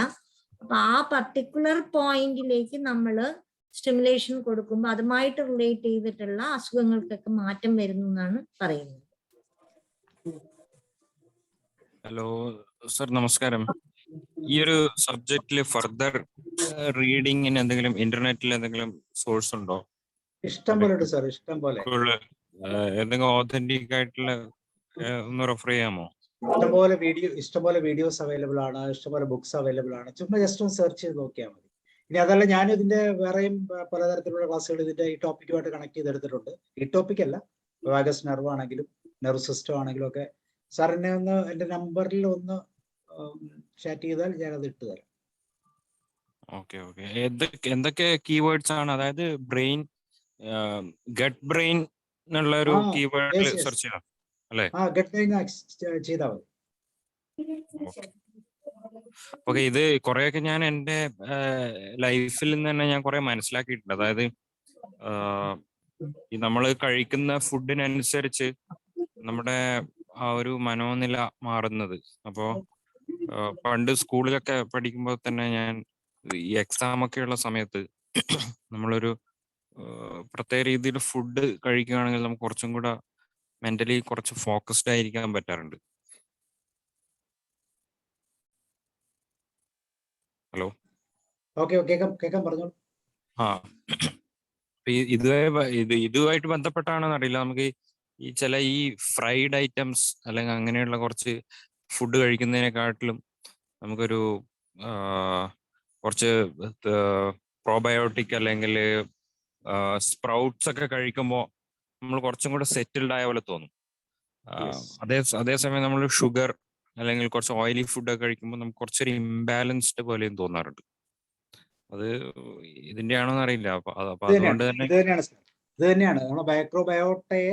അപ്പൊ ആ പർട്ടിക്കുലർ പോയിന്റിലേക്ക് നമ്മള് സ്റ്റിമുലേഷൻ കൊടുക്കുമ്പോൾ അതുമായിട്ട് റിലേറ്റ് ചെയ്തിട്ടുള്ള അസുഖങ്ങൾക്കൊക്കെ മാറ്റം വരുന്നു എന്നാണ് പറയുന്നത്. ഹലോ സർ, നമസ്കാരം. ഈ ഒരു സബ്ജക്റ്റിൽ ഫർദർ റീഡിങ്ങിന് എന്തെങ്കിലും ഇന്റർനെറ്റിൽ എന്തെങ്കിലും സോഴ്സ് ഉണ്ടോ? ഇഷ്ടം പോലെ ഉണ്ട് സാർ, ഇഷ്ടം പോലെ. എന്തെങ്കിലും ഓതന്റിക് ആയിട്ടുള്ള ഒന്ന് റെഫർ ചെയ്യാമോ? ഇഷ്ടംപോലെ വീഡിയോസ് അവൈലബിൾ ആണ്, ഇഷ്ടംപോലെ ബുക്സ് അവൈലബിൾ ആണ്. ചുമ്മാ ജസ്റ്റ് ഒന്ന് സെർച്ച് ചെയ്ത് നോക്കിയാൽ മതി. ഇനി അതല്ല, ഞാൻ ഇതിന്റെ വേറെയും പലതരത്തിലുള്ള ക്ലാസ്സുകൾ ഇതിന്റെ ഈ ടോപ്പിക്കുമായിട്ട് കണക്ട് ചെയ്തെടുത്തിട്ടുണ്ട്. ഈ ടോപ്പിക് അല്ല, വാഗസ് നെർവ് ആണെങ്കിലും നെർവ് സിസ്റ്റം ആണെങ്കിലും ഒക്കെ സാറിനെ ഒന്ന് എന്റെ നമ്പറിൽ ഒന്ന് ചാറ്റ് ചെയ്താൽ ഞാൻ അത് ഇട്ട് തരാം. ഓക്കെ. എന്തൊക്കെ കീവേഡ്സ് ആണ്? അതായത് ബ്രെയിൻ, ഗട്ട് ബ്രെയിൻ എന്നുള്ള ഒരു കീവേഡ് സെർച്ച് ചെയ്താൽ അല്ലേ? ഗട്ട് ബ്രെയിൻ ചെയ്താൽ മതി. ഓക്കെ. ഇത് കുറെയൊക്കെ ഞാൻ എൻ്റെ ലൈഫിൽ നിന്ന് തന്നെ ഞാൻ കുറെ മനസ്സിലാക്കിയിട്ടുണ്ട്. അതായത് ഈ നമ്മൾ കഴിക്കുന്ന ഫുഡിനനുസരിച്ച് നമ്മുടെ ആ ഒരു മനോനില മാറുന്നത്. അപ്പോ പണ്ട് സ്കൂളിലൊക്കെ പഠിക്കുമ്പോൾ തന്നെ ഞാൻ ഈ എക്സാം ഒക്കെ ഉള്ള സമയത്ത് നമ്മളൊരു പ്രത്യേക രീതിയിൽ ഫുഡ് കഴിക്കുകയാണെങ്കിൽ നമുക്ക് കുറച്ചും കൂടെ മെന്റലി കുറച്ച് ഫോക്കസ്ഡ് ആയിരിക്കാൻ പറ്റാറുണ്ട്. ഹലോ. ഓക്കെ, കേൾക്കാം, പറഞ്ഞോളൂ. ഇതുമായിട്ട് ബന്ധപ്പെട്ടാണെന്ന് അറിയില്ല, നമുക്ക് ഈ ചില ഈ ഫ്രൈഡ് ഐറ്റംസ് അല്ലെങ്കിൽ അങ്ങനെയുള്ള കുറച്ച് ഫുഡ് കഴിക്കുന്നതിനെക്കാട്ടിലും നമുക്കൊരു കുറച്ച് പ്രോബയോട്ടിക് അല്ലെങ്കിൽ സ്പ്രൗട്ട്സ് ഒക്കെ കഴിക്കുമ്പോൾ നമ്മൾ കുറച്ചും കൂടെ സെറ്റിൽഡ് ആയ പോലെ തോന്നും. അതേസമയം നമ്മൾ ഷുഗർ അല്ലെങ്കിൽ കുറച്ച് ഓയിലി ഫുഡ് ഒക്കെ കഴിക്കുമ്പോൾ നമുക്ക് കുറച്ചൊരു ഇംബാലൻസ്ഡ് പോലെയും തോന്നാറുണ്ട്. അത് ഇതിന്റെ ആണോന്ന് അറിയില്ല. അതുകൊണ്ട് തന്നെ ഇത് തന്നെയാണ് നമ്മുടെ മൈക്രോബയോട്ടയെ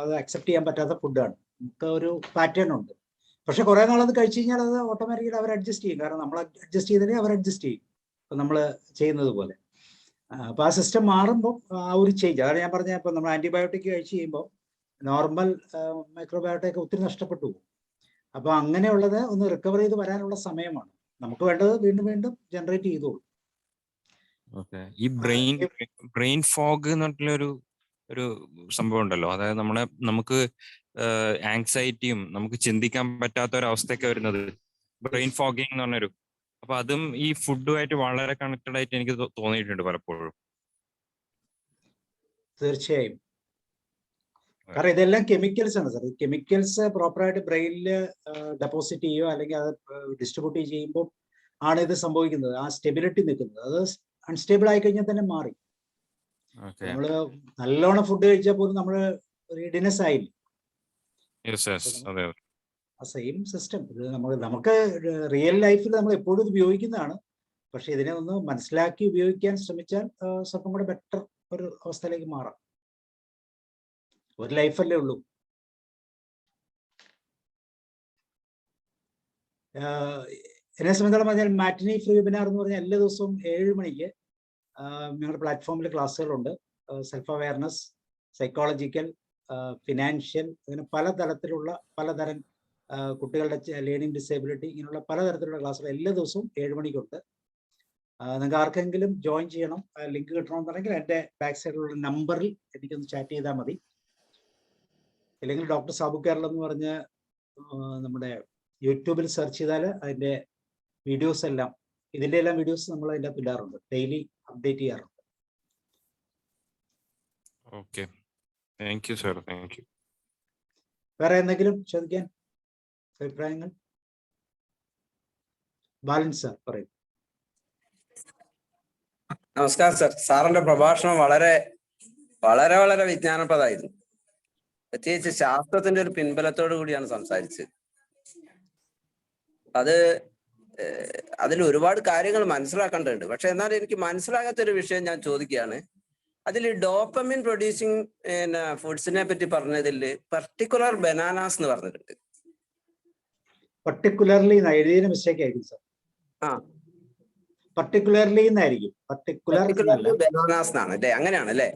അത് അക്സെപ്റ്റ് ചെയ്യാൻ പറ്റാത്ത ഫുഡാണ്. നമുക്ക് ഒരു പാറ്റേൺ ഉണ്ട്. പക്ഷെ കുറെ നാളത് കഴിച്ചു കഴിഞ്ഞാൽ അത് ഓട്ടോമാറ്റിക്കലി അവർ അഡ്ജസ്റ്റ് ചെയ്യും. കാരണം നമ്മൾ അഡ്ജസ്റ്റ് ചെയ്തില്ലെങ്കിൽ അവർ അഡ്ജസ്റ്റ് ചെയ്യും, ഇപ്പൊ നമ്മൾ ചെയ്യുന്നത് പോലെ. അപ്പൊ ആ സിസ്റ്റം മാറുമ്പോൾ ആ ഒരു ചേഞ്ച്, അതാണ് ഞാൻ പറഞ്ഞ, ഇപ്പൊ നമ്മൾ ആന്റിബയോട്ടിക് കഴിച്ച് കഴിയുമ്പോൾ നോർമൽ മൈക്രോബയോട്ടയൊക്കെ ഒത്തിരി നഷ്ടപ്പെട്ടു പോകും. അപ്പൊ അങ്ങനെയുള്ളത് ഒന്ന് റിക്കവർ ചെയ്ത് വരാനുള്ള സമയമാണ്. നമുക്ക് വേണ്ടത് വീണ്ടും വീണ്ടും ജനറേറ്റ് ചെയ്തോളൂ. ഈ ബ്രെയിൻ ഫോഗ് എന്നിട്ടുള്ളൊരു ഒരു സംഭവം ഉണ്ടല്ലോ, അതായത് നമുക്ക് ആങ്സൈറ്റിയും നമുക്ക് ചിന്തിക്കാൻ പറ്റാത്ത ഒരു അവസ്ഥയൊക്കെ വരുന്നത് ബ്രെയിൻ ഫോഗിങ് എന്ന് പറഞ്ഞൊരു, അപ്പൊ അതും ഈ ഫുഡുമായിട്ട് വളരെ കണക്റ്റഡ് ആയിട്ട് എനിക്ക് തോന്നിയിട്ടുണ്ട് പലപ്പോഴും. തീർച്ചയായും. കാരണം ഇതെല്ലാം കെമിക്കൽസ് ആണ് സാർ. കെമിക്കൽസ് പ്രോപ്പറായിട്ട് ബ്രെയിനിൽ ഡെപ്പോസിറ്റ് ചെയ്യുകയോ അല്ലെങ്കിൽ അത് ഡിസ്ട്രിബ്യൂട്ട് ചെയ്യുമ്പോൾ ആണ് ഇത് സംഭവിക്കുന്നത്, ആ സ്റ്റെബിലിറ്റി നിൽക്കുന്നത്. അത് അൺസ്റ്റേബിൾ ആയി കഴിഞ്ഞാൽ തന്നെ മാറി. നമ്മള് നല്ലോണം ഫുഡ് കഴിച്ചാൽ പോലും നമ്മള് റീഡിനെസ് ആയില്ല. ആ സെയിം സിസ്റ്റം ഇത് നമുക്ക് റിയൽ ലൈഫിൽ നമ്മൾ എപ്പോഴും ഇത് ഉപയോഗിക്കുന്നതാണ്. പക്ഷെ ഇതിനെ ഒന്ന് മനസ്സിലാക്കി ഉപയോഗിക്കാൻ ശ്രമിച്ചാൽ സ്വല്പം കൂടെ ബെറ്റർ ഒരു അവസ്ഥയിലേക്ക് മാറാം. ഒരു ലൈഫല്ലേ ഉള്ളൂ. എന്നെ സംബന്ധിച്ചോളം പറഞ്ഞാൽ മാറ്റിനി ഫ്രീ വെബിനാർ എന്ന് പറഞ്ഞാൽ എല്ലാ ദിവസവും 7 മണിക്ക് ഞങ്ങളുടെ പ്ലാറ്റ്ഫോമിൽ ക്ലാസ്സുകളുണ്ട്. സെൽഫ് അവയർനെസ്, സൈക്കോളജിക്കൽ, ഫിനാൻഷ്യൽ, അങ്ങനെ പലതരം കുട്ടികളുടെ ലേണിംഗ് ഡിസേബിലിറ്റി, ഇങ്ങനെയുള്ള പലതരത്തിലുള്ള ക്ലാസ്സുകൾ എല്ലാ ദിവസവും 7 മണിക്കുണ്ട്. നിങ്ങൾക്ക് ആർക്കെങ്കിലും ജോയിൻ ചെയ്യണം, ലിങ്ക് കിട്ടണമെന്നുണ്ടെങ്കിൽ എൻ്റെ ബാക്ക് സൈഡിലുള്ള നമ്പറിൽ എനിക്കൊന്ന് ചാറ്റ് ചെയ്താൽ മതി. അല്ലെങ്കിൽ ഡോക്ടർ സാബു കേരളം എന്ന് പറഞ്ഞ് നമ്മുടെ യൂട്യൂബിൽ സെർച്ച് ചെയ്താൽ അതിൻ്റെ വീഡിയോസ് എല്ലാം, ഇതിൻ്റെ എല്ലാം വീഡിയോസ് നമ്മൾ അതിൻ്റെ അകത്ത് ഇടാറുണ്ട്, ഡെയിലി അപ്ഡേറ്റ് ചെയ്യാറുണ്ട്. Okay, thank you sir. Thank you. വേറെ എന്തെങ്കിലും ചോദിക്കാൻ അഭിപ്രായങ്ങൾ? ബാലൻ സാർ പറയും. നമസ്കാരം സർ. സാറിന്റെ പ്രഭാഷണം വളരെ വളരെ വളരെ വിജ്ഞാനപ്രദമായിരുന്നു. പ്രത്യേകിച്ച് ശാസ്ത്രത്തിന്റെ ഒരു പിൻബലത്തോടു കൂടിയാണ് സംസാരിച്ചത്. അതിൽ ഒരുപാട് കാര്യങ്ങൾ മനസ്സിലാക്കേണ്ടതുണ്ട്. പക്ഷെ എന്നാലും എനിക്ക് മനസ്സിലാകാത്തൊരു വിഷയം ഞാൻ ചോദിക്കുകയാണ്. അതിൽ ഡോപ്പമിൻ പ്രൊഡ്യൂസിങ് ഫുഡ്സിനെ പറ്റി പറഞ്ഞതിൽ പർട്ടിക്കുലർ ബനാനാസ് എന്ന് പറഞ്ഞിട്ടുണ്ട്. പർട്ടിക്കുലർലി എഴുതിയ മിസ്റ്റേക്ക് ആയിരിക്കും സാർ. പർട്ടിക്കുലർലി എന്നായിരിക്കും. ബനാനാസ് എന്നാണ് അല്ലേ? അങ്ങനെയാണല്ലേ?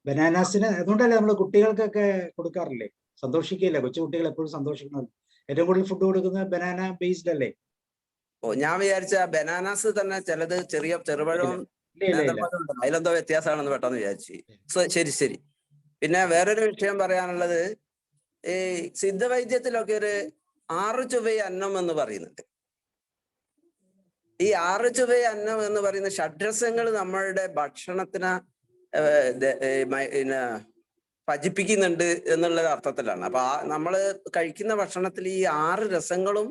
ബനാനാസിന് അതുകൊണ്ടല്ലേ നമ്മൾ കുട്ടികൾക്കൊക്കെ കൊടുക്കാറില്ലേ? സന്തോഷിക്കില്ല, കൊച്ചു കുട്ടികൾ എപ്പോഴും സന്തോഷിക്കണം. ഏറ്റവും കൂടുതൽ ഫുഡ് കൊടുക്കുന്നത് ബനാന ബേസ്ഡ് അല്ലേ? ഞാൻ വിചാരിച്ച ബനാനാസ് തന്നെ ചിലത് ചെറുപഴവും അതിലെന്തോ വ്യത്യാസമാണെന്ന് പെട്ടെന്ന് വിചാരിച്ചു. ശരി. പിന്നെ വേറൊരു വിഷയം പറയാനുള്ളത്, ഈ സിദ്ധവൈദ്യത്തിലൊക്കെ ഒരു 6 ചുവൈ അന്നം എന്ന് പറയുന്നുണ്ട്. ഈ 6 ചുവൈ അന്നം എന്ന് പറയുന്ന ഷഡ്രസങ്ങൾ നമ്മളുടെ ഭക്ഷണത്തിന് പചിപ്പിക്കുന്നുണ്ട് എന്നുള്ള അർത്ഥത്തിലാണ്. അപ്പൊ നമ്മള് കഴിക്കുന്ന ഭക്ഷണത്തിൽ ഈ 6 രസങ്ങളും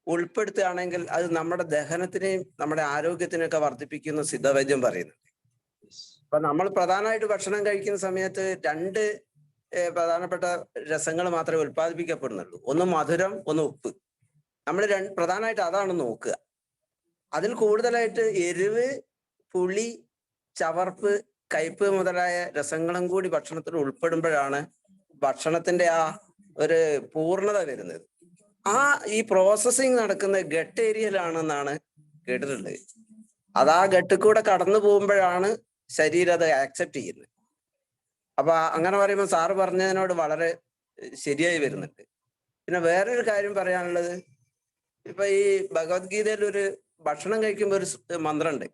ഉൾപ്പെടുത്തുകയാണെങ്കിൽ അത് നമ്മുടെ ദഹനത്തിനെയും നമ്മുടെ ആരോഗ്യത്തിനെയൊക്കെ വർദ്ധിപ്പിക്കുന്ന സിദ്ധവൈദ്യം പറയുന്നുണ്ട്. അപ്പൊ നമ്മൾ പ്രധാനമായിട്ട് ഭക്ഷണം കഴിക്കുന്ന സമയത്ത് 2 പ്രധാനപ്പെട്ട രസങ്ങൾ മാത്രമേ ഉൽപ്പാദിപ്പിക്കപ്പെടുന്നുള്ളൂ. ഒന്ന് മധുരം, ഒന്ന് ഉപ്പ്. നമ്മൾ പ്രധാനമായിട്ട് അതാണ് നോക്കുക. അതിൽ കൂടുതലായിട്ട് എരിവ്, പുളി, ചവർപ്പ്, കയ്പ് മുതലായ രസങ്ങളും കൂടി ഭക്ഷണത്തിൽ ഉൾപ്പെടുമ്പോഴാണ് ഭക്ഷണത്തിന്റെ ആ ഒരു പൂർണ്ണത വരുന്നത്. ഈ പ്രോസസ്സിങ് നടക്കുന്ന ഗട്ട് ഏരിയയിലാണെന്നാണ് കേട്ടിട്ടുള്ളത്. അത് ആ ഗട്ടിൽ കൂടെ കടന്നു പോകുമ്പോഴാണ് ശരീരം അത് ആക്സെപ്റ്റ് ചെയ്യുന്നത്. അപ്പൊ അങ്ങനെ പറയുമ്പോൾ സാറ് പറഞ്ഞതിനോട് വളരെ ശരിയായി വരുന്നുണ്ട്. പിന്നെ വേറൊരു കാര്യം പറയാനുള്ളത്, ഇപ്പൊ ഈ ഭഗവത്ഗീതയിൽ ഒരു ഭക്ഷണം കഴിക്കുമ്പോൾ ഒരു മന്ത്രമുണ്ട്.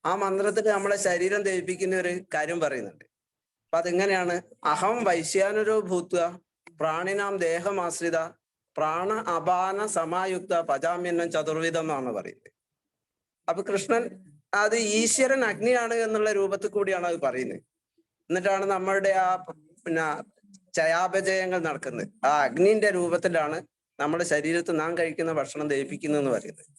ആ മന്ത്രത്തിൽ നമ്മളെ ശരീരം ദഹിപ്പിക്കുന്ന ഒരു കാര്യം പറയുന്നുണ്ട്. അപ്പൊ അതെങ്ങനെയാണ്? അഹം വൈശ്യാനരോ ഭൂത്വ പ്രാണിനാം ദേഹമാശ്രിത പ്രാണ അപാന സമായുക്ത പജാമ്യന്നം ചതുർവിധം എന്നാണ് പറയുന്നത്. അപ്പൊ കൃഷ്ണൻ അത് ഈശ്വരൻ അഗ്നിയാണ് എന്നുള്ള രൂപത്തിൽ കൂടിയാണ് അത് പറയുന്നത്. എന്നിട്ടാണ് നമ്മളുടെ ചയാപചയങ്ങൾ നടക്കുന്നത്. ആ അഗ്നിന്റെ രൂപത്തിലാണ് നമ്മുടെ ശരീരത്തിൽ നാം കഴിക്കുന്ന ഭക്ഷണം ദഹിപ്പിക്കുന്നതെന്ന് പറയുന്നത്.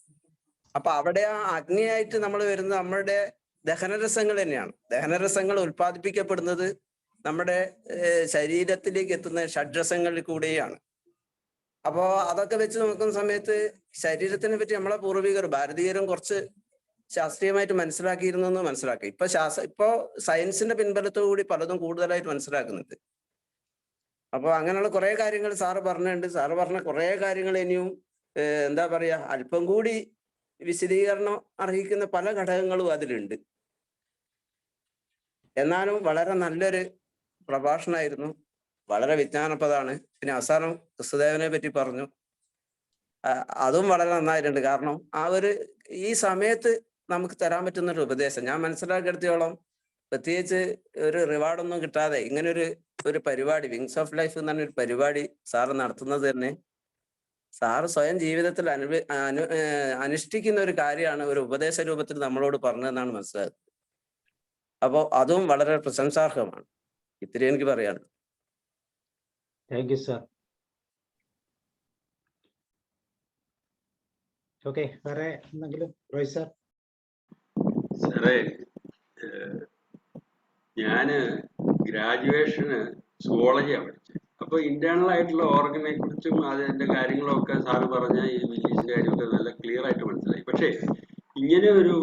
അപ്പൊ അവിടെ ആ അഗ്നിയായിട്ട് നമ്മൾ വരുന്നത് നമ്മളുടെ ദഹനരസങ്ങൾ തന്നെയാണ്. ദഹനരസങ്ങൾ ഉൽപ്പാദിപ്പിക്കപ്പെടുന്നത് നമ്മുടെ ശരീരത്തിലേക്ക് എത്തുന്ന ഷഡ്രസങ്ങളിൽ കൂടെയാണ്. അപ്പോ അതൊക്കെ വെച്ച് നോക്കുന്ന സമയത്ത് ശരീരത്തിനെ പറ്റി നമ്മളെ പൂർവികർ ഭാരതീയരും കുറച്ച് ശാസ്ത്രീയമായിട്ട് മനസ്സിലാക്കിയിരുന്നു മനസ്സിലാക്കി. ഇപ്പൊ സയൻസിന്റെ പിൻബലത്തോടുകൂടി പലതും കൂടുതലായിട്ട് മനസ്സിലാക്കുന്നുണ്ട്. അപ്പൊ അങ്ങനെയുള്ള കുറെ കാര്യങ്ങൾ സാറ് പറഞ്ഞിട്ടുണ്ട്. സാറ് പറഞ്ഞ കുറെ കാര്യങ്ങൾ ഇനിയും എന്താ പറയാ, അല്പം കൂടി വിശദീകരണം അർഹിക്കുന്ന പല ഘടകങ്ങളും അതിലുണ്ട്. എന്നാലും വളരെ നല്ലൊരു പ്രഭാഷണമായിരുന്നു. വളരെ വിജ്ഞാനപ്രദമാണ്. പിന്നെ അവസാനം ക്രിസ്തുദേവനെ പറ്റി പറഞ്ഞു, അതും വളരെ നന്നായിട്ടുണ്ട്. കാരണം ആ ഒരു ഈ സമയത്ത് നമുക്ക് തരാൻ പറ്റുന്ന ഒരു ഉപദേശം ഞാൻ മനസ്സിലാക്കിയെടുത്തോളം, പ്രത്യേകിച്ച് ഒരു റിവാർഡൊന്നും കിട്ടാതെ ഇങ്ങനെ ഒരു പരിപാടി, വിങ്സ് ഓഫ് ലൈഫ് എന്ന് പറഞ്ഞൊരു പരിപാടി സാറ് നടത്തുന്നത് തന്നെ സാറ് സ്വയം ജീവിതത്തിൽ അനുഷ്ഠിക്കുന്ന ഒരു കാര്യമാണ് ഒരു ഉപദേശ രൂപത്തിൽ നമ്മളോട് പറഞ്ഞതെന്നാണ് മനസ്സിലായത്. അപ്പോൾ അതും വളരെ പ്രശംസാർഹമാണ്. ഇത്തിരി എനിക്ക് പറയാനുള്ളത്. Thank you sir. ഓക്കെ, വേറെ എന്തെങ്കിലും? റോയ് സാർ. സാറേ, ഞാന് ഗ്രാജുവേഷന് സുവോളജിയാണ് പഠിച്ചത്. അപ്പൊ ഇന്റേണൽ ആയിട്ടുള്ള ഓർഗനെ കുറിച്ചും അതിന്റെ കാര്യങ്ങളും ഒക്കെ സാറ് പറഞ്ഞ ഈ വില്ലീസിന്റെ കാര്യമൊക്കെ നല്ല ക്ലിയർ ആയിട്ട് മനസ്സിലായി. പക്ഷേ ഇങ്ങനെ ഒരു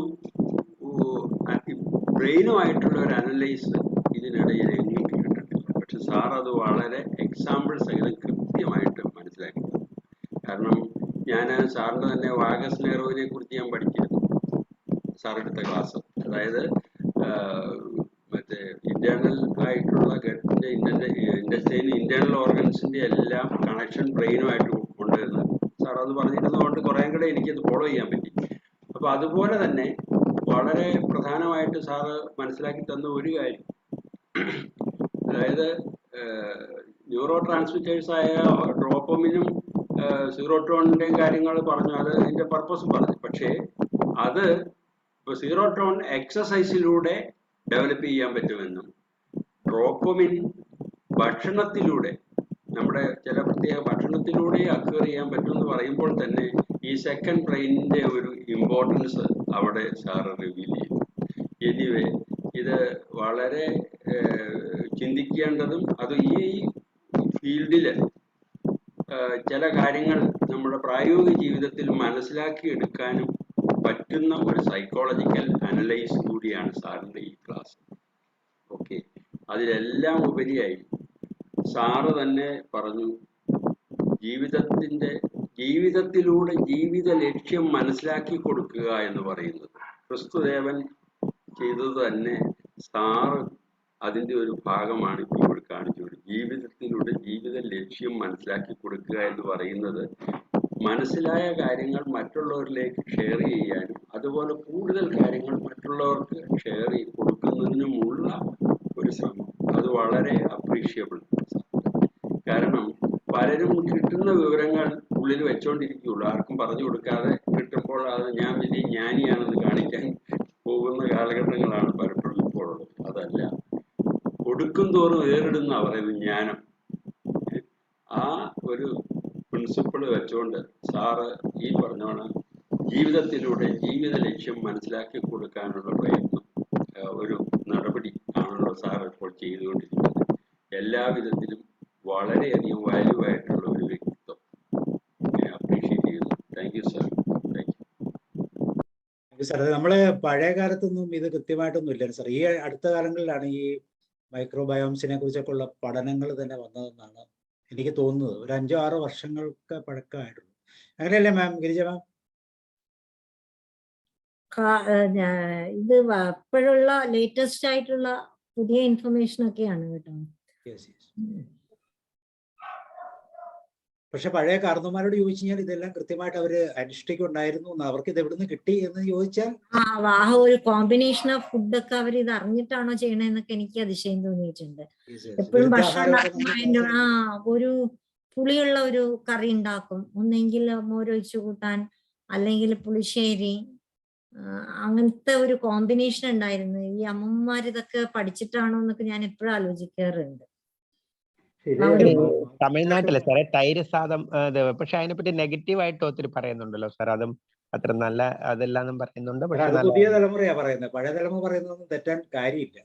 ബ്രെയിനുമായിട്ടുള്ള ഒരു അനലൈസ് ഇതിനിടയിൽ എങ്ങും കിട്ടിയിട്ടില്ല. പക്ഷെ സാർ അത് വളരെ എക്സാമ്പിൾ സഹിതം കൃത്യമായിട്ട് മനസ്സിലാക്കി. കാരണം ഞാൻ സാറിന്റെ തന്നെ വാഗസ് നെഹ്റുവിനെ കുറിച്ച് ഞാൻ പഠിച്ചിരുന്നു സാറെടുത്ത ക്ലാസ്. അതായത് മറ്റേ ഇന്റേണൽ ആയിട്ടുള്ള ഗട്ടിന്റെ ഇൻഡസ്ട്രിയിൽ ഇന്റേണൽ ഓർഗൻസിന്റെ എല്ലാം കണക്ഷൻ ബ്രെയിനുമായിട്ട് കൊണ്ടുവരുന്നത് സാർ അത് പറഞ്ഞിരുന്നതുകൊണ്ട് കുറേ കൂടെ എനിക്കത് ഫോളോ ചെയ്യാൻ പറ്റി. അപ്പൊ അതുപോലെ തന്നെ വളരെ പ്രധാനമായിട്ട് സാറ് മനസ്സിലാക്കി തന്ന ഒരു കാര്യം, അതായത് ന്യൂറോ ട്രാൻസ്മിറ്റേഴ്സ് ആയ ഡോപ്പമിനും സീറോട്രോണിന്റെയും കാര്യങ്ങൾ പറഞ്ഞു, അത് അതിന്റെ പർപ്പസ് പറഞ്ഞു. പക്ഷേ അത് ഇപ്പൊ സീറോട്രോൺ എക്സസൈസിലൂടെ ഡെവലപ്പ് ചെയ്യാൻ പറ്റുമെന്നും ഡോപ്പമിൻ ഭക്ഷണത്തിലൂടെ, നമ്മുടെ ചില പ്രത്യേക ഭക്ഷണത്തിലൂടെ അക്വയർ ചെയ്യാൻ പറ്റുമെന്ന് പറയുമ്പോൾ തന്നെ ഈ സെക്കൻഡ് ബ്രെയിനിന്റെ ഒരു ഇമ്പോർട്ടൻസ് അവിടെ സാറ് റിവീൽ ചെയ്തു. എനിവേ, ഇത് വളരെ ചിന്തിക്കേണ്ടതും, അത് ഈ ഫീൽഡില് ചില കാര്യങ്ങൾ നമ്മുടെ പ്രായോഗിക ജീവിതത്തിൽ മനസ്സിലാക്കിയെടുക്കാനും പറ്റുന്ന ഒരു സൈക്കോളജിക്കൽ അനലൈസ് കൂടിയാണ് സാറിന്റെ ഈ ക്ലാസ്. ഓക്കെ, അതിലെല്ലാം ഉപരിയായി സാറ് തന്നെ പറഞ്ഞു, ജീവിതത്തിലൂടെ ജീവിത ലക്ഷ്യം മനസ്സിലാക്കി കൊടുക്കുക എന്ന് പറയുന്നത് ക്രിസ്തുദേവൻ ചെയ്തത് തന്നെ സാറ് അതിന്റെ ഒരു ഭാഗമാണ് ഇപ്പോൾ ഇവിടെ കാണിച്ചത്. ജീവിതത്തിലൂടെ ജീവിത ലക്ഷ്യം മനസ്സിലാക്കി കൊടുക്കുക എന്ന് പറയുന്നത് മനസ്സിലായ കാര്യങ്ങൾ മറ്റുള്ളവരിലേക്ക് ഷെയർ ചെയ്യാനും അതുപോലെ കൂടുതൽ കാര്യങ്ങൾ മറ്റുള്ളവർക്ക് ഷെയർ ചെയ്ത് കൊടുക്കുന്നതിനുമുള്ള ഒരു ശ്രമം, അത് വളരെ അപ്രീഷിയബിൾ. കാരണം പലരും കിട്ടുന്ന വിവരങ്ങൾ ഉള്ളിൽ വെച്ചോണ്ടിരിക്കുകയുള്ളൂ, ആർക്കും പറഞ്ഞു കൊടുക്കാതെ കിട്ടുമ്പോൾ അത് ഞാൻ വലിയ ജ്ഞാനിയാണെന്ന് കാണിക്കാൻ പോകുന്ന കാലഘട്ടങ്ങളാണ് പലപ്പോഴും ഇപ്പോൾ ഉള്ളത്. അതല്ല, കൊടുക്കും തോറും ഏറിടുന്ന പറയുന്നത് ജ്ഞാനം. ആ ഒരു പ്രിൻസിപ്പിൾ വെച്ചുകൊണ്ട് സാറ് ഈ പറഞ്ഞോണം ജീവിതത്തിലൂടെ ജീവിത ലക്ഷ്യം മനസ്സിലാക്കി കൊടുക്കാനുള്ള പ്രയത്നം, ഒരു നടപടി ആണല്ലോ സാർ ഇപ്പോൾ ചെയ്തുകൊണ്ടിരിക്കുന്നത്. എല്ലാവിധത്തിലും വളരെയധികം വാല്യൂ ആയിട്ടുള്ള ഒരു വ്യക്തിത്വം. അപ്രീഷിയേറ്റ് ചെയ്യുന്നു. Thank you sir. Thank you sir. നമ്മള് പഴയ കാലത്തൊന്നും ഇത് കൃത്യമായിട്ടൊന്നും ഇല്ല സാർ. ഈ അടുത്ത കാലങ്ങളിലാണ് ഈ മൈക്രോബയോംസിനെ കുറിച്ചൊക്കെ ഉള്ള പഠനങ്ങൾ തന്നെ വന്നതെന്നാണ് എനിക്ക് തോന്നുന്നത്. ഒരു 5-6 വർഷങ്ങൾക്ക് പഴക്കമായിട്ടുള്ളൂ. അങ്ങനെയല്ലേ മാം, ഗിരിജ മാം? ഇത് ഇപ്പോഴുള്ള ലേറ്റസ്റ്റ് ആയിട്ടുള്ള പുതിയ ഇൻഫർമേഷൻ ഒക്കെയാണ് കേട്ടോ. പക്ഷെ പഴയ കാരണവന്മാരോട് ചോദിച്ചു കഴിഞ്ഞാൽ ഇതെല്ലാം കൃത്യമായിട്ട് അവര് അനുഷ്ഠിക്കുണ്ടായിരുന്നു. അവർക്ക് ഇത് എവിടുന്ന് കിട്ടി എന്ന് ചോദിച്ചാൽ ഒരു കോമ്പിനേഷൻ ഓഫ് ഫുഡൊക്കെ അവർ ഇത് അറിഞ്ഞിട്ടാണോ ചെയ്യണെന്നൊക്കെ എനിക്ക് അതിശയം തോന്നിയിട്ടുണ്ട്. എപ്പോഴും ഭക്ഷണം ഉണ്ടാക്കുമ്പോൾ ഒരു പുളിയുള്ള ഒരു കറി ഉണ്ടാക്കും, ഒന്നെങ്കിൽ മോരൊഴിച്ചു കൂട്ടാൻ അല്ലെങ്കിൽ പുളിശ്ശേരി, അങ്ങനത്തെ ഒരു കോമ്പിനേഷൻ ഉണ്ടായിരുന്നു. ഈ അമ്മമാർ ഇതൊക്കെ പഠിച്ചിട്ടാണോ എന്നൊക്കെ ഞാൻ എപ്പോഴും ആലോചിക്കാറുണ്ട്. തമിഴ്നാട്ടിലെ സാറേ തൈര് സാദം, പക്ഷെ അതിനെപ്പറ്റി നെഗറ്റീവ് ആയിട്ട് ഒത്തിരി പറയുന്നുണ്ടല്ലോ സാർ. അതും അത്ര നല്ല അതെല്ലാം പറയുന്നുണ്ട്. പക്ഷെ പുതിയ തലമുറയാ പറയുന്നത്, പഴയ തലമുറ പറയുന്നതൊന്നും തെറ്റാൻ കാര്യമില്ല.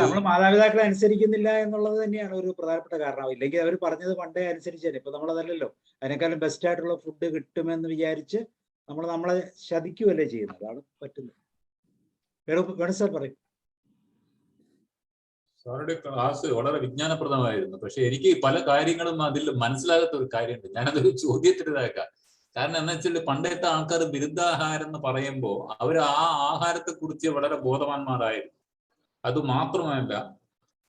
നമ്മൾ മാതാപിതാക്കളെ അനുസരിക്കുന്നില്ല എന്നുള്ളത് തന്നെയാണ് ഒരു പ്രധാനപ്പെട്ട കാരണം. ഇല്ലെങ്കിൽ അവർ പറഞ്ഞത് പണ്ടേ അനുസരിച്ചേനെ. ഇപ്പൊ നമ്മളതല്ലല്ലോ, അതിനേക്കാളും ബെസ്റ്റ് ആയിട്ടുള്ള ഫുഡ് കിട്ടുമെന്ന് വിചാരിച്ച് നമ്മളെ ശപിക്കുകയല്ലേ ചെയ്യുന്നത്. അതാണ് പറ്റുന്നത്. വേണു സാർ പറയും. സാറുടെ ക്ലാസ് വളരെ വിജ്ഞാനപ്രദമായിരുന്നു. പക്ഷെ എനിക്ക് പല കാര്യങ്ങളും അതിൽ മനസ്സിലാകാത്ത ഒരു കാര്യമുണ്ട്. ഞാനതൊരു ചോദ്യത്തിൻ്റെതാക്കാം. കാരണം എന്താ വെച്ചാൽ പണ്ടത്തെ ആൾക്കാർ ബിരുദാഹാരം എന്ന് പറയുമ്പോൾ അവർ ആ ആഹാരത്തെ കുറിച്ച് വളരെ ബോധവാന്മാരായിരുന്നു. അത് മാത്രമല്ല,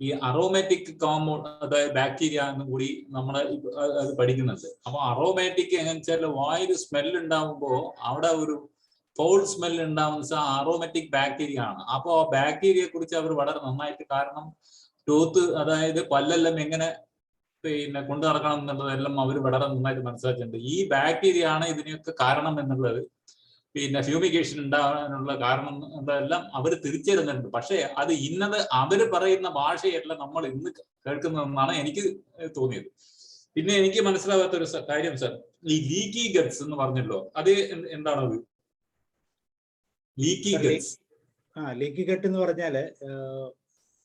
ഈ അറോമാറ്റിക് കോമ്പൗണ്ട്, അതായത് ബാക്ടീരിയ എന്നും കൂടി നമ്മൾ അത് പഠിക്കുന്നുണ്ട്. അപ്പൊ അറോമാറ്റിക് എങ്ങനെ വെച്ചാൽ വായിൽ സ്മെൽ ഉണ്ടാവുമ്പോൾ അവിടെ ഒരു ഫൗൾ സ്മെൽ ഉണ്ടാവുന്ന അറോമാറ്റിക് ബാക്ടീരിയ ആണ്. അപ്പൊ ആ ബാക്ടീരിയയെ കുറിച്ച് അവർ വളരെ നന്നായിട്ട്, കാരണം ടൂത്ത് അതായത് പല്ലെല്ലാം എങ്ങനെ പിന്നെ കൊണ്ടു നടക്കണം എന്നുള്ളതെല്ലാം അവർ വളരെ നന്നായിട്ട് മനസ്സിലാക്കിയിട്ടുണ്ട്. ഈ ബാക്ടീരിയ ആണ് ഇതിനൊക്കെ കാരണം എന്നുള്ളത്, പിന്നെ ഫ്യൂമിഗേഷൻ ഉണ്ടാകാനുള്ള കാരണം എന്നെല്ലാം അവർ തിരിച്ചറിഞ്ഞിട്ടുണ്ട്. പക്ഷേ അത് ഇന്നത് അവര് പറയുന്ന ഭാഷയല്ല നമ്മൾ ഇന്ന് കേൾക്കുന്നതെന്നാണ് എനിക്ക് തോന്നിയത്. പിന്നെ എനിക്ക് മനസ്സിലാകാത്ത ഒരു കാര്യം സർ, ഈ ലീക്കി ഗട്സ് എന്ന് പറഞ്ഞല്ലോ, അത് എന്താണത്? ലീക്കി ഗട്സ്. ലീക്കി ഗട്ട് എന്ന് പറഞ്ഞാല്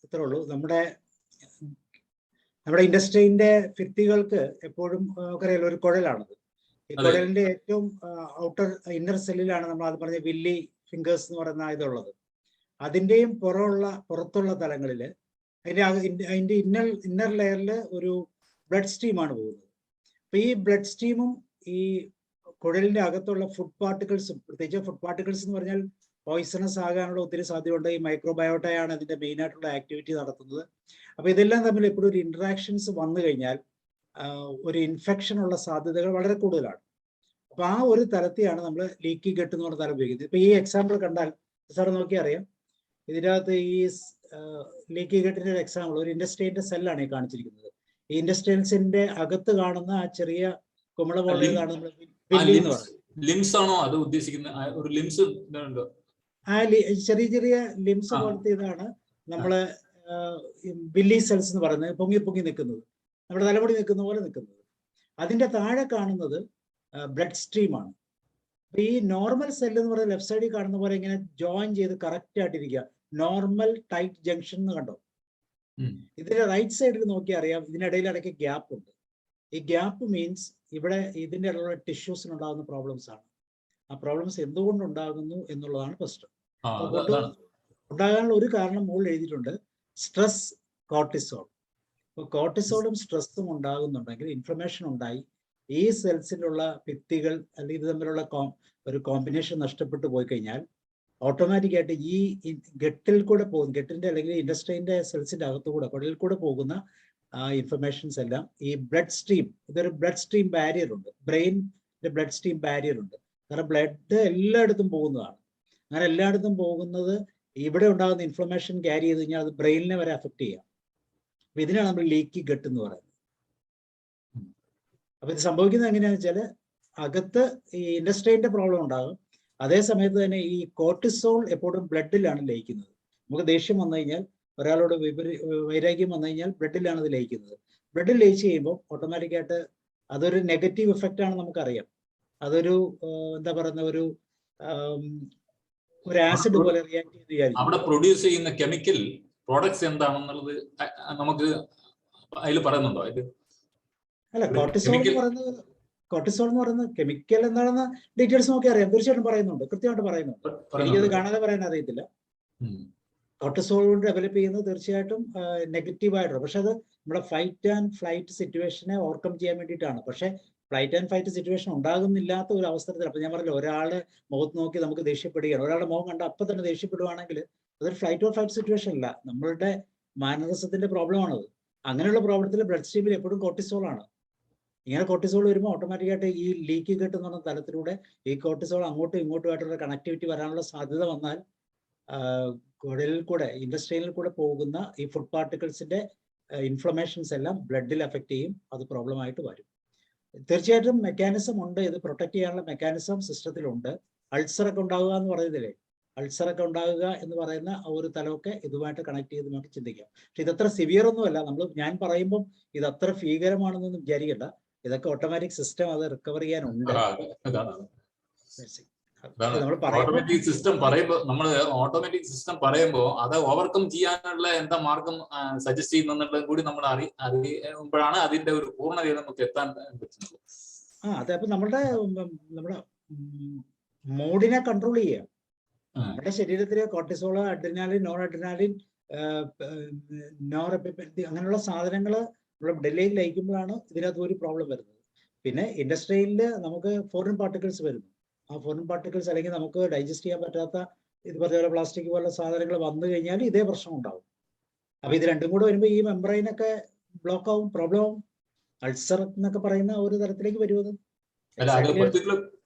ഇത്രേ ഉള്ളൂ. നമ്മുടെ ഇൻഡസ്ട്രീന്റെ ഭിത്തികൾക്ക് എപ്പോഴും നമുക്കറിയാലോ ഒരു കുഴലാണത്. ഈ കുഴലിന്റെ ഏറ്റവും ഔട്ടർ ഇന്നർ സെല്ലിലാണ് നമ്മൾ അത് പറഞ്ഞ വില്ലി ഫിംഗേഴ്സ് എന്ന് പറയുന്ന ഇതുള്ളത്. അതിന്റെയും പുറത്തുള്ള തലങ്ങളിൽ അതിന്റെ ഇന്നർ ലെയറിൽ ഒരു ബ്ലഡ് സ്ട്രീമാണ് പോകുന്നത്. അപ്പൊ ഈ ബ്ലഡ് സ്ട്രീമും ഈ കുഴലിന്റെ അകത്തുള്ള ഫുഡ് പാർട്ടിക്കിൾസും, പ്രത്യേകിച്ച് ഫുഡ് പാർട്ടിക്കിൾസ് എന്ന് പറഞ്ഞാൽ പോയിസണസ് ആകാനുള്ള ഒത്തിരി സാധ്യതയുണ്ട്. ഈ മൈക്രോബയോട്ടയാണ് അതിന്റെ മെയിൻ ആയിട്ടുള്ള ആക്ടിവിറ്റി നടത്തുന്നത്. അപ്പൊ ഇതെല്ലാം തമ്മിൽ എപ്പോഴും ഒരു ഇന്ററാക്ഷൻസ് വന്നു കഴിഞ്ഞാൽ ഒരു ഇൻഫെക്ഷൻ ഉള്ള സാധ്യതകൾ വളരെ കൂടുതലാണ്. അപ്പൊ ആ ഒരു തലത്തെയാണ് നമ്മൾ ലീക്കി ഗട്ട് എന്ന് പറഞ്ഞ തലം ഉപയോഗിക്കുന്നത്. ഇപ്പൊ ഈ എക്സാമ്പിൾ കണ്ടാൽ സാർ നോക്കി അറിയാം, ഇതിനകത്ത് ഈ ലീക്കി ഗട്ടിന്റെ ഒരു എക്സാമ്പിൾ ഒരു ഇൻഡസ്ട്രിയലിന്റെ സെല്ലാണ് ഈ കാണിച്ചിരിക്കുന്നത്. ഈ ഇൻഡസ്ട്രിയൽസിന്റെ അകത്ത് കാണുന്ന ആ ചെറിയ കുമിള പോലെയാണ് നമ്മൾ വില്ലി എന്ന് പറയുന്നത്. ലിംസ് ആണോ അത് ഉദ്ദേശിക്കുന്നത്? ഒരു ലിംസ് ആ ചെറിയ ചെറിയ ലിംസ് പോലത്തെ ഇതാണ് നമ്മള് വില്ലി സെൽസ് എന്ന് പറയുന്നത്, പൊങ്ങി നിൽക്കുന്നത്, നമ്മുടെ തലമുടി നിൽക്കുന്ന പോലെ നിൽക്കുന്നത്. അതിന്റെ താഴെ കാണുന്നത് ബ്ലഡ് സ്ട്രീമാണ്. അപ്പൊ ഈ നോർമൽ സെൽ എന്ന് പറയുന്നത് ലെഫ്റ്റ് സൈഡിൽ കാണുന്ന പോലെ ഇങ്ങനെ ജോയിൻ ചെയ്ത് കറക്റ്റ് ആയിട്ടിരിക്കുക, നോർമൽ ടൈറ്റ് ജംഗ്ഷൻ എന്ന് കണ്ടോ. ഇതിന്റെ റൈറ്റ് സൈഡിൽ നോക്കി അറിയാം, ഇതിനിടയിൽ ഇടയ്ക്ക് ഗ്യാപ്പ് ഉണ്ട്. ഈ ഗ്യാപ്പ് മീൻസ് ഇവിടെ ഇതിന്റെ ഇടയിലുള്ള ടിഷ്യൂസിനുണ്ടാകുന്ന പ്രോബ്ലംസ് ആണ്. ആ പ്രോബ്ലംസ് എന്തുകൊണ്ട് ഉണ്ടാകുന്നു എന്നുള്ളതാണ് പ്രശ്നം. ഉണ്ടാകാനുള്ള ഒരു കാരണം മുകളിൽ എഴുതിയിട്ടുണ്ട്, സ്ട്രെസ് കോർട്ടിസോൾ. അപ്പോൾ കോർട്ടിസോളും സ്ട്രെസ്സും ഉണ്ടാകുന്നുണ്ടെങ്കിൽ ഇൻഫ്ലമേഷൻ ഉണ്ടായി ഈ സെൽസിലുള്ള ഭിത്തികൾ അല്ലെങ്കിൽ ഇത് തമ്മിലുള്ള ഒരു കോമ്പിനേഷൻ നഷ്ടപ്പെട്ടു പോയി കഴിഞ്ഞാൽ ഓട്ടോമാറ്റിക്കായിട്ട് ഈ ഗട്ടിൽ കൂടെ പോകുന്ന, ഗട്ടിന്റെ അല്ലെങ്കിൽ ഇൻഡസ്ട്രീന്റെ സെൽസിന്റെ അകത്തുകൂടെ കുടലിൽ കൂടെ പോകുന്ന ഇൻഫർമേഷൻസ് എല്ലാം ഈ ബ്ലഡ് സ്ട്രീം, ഇതൊരു ബ്ലഡ് സ്ട്രീം ബാരിയർ ഉണ്ട്, ബ്രെയിനിന്റെ ബ്ലഡ് സ്ട്രീം ബാരിയർ ഉണ്ട്. കാരണം ബ്ലഡ് എല്ലായിടത്തും പോകുന്നതാണ്. അങ്ങനെ എല്ലായിടത്തും പോകുന്നത് ഇവിടെ ഉണ്ടാകുന്ന ഇൻഫ്ലമേഷൻ ക്യാരി ചെയ്ത് കഴിഞ്ഞാൽ അത് ബ്രെയിനിനെ വരെ അഫക്ട് ചെയ്യാം. അപ്പൊ ഇതിനാണ് നമ്മൾ ലീക്കി ഗട്ട് എന്ന് പറയുന്നത്. അപ്പൊ ഇത് സംഭവിക്കുന്നത് എങ്ങനെയാണെന്ന് വെച്ചാൽ അകത്ത് ഈ ഇൻഡസ്ട്രീന്റെ പ്രോബ്ലം ഉണ്ടാകും, അതേ സമയത്ത് തന്നെ ഈ കോർട്ടിസോൾ എപ്പോഴും ബ്ലഡിലാണ് ലയിക്കുന്നത്. നമുക്ക് ദേഷ്യം വന്നു കഴിഞ്ഞാൽ, ഒരാളോട് വൈരാഗ്യം വന്നു കഴിഞ്ഞാൽ ബ്ലഡിലാണ് അത് ലയിക്കുന്നത്. ബ്ലഡിൽ ലയിച്ച് കഴിയുമ്പോൾ ഓട്ടോമാറ്റിക്കായിട്ട് അതൊരു നെഗറ്റീവ് എഫക്റ്റ് ആണ് നമുക്കറിയാം. അതൊരു എന്താ പറയുന്ന ഒരു ആസിഡ് പോലെ റിയാക്ട് ചെയ്ത് വിചാരിക്കും. അവിടെ പ്രൊഡ്യൂസ് ചെയ്യുന്ന കെമിക്കൽ പ്രോഡക്ട്സ് എന്താണെന്നുള്ളത് നമുക്ക് അതിൽ പറയുന്നുണ്ടോ? അല്ല, കോർട്ടിസോൾ എന്ന് പറയുന്നത് കെമിക്കൽ എന്താണെന്ന് ഡീറ്റെയിൽസ് നോക്കി അറിയാം, തീർച്ചയായിട്ടും പറയുന്നുണ്ട്, കൃത്യമായിട്ട് പറയുന്നുണ്ട്. എനിക്കത് കാണാതെ പറയാൻ അറിയത്തില്ല. കോർട്ടിസോൾ കൊണ്ട് ഡെവലപ്പ് ചെയ്യുന്നത് തീർച്ചയായിട്ടും നെഗറ്റീവായിട്ടുള്ള, പക്ഷെ അത് നമ്മുടെ ഫൈറ്റ് ആൻഡ് ഫ്ലൈറ്റ് സിറ്റുവേഷനെ ഓവർകം ചെയ്യാൻ വേണ്ടിയിട്ടാണ്. പക്ഷെ ഫ്ലൈറ്റ് ആൻഡ് ഫൈറ്റ് സിറ്റുവേഷൻ ഉണ്ടാകുന്നില്ലാത്ത ഒരു അവസരത്തിൽ, അപ്പൊ ഞാൻ പറഞ്ഞില്ല, ഒരാളുടെ മുഖത്ത് നോക്കി നമുക്ക് ദേഷ്യപ്പെടുകയാണ്, ഒരാളുടെ മുഖം കണ്ട അപ്പൊ തന്നെ ദേഷ്യപ്പെടുവാണെങ്കിൽ അതൊരു ഫ്ലൈറ്റ് ഓർ ഫൈറ്റ് സിറ്റുവേഷൻ അല്ല, നമ്മളുടെ മാനറിസത്തിന്റെ പ്രോബ്ലമാണത്. അങ്ങനെയുള്ള പ്രോബ്ലത്തിൽ ബ്ലഡ് സ്ട്രീമിൽ എപ്പോഴും കോർട്ടിസോൾ ആണ്. ഇങ്ങനെ കോർട്ടിസോൾ വരുമ്പോൾ ഓട്ടോമാറ്റിക്കായിട്ട് ഈ ലീക്കി ഗട്ട് എന്ന് പറഞ്ഞ തലത്തിലൂടെ ഈ കോർട്ടിസോൾ അങ്ങോട്ടും ഇങ്ങോട്ടുമായിട്ടുള്ള കണക്ടിവിറ്റി വരാനുള്ള സാധ്യത വന്നാൽ കുടലിൽ കൂടെ ഇൻഡസ്ട്രിയിൽ കൂടെ പോകുന്ന ഈ ഫുഡ് പാർട്ടിക്കിൾസിന്റെ ഇൻഫ്ലമേഷൻസ് എല്ലാം ബ്ലഡിൽ എഫക്ട് ചെയ്യും, അത് പ്രോബ്ലമായിട്ട് വരും. തീർച്ചയായിട്ടും മെക്കാനിസം ഉണ്ട്, ഇത് പ്രൊട്ടക്ട് ചെയ്യാനുള്ള മെക്കാനിസം സിസ്റ്റത്തിലുണ്ട്. അൾസറൊക്കെ ഉണ്ടാകുക എന്ന് പറയുന്നില്ലേ, അൾസറൊക്കെ ഉണ്ടാകുക എന്ന് പറയുന്ന ആ ഒരു തലമൊക്കെ ഇതുമായിട്ട് കണക്ട് ചെയ്ത് നമുക്ക് ചിന്തിക്കാം. പക്ഷെ ഇതത്ര സിവിയർ ഒന്നുമല്ല. ഞാൻ പറയുമ്പം ഇത് അത്ര ഭീകരമാണെന്നൊന്നും വിചാരിക്കണ്ട. ഇതൊക്കെ ഓട്ടോമാറ്റിക് സിസ്റ്റം അത് റിക്കവർ ചെയ്യാനുണ്ട്. ഓട്ടോമാറ്റിക് സിസ്റ്റം പറയുമ്പോൾ അത് ഓവർകം ചെയ്യാനുള്ള എന്താ മാർഗം സജസ്റ്റ് ചെയ്യുന്നുള്ളത് കൂടി നമ്മൾ അറിയുമ്പോഴാണ് അതിന്റെ ഒരു പൂർണ്ണതയിൽ നമുക്ക് എത്താൻ പറ്റുന്നത്. അതെ, അപ്പൊ നമ്മുടെ മൂഡിനെ കൺട്രോൾ ചെയ്യുക. നമ്മുടെ ശരീരത്തിലെ cortisol, adrenaline, non adrenaline, norepinephrine അങ്ങനെയുള്ള സാധനങ്ങൾ നമ്മുടെ ബ്ലഡിലേക്ക് ലയിക്കുമ്പോഴാണ് ഇതിനകത്ത് ഒരു പ്രോബ്ലം വരുന്നത്. പിന്നെ ഇൻഡസ്ട്രിയിൽ നമുക്ക് ഫോറിൻ പാർട്ടിക്കിൾസ് വരുന്നു. ആ ഫോറിൻ പാർട്ടിക്കിൾസ് അല്ലെങ്കിൽ നമുക്ക് ഡൈജസ്റ്റ് ചെയ്യാൻ പറ്റാത്ത ഇത് പറഞ്ഞ പ്ലാസ്റ്റിക് പോലുള്ള സാധനങ്ങൾ വന്നു കഴിഞ്ഞാൽ ഇതേ പ്രശ്നം ഉണ്ടാവും. അപ്പൊ ഇത് രണ്ടും കൂടെ വരുമ്പോൾ ഈ മെംബ്രെയിനൊക്കെ ബ്ലോക്ക് ആവും, പ്രോബ്ലം ആവും. അൾസർ എന്നൊക്കെ പറയുന്ന ഒരു തരത്തിലേക്ക് വരുന്നത്. അല്ല അത്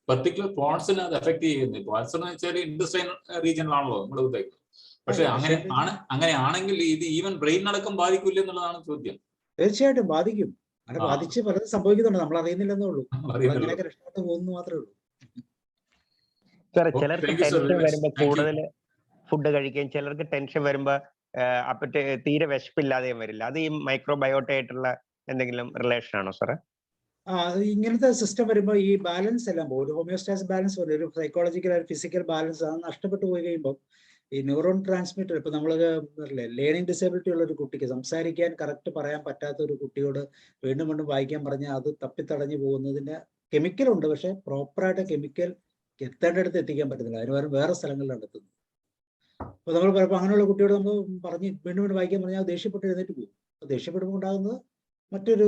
പെർട്ടിക്കുലർ പോർട്സിനെ അത് എഫക്ട് ചെയ്യുന്നു. ഇപ്പോൾ അൾസർ എന്ന് വെച്ചാൽ ഇൻഡസ്ട്രിയൽ റീജിയനിലാണല്ലോ നമ്മൾ ഉദ്ദേശിക്കുന്നത്. പക്ഷെ അങ്ങനെയാണെങ്കിൽ ഇത് ഈവൻ ബ്രെയിൻ അടക്കം ബാധിക്കില്ല എന്നുള്ളതാണ് ചോദ്യം. തീർച്ചയായിട്ടും ബാധിക്കും. അങ്ങനെ ബാധിച്ച് പലതും സംഭവിക്കുന്നുണ്ട്, നമ്മൾ അറിയുന്നില്ലെന്നേ ഉള്ളൂ. അങ്ങനെയൊക്കെ രക്ഷപ്പെട്ടു പോകുന്നു മാത്രമേ ഉള്ളൂ. ചിലർക്ക് ടെൻഷൻ വരുമ്പോ കൂടുതൽ ഫുഡ് കഴിക്കുകയും ചിലർക്ക് ടെൻഷൻ വരുമ്പോ അപ്പറ്റ് തീരെ വിശപ്പില്ലാതെയും വരില്ല. അത് ഈ മൈക്രോബയോട്ട ആയിട്ടുള്ള എന്തെങ്കിലും റിലേഷൻ ആണോ സാറേ? ഇങ്ങനത്തെ സിസ്റ്റം വരുമ്പോൾ ഈ ബാലൻസ് എല്ലാം പോകും. ഒരു ഹോമിയോസ്റ്റാസ് ബാലൻസ് പോലെ ഒരു സൈക്കോളജിക്കൽ ഫിസിക്കൽ ബാലൻസ് അത് നഷ്ടപ്പെട്ടു പോയി കഴിയുമ്പോൾ ഈ ന്യൂറോൺ ട്രാൻസ്മിറ്റർ, ഇപ്പൊ നമ്മൾ ലേണിംഗ് ഡിസേബിലിറ്റി ഉള്ള ഒരു കുട്ടിക്ക് സംസാരിക്കാൻ കറക്റ്റ് പറയാൻ പറ്റാത്ത ഒരു കുട്ടിയോട് വീണ്ടും വീണ്ടും വായിക്കാൻ പറഞ്ഞാൽ അത് തപ്പിത്തടഞ്ഞു പോകുന്നതിന് കെമിക്കൽ ഉണ്ട്, പക്ഷെ പ്രോപ്പറായിട്ട് കെമിക്കൽ എത്തേണ്ടടുത്ത് എത്തിക്കാൻ പറ്റുന്നില്ല. അതിന് പകരം വേറെ സ്ഥലങ്ങളിലാണ് എത്തുന്നത്. അപ്പൊ നമ്മൾ പറയുമ്പോൾ അങ്ങനെയുള്ള കുട്ടിയോട് നമ്മൾ പറഞ്ഞ് വീണ്ടും വീണ്ടും വായിക്കാൻ പറഞ്ഞാൽ ദേഷ്യപ്പെട്ട് എഴുന്നേറ്റ് പോകും. ദേഷ്യപ്പെടുമ്പോൾ ഉണ്ടാകുന്നത് മറ്റൊരു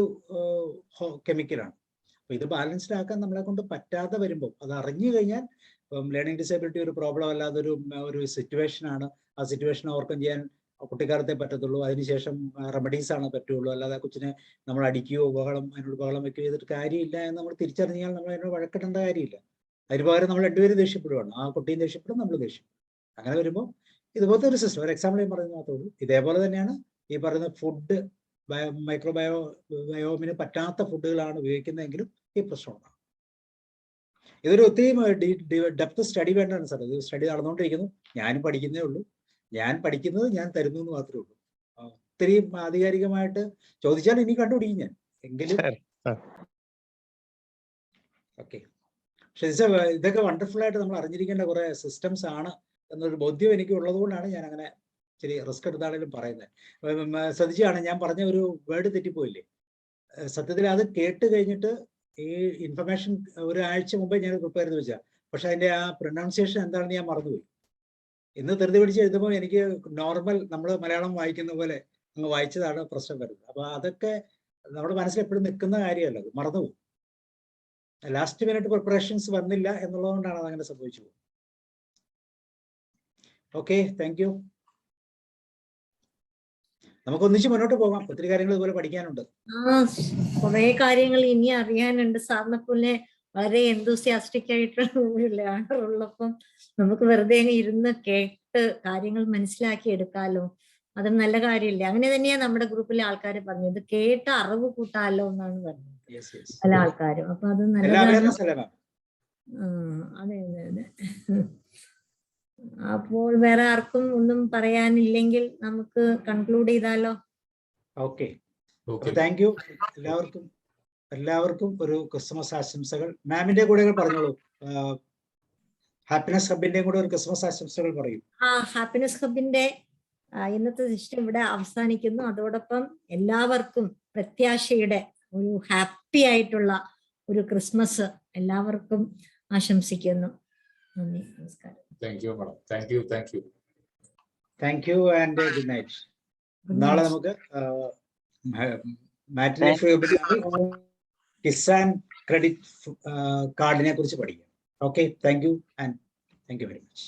കെമിക്കലാണ്. അപ്പൊ ഇത് ബാലൻസ്ഡ് ആക്കാൻ നമ്മളെ കൊണ്ട് പറ്റാതെ വരുമ്പോൾ അത് അറിഞ്ഞു കഴിഞ്ഞാൽ, ഇപ്പം ലേണിംഗ് ഡിസേബിലിറ്റി ഒരു പ്രോബ്ലം അല്ലാതെ ഒരു സിറ്റുവേഷൻ ആണ്. ആ സിറ്റുവേഷൻ ഓവർകം ചെയ്യാൻ കുട്ടിക്കാലത്തെ പറ്റത്തുള്ളൂ. അതിനുശേഷം റെമഡീസ് ആണ് പറ്റുള്ളൂ. അല്ലാതെ കൊച്ചിനെ നമ്മൾ അടിക്കുകയോ അതിനോട് ബഹളം വെക്കുകയോ ചെയ്തിട്ട് കാര്യമില്ല എന്ന് നമ്മൾ തിരിച്ചറിഞ്ഞാൽ നമ്മൾ അതിനോട് വഴക്കിടേണ്ട കാര്യമില്ല. അതിന് പകരം നമ്മൾ രണ്ടുപേരും ദേഷ്യപ്പെടുവാണ്. ആ കുട്ടിയും ദേഷ്യപ്പെടും, നമ്മൾ ദേഷ്യം. അങ്ങനെ വരുമ്പോൾ ഇതുപോലത്തെ ഒരു സിസ്റ്റം, ഒരു എക്സാമ്പിൾ ഞാൻ പറയുന്നത് മാത്രമേ ഉള്ളൂ. ഇതേപോലെ തന്നെയാണ് ഈ പറയുന്ന ഫുഡ് ബയോമിന് പറ്റാത്ത ഫുഡുകളാണ് ഉപയോഗിക്കുന്നതെങ്കിലും ഈ പ്രശ്നം ഉണ്ടാകും. ഇതൊരു ഒത്തിരി ഡെപ്ത് സ്റ്റഡി വേണ്ടതാണ് സാർ. ഇത് സ്റ്റഡി നടന്നുകൊണ്ടിരിക്കുന്നു. ഞാനും പഠിക്കുന്നേ ഉള്ളൂ. ഞാൻ പഠിക്കുന്നത് ഞാൻ തരുന്നു എന്ന് മാത്രമേ ഉള്ളൂ. ഒത്തിരി ആധികാരികമായിട്ട് ചോദിച്ചാൽ ഇനി കണ്ടുപിടിക്കും ഞാൻ എങ്കിലും. ഓക്കെ, പക്ഷെ ഇതൊക്കെ വണ്ടർഫുൾ ആയിട്ട് നമ്മൾ അറിഞ്ഞിരിക്കേണ്ട കുറെ സിസ്റ്റംസ് ആണ് എന്നൊരു ബോധ്യം എനിക്ക് ഉള്ളത് കൊണ്ടാണ് ഞാൻ അങ്ങനെ ഇച്ചിരി റിസ്ക് എടുത്താണെങ്കിലും പറയുന്നത്. ശ്രദ്ധിച്ചാണ് ഞാൻ പറഞ്ഞ ഒരു വേർഡ് തെറ്റിപ്പോയില്ലേ? സത്യത്തിൽ അത് കേട്ട് കഴിഞ്ഞിട്ട് ഈ ഇൻഫർമേഷൻ ഒരാഴ്ച മുമ്പേ ഞാൻ പ്രിപ്പയർ ചെയ്ത് വെച്ചാൽ, പക്ഷെ അതിന്റെ ആ പ്രൊനൗൺസിയേഷൻ എന്താണെന്ന് ഞാൻ മറന്നുപോയി. ഇന്ന് ധൃതി പിടിച്ച് എഴുതുമ്പോൾ എനിക്ക് നോർമൽ നമ്മൾ മലയാളം വായിക്കുന്ന പോലെ അങ്ങ് വായിച്ചതാണ് പ്രശ്നം വരുന്നത്. അപ്പൊ അതൊക്കെ നമ്മുടെ മനസ്സിൽ എപ്പോഴും നിൽക്കുന്ന കാര്യമല്ല, അത് മറന്നുപോകും. ലാസ്റ്റ് മിനിറ്റ് പ്രിപ്പറേഷൻസ് വന്നില്ല എന്നുള്ളതുകൊണ്ടാണ് അതങ്ങനെ സംഭവിച്ചു. Okay, thank you. നമുക്ക് ഒന്നിച്ച് മുന്നോട്ട് പോകാം. ഒത്തിരി കാര്യങ്ങൾ ഇതുപോലെ പഠിക്കാനുണ്ട്. കുറെ കാര്യങ്ങൾ ഇനി അറിയാനുണ്ട്. സാറിനെ പോലെ വളരെ എന്തൂസിയാസ്റ്റിക് ആയിട്ടുള്ളപ്പം നമുക്ക് വെറുതെ ഇരുന്ന് കേട്ട് കാര്യങ്ങൾ മനസ്സിലാക്കി എടുക്കാലോ. അത് നല്ല കാര്യമില്ല. അങ്ങനെ തന്നെയാ നമ്മുടെ ഗ്രൂപ്പിലെ ആൾക്കാർ പറഞ്ഞത്, കേട്ട് അറിവ് കൂട്ടാലോ എന്നാണ് പറഞ്ഞത് പല ആൾക്കാരും. അപ്പൊ അത് നല്ലതാണ്. അതെ അതെ അതെ. അപ്പോൾ വേറെ ആർക്കും ഒന്നും പറയാനില്ലെങ്കിൽ നമുക്ക് കൺക്ലൂഡ് ചെയ്താലോ? Okay, thank you. എല്ലാവർക്കും ഒരു ക്രിസ്മസ് ആശംസകൾ. മാമിന്റെ കൂടെ പറഞ്ഞോളൂ. ഹാപ്പിനെസ് ഹബിന്റെ കൂടെ ഒരു ക്രിസ്മസ് ആശംസകൾ പറയും. ഹാപ്പിനെസ് ഹബിന്റെ ഇന്നത്തെ സിസ്റ്റം ഇവിടെ അവസാനിക്കുന്നു. അതോടൊപ്പം എല്ലാവർക്കും പ്രത്യാശയുടെ ഒരു ഹാപ്പി ആയിട്ടുള്ള ഒരു ക്രിസ്മസ് എല്ലാവർക്കും ആശംസിക്കുന്നു. നന്ദി, നമസ്കാരം. Thank you madam. Thank you, thank you, thank you and good night. നാളെ നമുക്ക് കിസാൻ ക്രെഡിറ്റ് കാർഡിനെ കുറിച്ച് പഠിക്കാം. Okay, thank you and thank you very much.